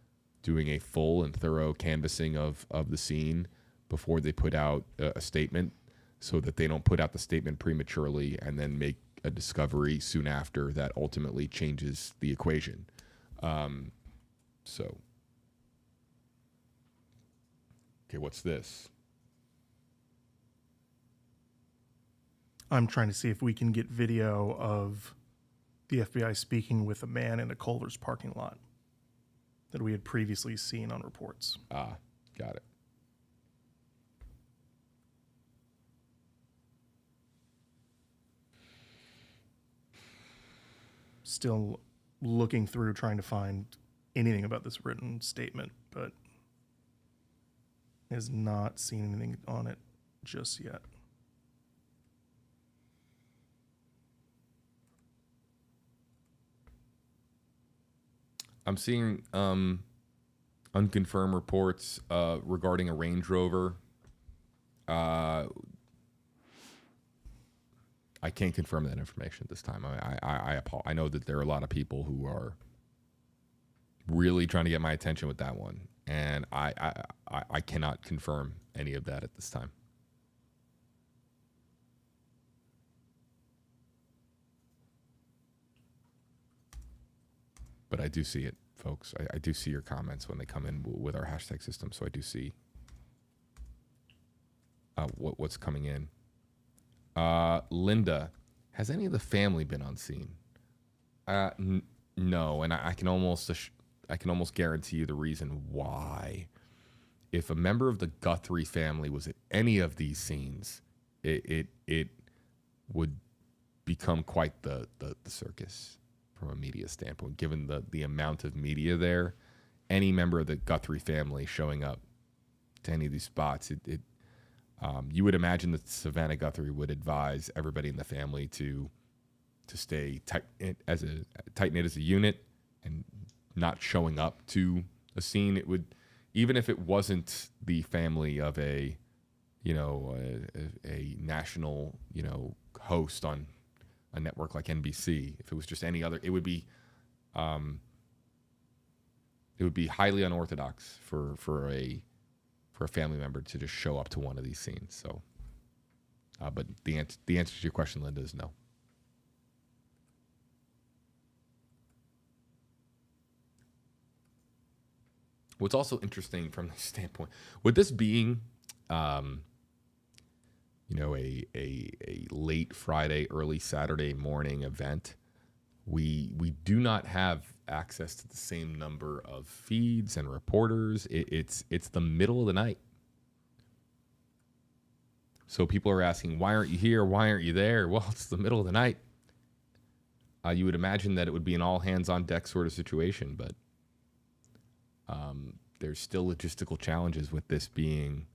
doing a full and thorough canvassing of the scene before they put out a statement, so that they don't put out the statement prematurely and then make a discovery soon after that ultimately changes the equation. So Okay, what's this? I'm trying to see if we can get video of the FBI speaking with a man in a Culver's parking lot that we had previously seen on reports. Ah, got it. Still looking through, trying to find anything about this written statement, but has not seen anything on it just yet. I'm seeing unconfirmed reports regarding a Range Rover. I can't confirm that information at this time. I know that there are a lot of people who are really trying to get my attention with that one, and I cannot confirm any of that at this time. But I do see it, folks. I do see your comments when they come in with our hashtag system, so I do see what's coming in. Linda, has any of the family been on scene? No, and I can almost guarantee you the reason why. If a member of the Guthrie family was at any of these scenes, it would become quite the circus from a media standpoint. Given the amount of media there, any member of the Guthrie family showing up to any of these spots, you would imagine that Savannah Guthrie would advise everybody in the family to stay tight-knit as a unit and not showing up to a scene. It would, even if it wasn't the family of a national, host on a network like NBC, if it was just any other, it would be highly unorthodox for a family member to just show up to one of these scenes. So, but the answer to your question, Linda, is no. What's also interesting from the standpoint, with this being, a late Friday, early Saturday morning event, we do not have access to the same number of feeds and reporters. It's the middle of the night. So people are asking, why aren't you here? Why aren't you there? Well, it's the middle of the night. You would imagine that it would be an all hands on deck sort of situation, but there's still logistical challenges with this being,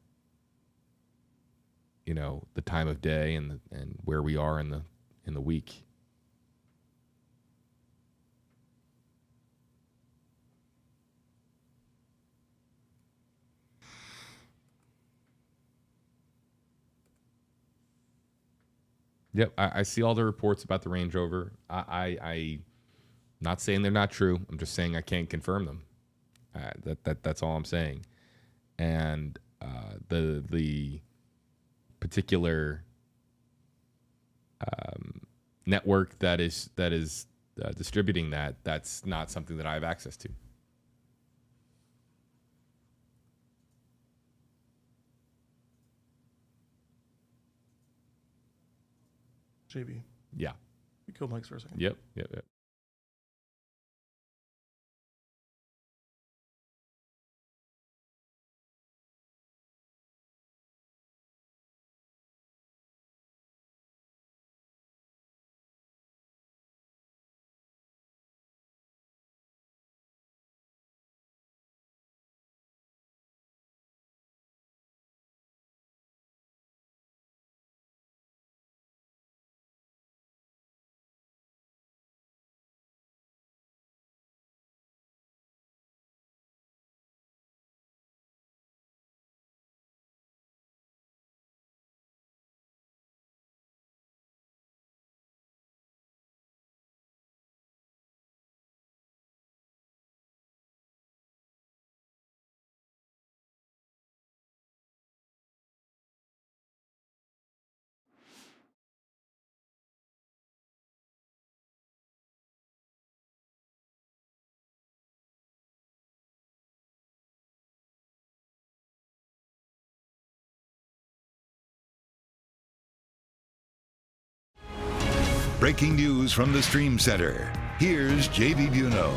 the time of day and where we are in the week. Yep, I see all the reports about the Range Rover. I not saying they're not true. I'm just saying I can't confirm them. That's all I'm saying. And the particular network that is distributing that's not something that I have access to. JB. Yeah. You killed Mike's for a second. Yep. breaking news from the Stream Center. Here's JB Biunno.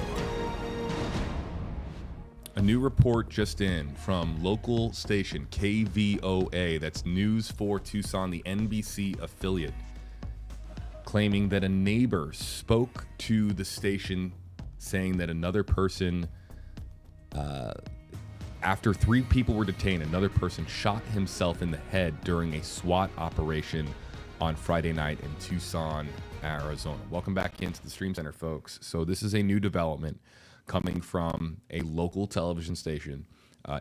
A new report just in from local station KVOA, that's News 4 Tucson, the NBC affiliate, claiming that a neighbor spoke to the station saying that another person, after 3 people were detained, another person shot himself in the head during a SWAT operation on Friday night in Tucson, Arizona. Welcome back into the Stream Center, folks. So this is a new development coming from a local television station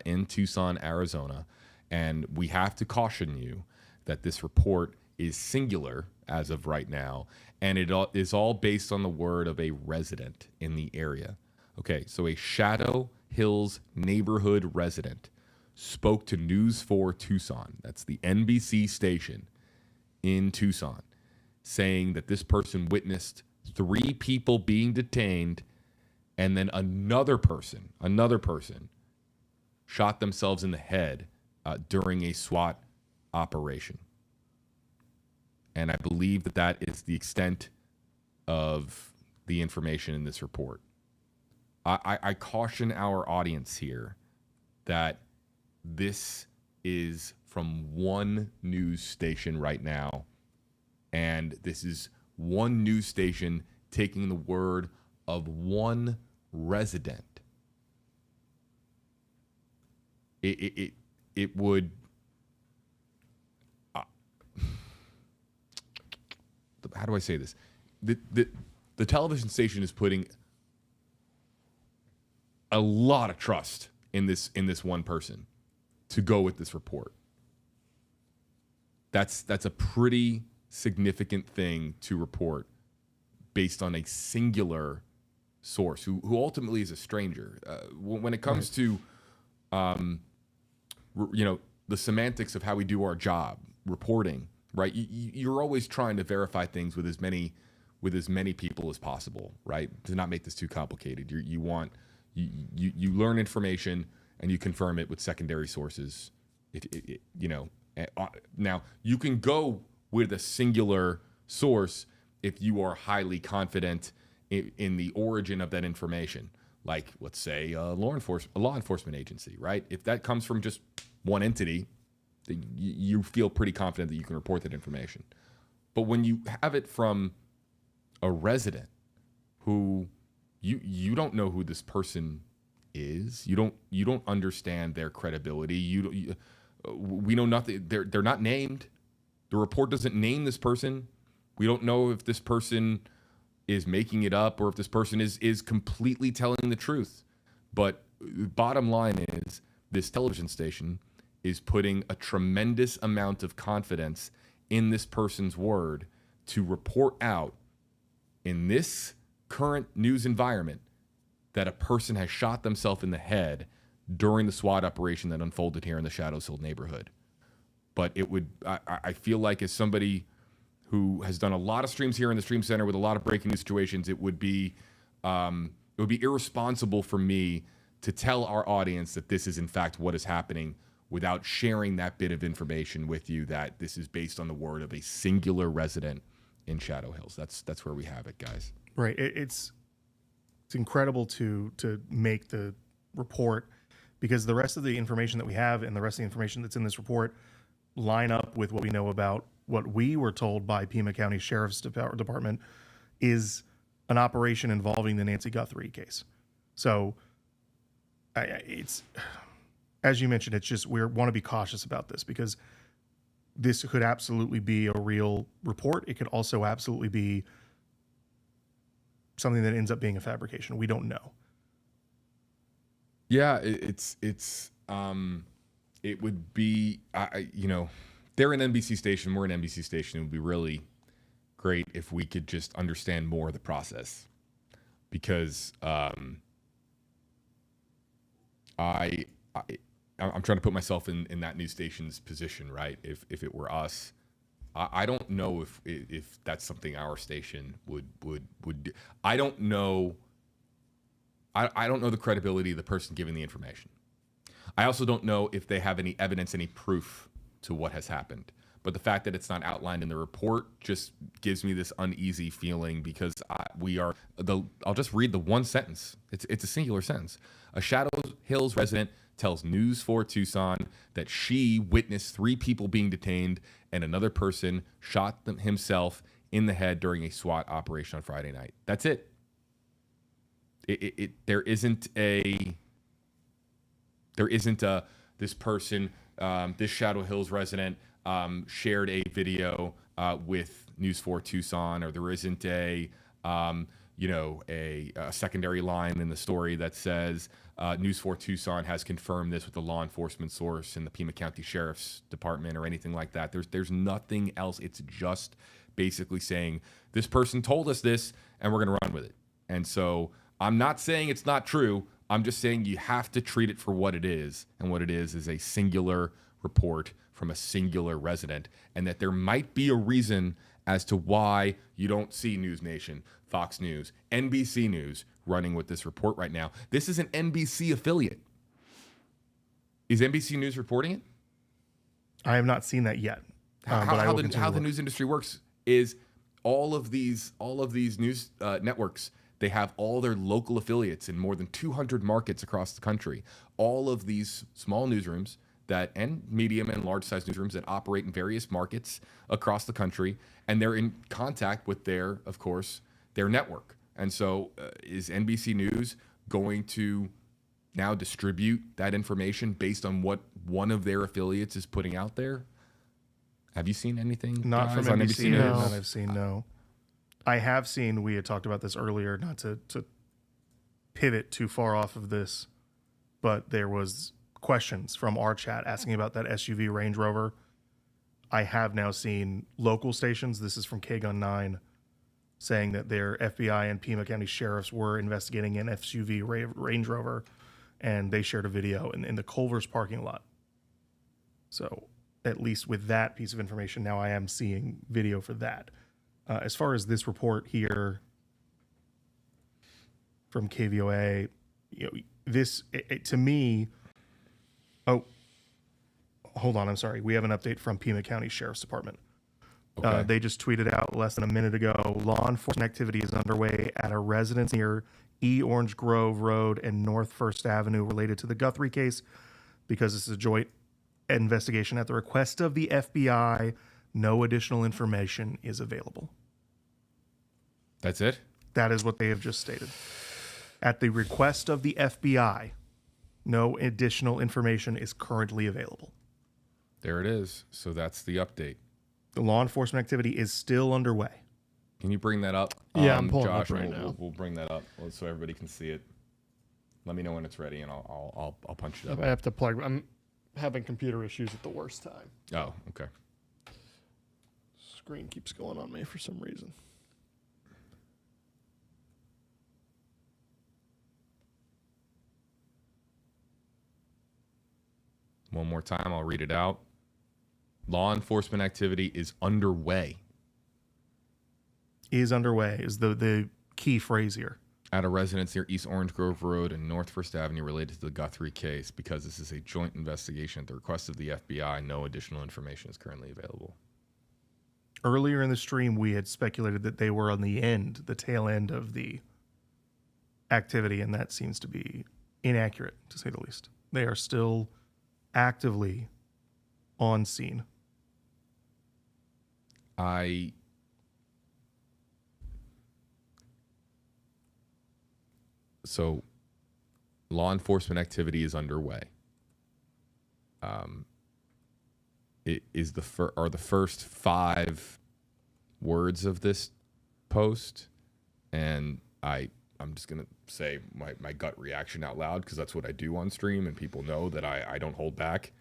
in Tucson, Arizona. And we have to caution you that this report is singular as of right now, and it is all based on the word of a resident in the area. Okay, so a Shadow Hills neighborhood resident spoke to News 4 Tucson, that's the NBC station in Tucson, saying that this person witnessed 3 people being detained, and then another person shot themselves in the head during a SWAT operation. And I believe that that is the extent of the information in this report. I caution our audience here that this is from one news station right now, and this is one news station taking the word of one resident. It would... how do I say this? The television station is putting a lot of trust in this one person to go with this report. That's a pretty significant thing to report based on a singular source who ultimately is a stranger. When it comes to the semantics of how we do our job, reporting, right? You're always trying to verify things with as many people as possible, right? To not make this too complicated. You learn information and you confirm it with secondary sources. Now you can go with a singular source if you are highly confident in the origin of that information. Like, let's say a law enforcement agency, right? If that comes from just one entity, you feel pretty confident that you can report that information. But when you have it from a resident who you don't know who this person is, you don't understand their credibility. We know nothing. They're not named. The report doesn't name this person. We don't know if this person is making it up or if this person is completely telling the truth. But bottom line is, this television station is putting a tremendous amount of confidence in this person's word to report out in this current news environment that a person has shot themselves in the head during the SWAT operation that unfolded here in the Shadows Hill neighborhood. But I feel like, as somebody who has done a lot of streams here in the Stream Center with a lot of breaking news situations, it would be irresponsible for me to tell our audience that this is in fact what is happening without sharing that bit of information with you, that this is based on the word of a singular resident in Shadow Hills. That's where we have it, guys. Right. It's incredible to make the report, because the rest of the information that we have and the rest of the information that's in this report line up with what we know about what we were told by Pima County Sheriff's Department is an operation involving the Nancy Guthrie case. So it's, as you mentioned, it's just, we want to be cautious about this, because this could absolutely be a real report. It could also absolutely be something that ends up being a fabrication. We don't know. Yeah, it would be, they're an NBC station, we're an NBC station. It would be really great if we could just understand more of the process, because I'm trying to put myself in that news station's position, right? If it were us, I don't know if that's something our station would do. I don't know. I don't know the credibility of the person giving the information. I also don't know if they have any evidence, any proof to what has happened. But the fact that it's not outlined in the report just gives me this uneasy feeling because I'll just read the one sentence. It's a singular sentence. A Shadow Hills resident tells News 4 Tucson that she witnessed 3 people being detained and another person shot himself in the head during a SWAT operation on Friday night. That's it. There isn't this person, this Shadow Hills resident shared a video with News 4 Tucson, or there isn't a secondary line in the story that says News 4 Tucson has confirmed this with a law enforcement source in the Pima County Sheriff's Department or anything like that. There's nothing else. It's just basically saying this person told us this and we're going to run with it. And so I'm not saying it's not true. I'm just saying you have to treat it for what it is. And what it is a singular report from a singular resident, and that there might be a reason as to why you don't see News Nation, Fox News, NBC News running with this report right now. This is an NBC affiliate. Is NBC News reporting it? I have not seen that yet. How the news industry works is all of these news networks, they have all their local affiliates in more than 200 markets across the country. All of these small newsrooms and medium and large size newsrooms that operate in various markets across the country, and they're in contact with their network. And so is NBC News going to now distribute that information based on what one of their affiliates is putting out there? Have you seen anything? Not from NBC News. None I've seen, no. I have seen, we had talked about this earlier, not to pivot too far off of this, but there was questions from our chat asking about that SUV Range Rover. I have now seen local stations, this is from KGUN 9, saying that their FBI and Pima County sheriffs were investigating an SUV Range Rover, and they shared a video in the Culver's parking lot. So at least with that piece of information, now I am seeing video for that. As far as this report here from KVOA, this to me. Oh, hold on. I'm sorry. We have an update from Pima County Sheriff's Department. Okay. They just tweeted out less than a minute ago, law enforcement activity is underway at a residence near Orange Grove Road and North First Avenue related to the Guthrie case. Because this is a joint investigation at the request of the FBI, no additional information is available. That's it? That is what they have just stated. At the request of the FBI, no additional information is currently available. There it is. So that's the update. The law enforcement activity is still underway. Can you bring that up? Yeah, I'm pulling Josh, it up right now. We'll bring that up so everybody can see it. Let me know when it's ready, and I'll punch it up. I have to plug. I'm having computer issues at the worst time. Oh, okay. Screen keeps going on me for some reason. One more time, I'll read it out. Law enforcement activity is underway. Is underway is the key phrase here. At a residence near East Orange Grove Road and North First Avenue related to the Guthrie case. Because this is a joint investigation at the request of the FBI, no additional information is currently available. Earlier in the stream, we had speculated that they were on the tail end of the activity, and that seems to be inaccurate, to say the least. They are still actively on scene. So law enforcement activity is underway. It is are the first 5 words of this post, and I'm just gonna say my gut reaction out loud because that's what I do on stream, and people know that I don't hold back.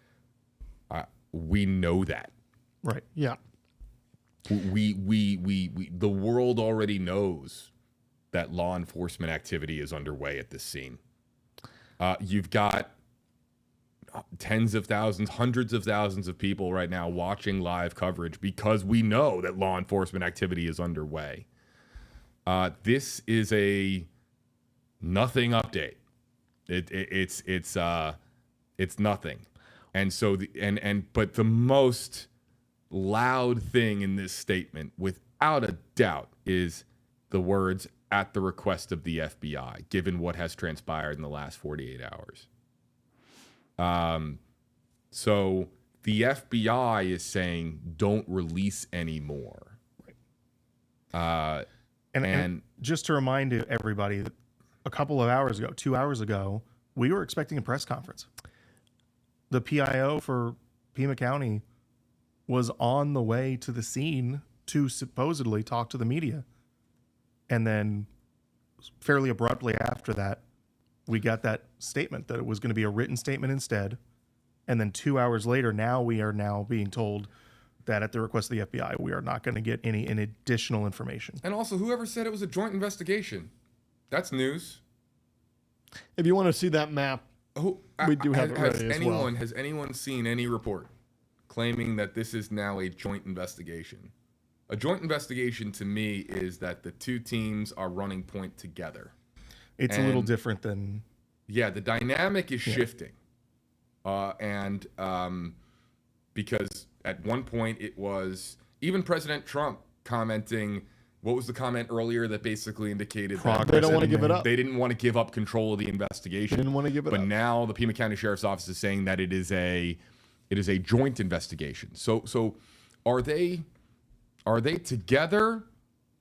We know that, right? Yeah. We the world already knows that law enforcement activity is underway at this scene. You've got tens of thousands, hundreds of thousands of people right now watching live coverage because we know that law enforcement activity is underway. This is a nothing update. It's nothing. And so but the most loud thing in this statement, without a doubt, is the words "at the request of the FBI," given what has transpired in the last 48 hours. So the FBI is saying, don't release any more. And just to remind everybody, a couple of hours ago, 2 hours ago, we were expecting a press conference. The PIO for Pima County was on the way to the scene to supposedly talk to the media. And then fairly abruptly after that, we got that statement that it was going to be a written statement instead. And then 2 hours later, now we are now being told that at the request of the FBI, we are not going to get any additional information. And also, whoever said it was a joint investigation, that's news. If you want to see that map, we do have it ready as well. Has anyone seen any report claiming that this is now a joint investigation? A joint investigation to me is that the two teams are running point together. It's a little different than... Yeah, the dynamic is shifting. Because at one point it was even President Trump commenting, what was the comment earlier that basically indicated that they don't want to give it up. They didn't want to give up control of the investigation. They didn't want to give it up. But now the Pima County Sheriff's Office is saying that it is a joint investigation. So are they together,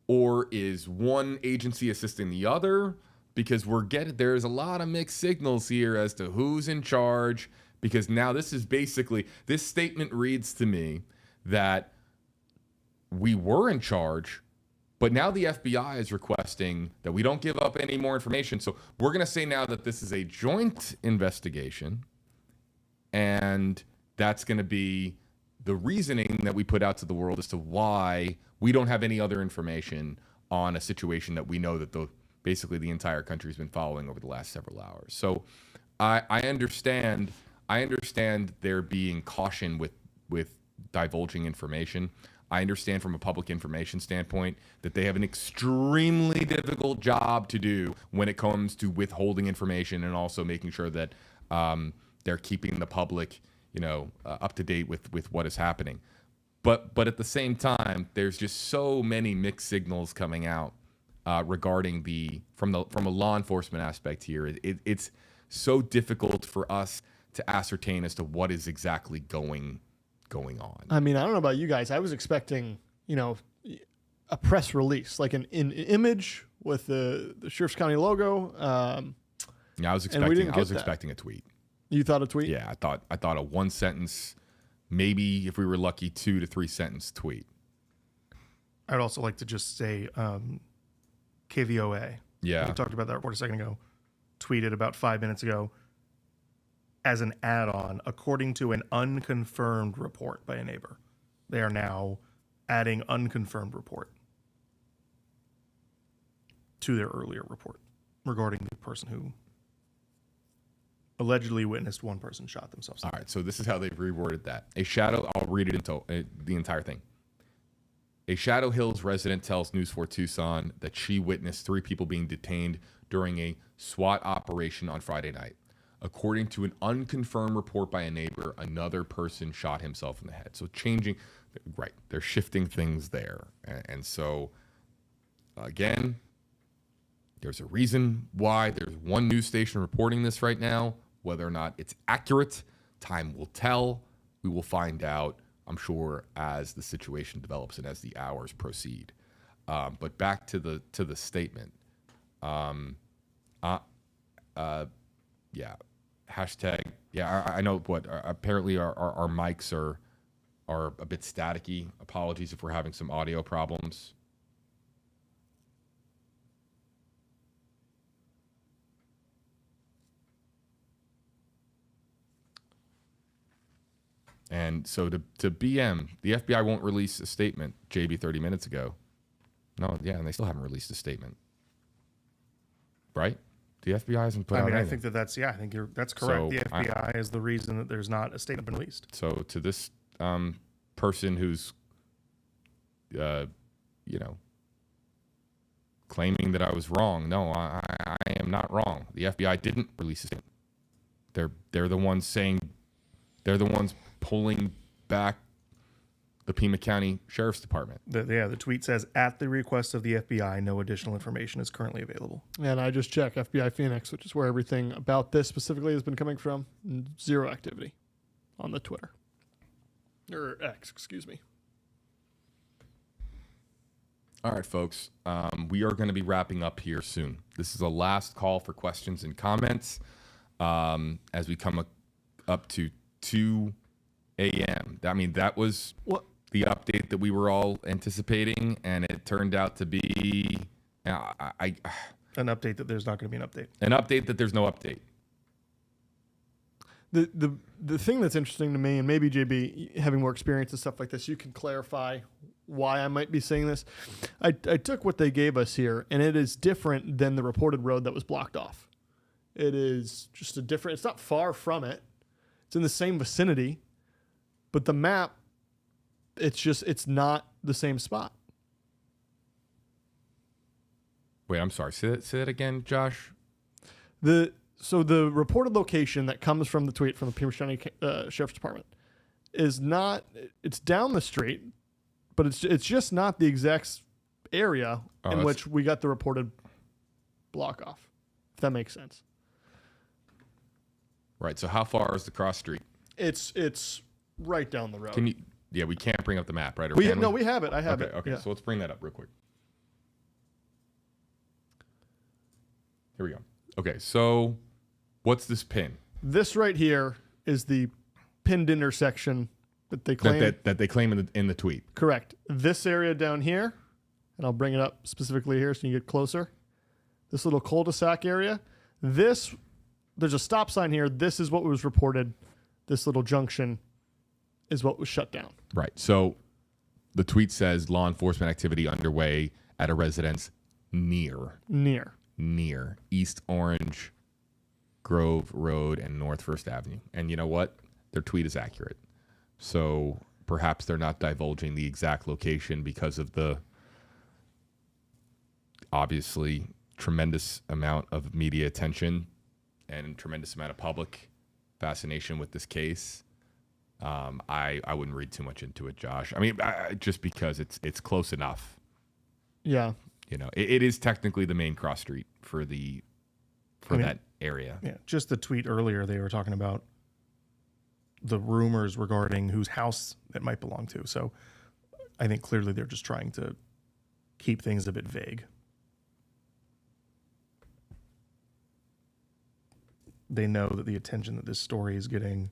or is one agency assisting the other? Because there's a lot of mixed signals here as to who's in charge. Because now this statement reads to me that we were in charge, but now the FBI is requesting that we don't give up any more information. So we're going to say now that this is a joint investigation, and that's going to be the reasoning that we put out to the world as to why we don't have any other information on a situation that we know that basically the entire country has been following over the last several hours. So I understand there being caution with divulging information. I understand from a public information standpoint that they have an extremely difficult job to do when it comes to withholding information and also making sure that they're keeping the public, up to date with what is happening. But at the same time, there's just so many mixed signals coming out regarding from a law enforcement aspect here. It's so difficult for us to ascertain as to what is exactly going on. I mean, I don't know about you guys. I was expecting, a press release, like an image with the Sheriff's County logo. Yeah, I was expecting a tweet. You thought a tweet? Yeah, I thought a one sentence, maybe if we were lucky, 2 to 3 sentence tweet. I'd also like to just say KVOA. Yeah. We talked about that report a second ago. Tweeted about 5 minutes ago as an add-on, according to an unconfirmed report by a neighbor. They are now adding unconfirmed report to their earlier report regarding the person who allegedly witnessed one person shot themselves. All right, so this is how they've reworded that. I'll read it into the entire thing. A Shadow Hills resident tells News 4 Tucson that she witnessed 3 people being detained during a SWAT operation on Friday night. According to an unconfirmed report by a neighbor, another person shot himself in the head. So they're shifting things there. And so, again, there's a reason why there's one news station reporting this right now. Whether or not it's accurate, time will tell. We will find out, I'm sure, as the situation develops and as the hours proceed. But back to the statement. Yeah. Hashtag. Yeah, I know what. Apparently, our mics are a bit staticky. Apologies if we're having some audio problems. And so to BM, the FBI won't release a statement, JB, 30 minutes ago. No, yeah, and they still haven't released a statement. Right? The FBI hasn't put out anything. I think that's correct. So the FBI is the reason that there's not a statement released. So to this person who's, claiming that I was wrong, no, I am not wrong. The FBI didn't release a statement. They're the ones pulling back the Pima County Sheriff's Department. The tweet says, at the request of the FBI, no additional information is currently available. And I just checked FBI Phoenix, which is where everything about this specifically has been coming from. Zero activity on the Twitter. Or X, excuse me. All right, folks. We are going to be wrapping up here soon. This is a last call for questions and comments as we come up to 2 a.m. I mean, that was the update that we were all anticipating, and it turned out to be an update that there's not going to be an update. An update that there's no update. The thing that's interesting to me, and maybe JB having more experience and stuff like this, you can clarify why I might be saying this. I took what they gave us here, and it is different than the reported road that was blocked off. It is just a different. It's not far from it. It's in the same vicinity, but the map, it's not the same spot. Wait, I'm sorry. Say that again, Josh. So the reported location that comes from the tweet from the Pima County Sheriff's Department is not. It's down the street, but it's just not the exact area in which we got the reported block off. If that makes sense. Right. So how far is the cross street? It's right down the road. Can you? Yeah, we can't bring up the map, right? Or we have it. I have it. Okay, yeah. So let's bring that up real quick. Here we go. Okay, so what's this pin? This right here is the pinned intersection that they claim that they claim in the tweet. Correct. This area down here, and I'll bring it up specifically here so you get closer. This little cul-de-sac area. There's a stop sign here. This is what was reported. This little junction is what was shut down. Right. So the tweet says law enforcement activity underway at a residence near East Orange Grove Road and North First Avenue. And you know what? Their tweet is accurate. So perhaps they're not divulging the exact location because of the obviously tremendous amount of media attention and tremendous amount of public fascination with this case. I wouldn't read too much into it, Josh. I mean, just because it's close enough. Yeah. You know, it is technically the main cross street for that area. Yeah. Just the tweet earlier, they were talking about the rumors regarding whose house it might belong to. So I think clearly they're just trying to keep things a bit vague. They know that the attention that this story is getting,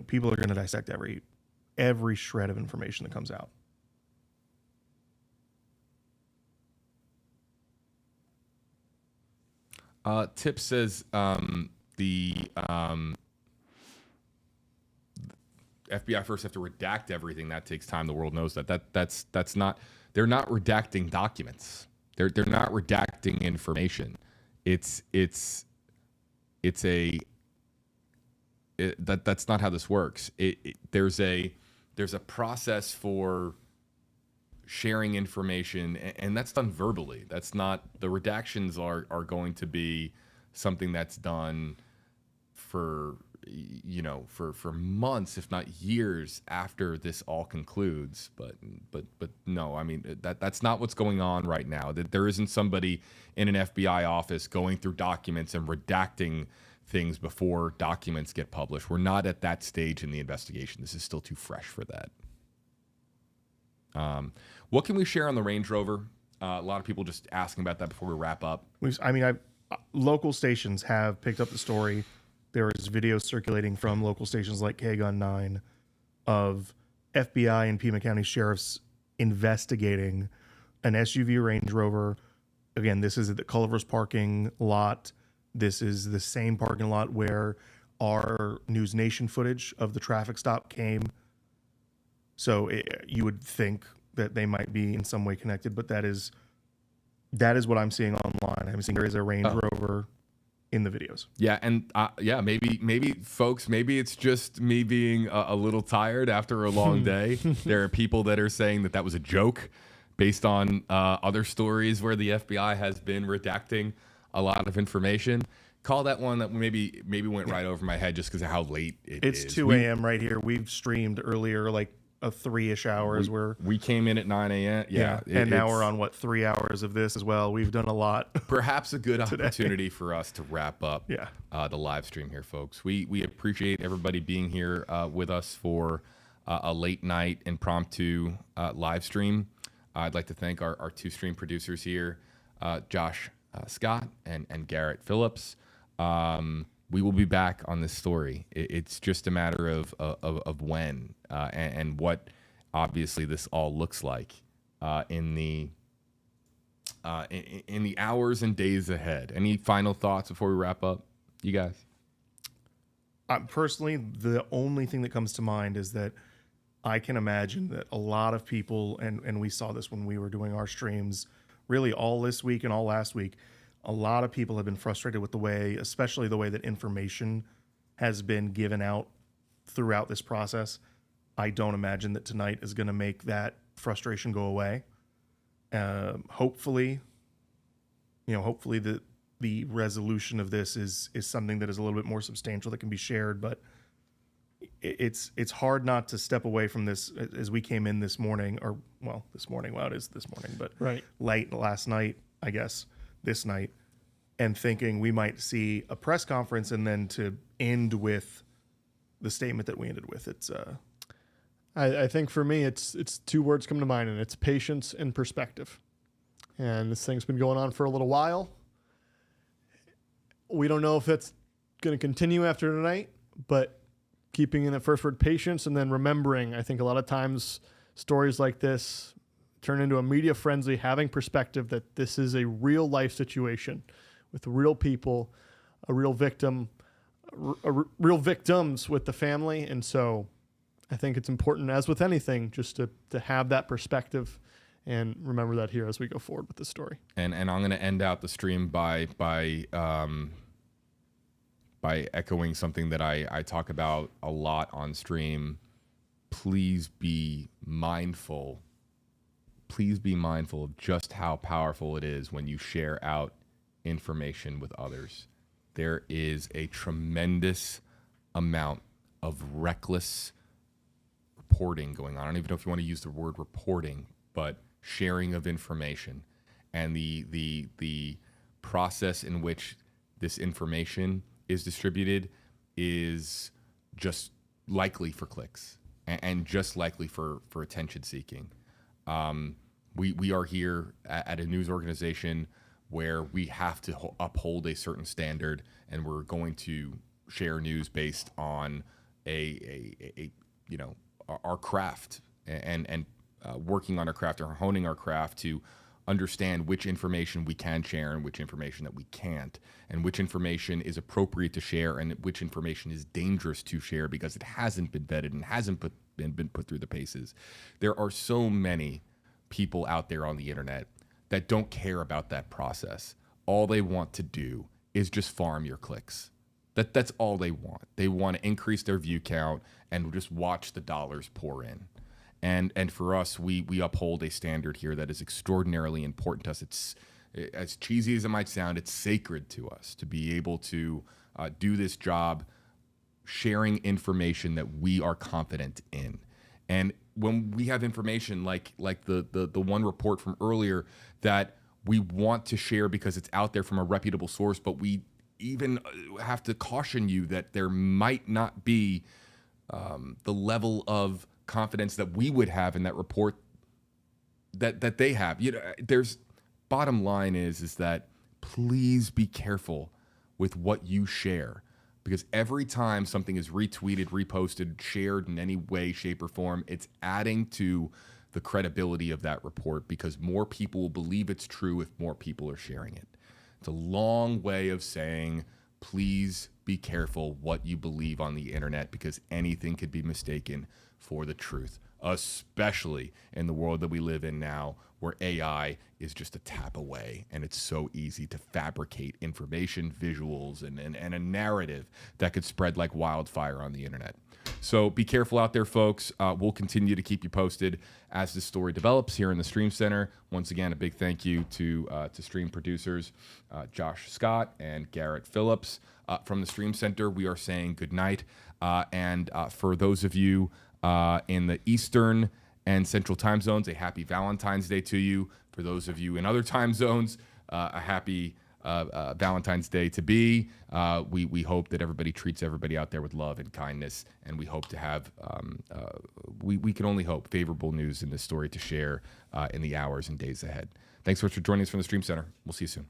people are going to dissect every shred of information that comes out. Tip says the FBI first have to redact everything. That takes time. The world knows that. That's not. They're not redacting documents. They're not redacting information. That's not how this works. There's a process for sharing information, and that's done verbally. That's not, the redactions are going to be something that's done for months, if not years after this all concludes. But no, I mean, that's not what's going on right now. That there isn't somebody in an FBI office going through documents and redacting things before documents get published. We're not at that stage in the investigation. This is still too fresh for that. What can we share on the Range Rover? A lot of people just asking about that before we wrap up. Local stations have picked up the story. There is videos circulating from local stations like K-Gun 9 of FBI and Pima County sheriffs investigating an SUV Range Rover. Again, this is at the Culver's parking lot. This is the same parking lot where our News Nation footage of the traffic stop came. So you would think that they might be in some way connected, but that is what I'm seeing online. I'm seeing there is a Range Rover in the videos. Yeah, and maybe folks, maybe it's just me being a little tired after a long day. There are people that are saying that was a joke based on other stories where the FBI has been redacting a lot of information. Call that one that maybe went right over my head just because of how late it is. It's 2 a.m. right here. We've streamed earlier, like a 3-ish hours. We came in at 9 a.m. Yeah. And now we're on 3 hours of this as well. We've done a lot. Perhaps a good opportunity for us to wrap up the live stream here, folks. We appreciate everybody being here with us for a late night impromptu live stream. I'd like to thank our 2 stream producers here, Josh Scott and Garrett Phillips. We will be back on this story. It's just a matter of when and what obviously this all looks like in the hours and days ahead. Any final thoughts before we wrap up, you guys? Personally, the only thing that comes to mind is that I can imagine that a lot of people, and we saw this when we were doing our streams, really all this week and all last week, a lot of people have been frustrated with the way, especially the way that information has been given out throughout this process. I don't imagine that tonight is going to make that frustration go away. Hopefully the resolution of this is something that is a little bit more substantial that can be shared, but it's hard not to step away from this as we came in this morning, it is this morning, but late last night, I guess, this night, and thinking we might see a press conference and then to end with the statement that we ended with. It's I think for me, it's 2 words come to mind, and it's patience and perspective. And this thing's been going on for a little while. We don't know if it's going to continue after tonight, but keeping in the first word patience and then remembering, I think a lot of times stories like this turn into a media frenzy, having perspective that this is a real life situation with real people, a real victim, real victims with the family. And so I think it's important, as with anything, just to have that perspective and remember that here as we go forward with the story. And I'm going to end out the stream by echoing something that I talk about a lot on stream. Please be mindful. Please be mindful of just how powerful it is when you share out information with others. There is a tremendous amount of reckless reporting going on. I don't even know if you want to use the word reporting, but sharing of information, and the process in which this information is distributed is just likely for clicks and just likely for attention seeking. We are here at a news organization where we have to uphold a certain standard, and we're going to share news based on our craft and working on our craft or honing our craft to understand which information we can share and which information that we can't, and which information is appropriate to share and which information is dangerous to share because it hasn't been vetted and hasn't been put through the paces. There are so many people out there on the internet that don't care about that process. All they want to do is just farm your clicks. That's all they want. They want to increase their view count and just watch the dollars pour in. And for us, we uphold a standard here that is extraordinarily important to us. It's, as cheesy as it might sound, it's sacred to us to be able to do this job, sharing information that we are confident in. And when we have information like the one report from earlier that we want to share because it's out there from a reputable source, but we even have to caution you that there might not be the level of confidence that we would have in that report that they have. There's bottom line is that please be careful with what you share, because every time something is retweeted, reposted, shared in any way, shape, or form, it's adding to the credibility of that report, because more people will believe it's true if more people are sharing it. It's a long way of saying, please be careful what you believe on the internet, because anything could be mistaken for the truth, especially in the world that we live in now, where AI is just a tap away, and it's so easy to fabricate information, visuals, and a narrative that could spread like wildfire on the internet. So be careful out there, folks. We'll continue to keep you posted as this story develops here in the Stream Center. Once again, a big thank you to stream producers Josh Scott and Garrett Phillips. From the Stream Center, we are saying good night. And for those of you in the Eastern and Central time zones, a happy Valentine's Day to you. For those of you in other time zones, a happy Valentine's Day to be. We hope that everybody treats everybody out there with love and kindness, and we hope to have, we can only hope, favorable news in this story to share in the hours and days ahead. Thanks so much for joining us from the Stream Center. We'll see you soon.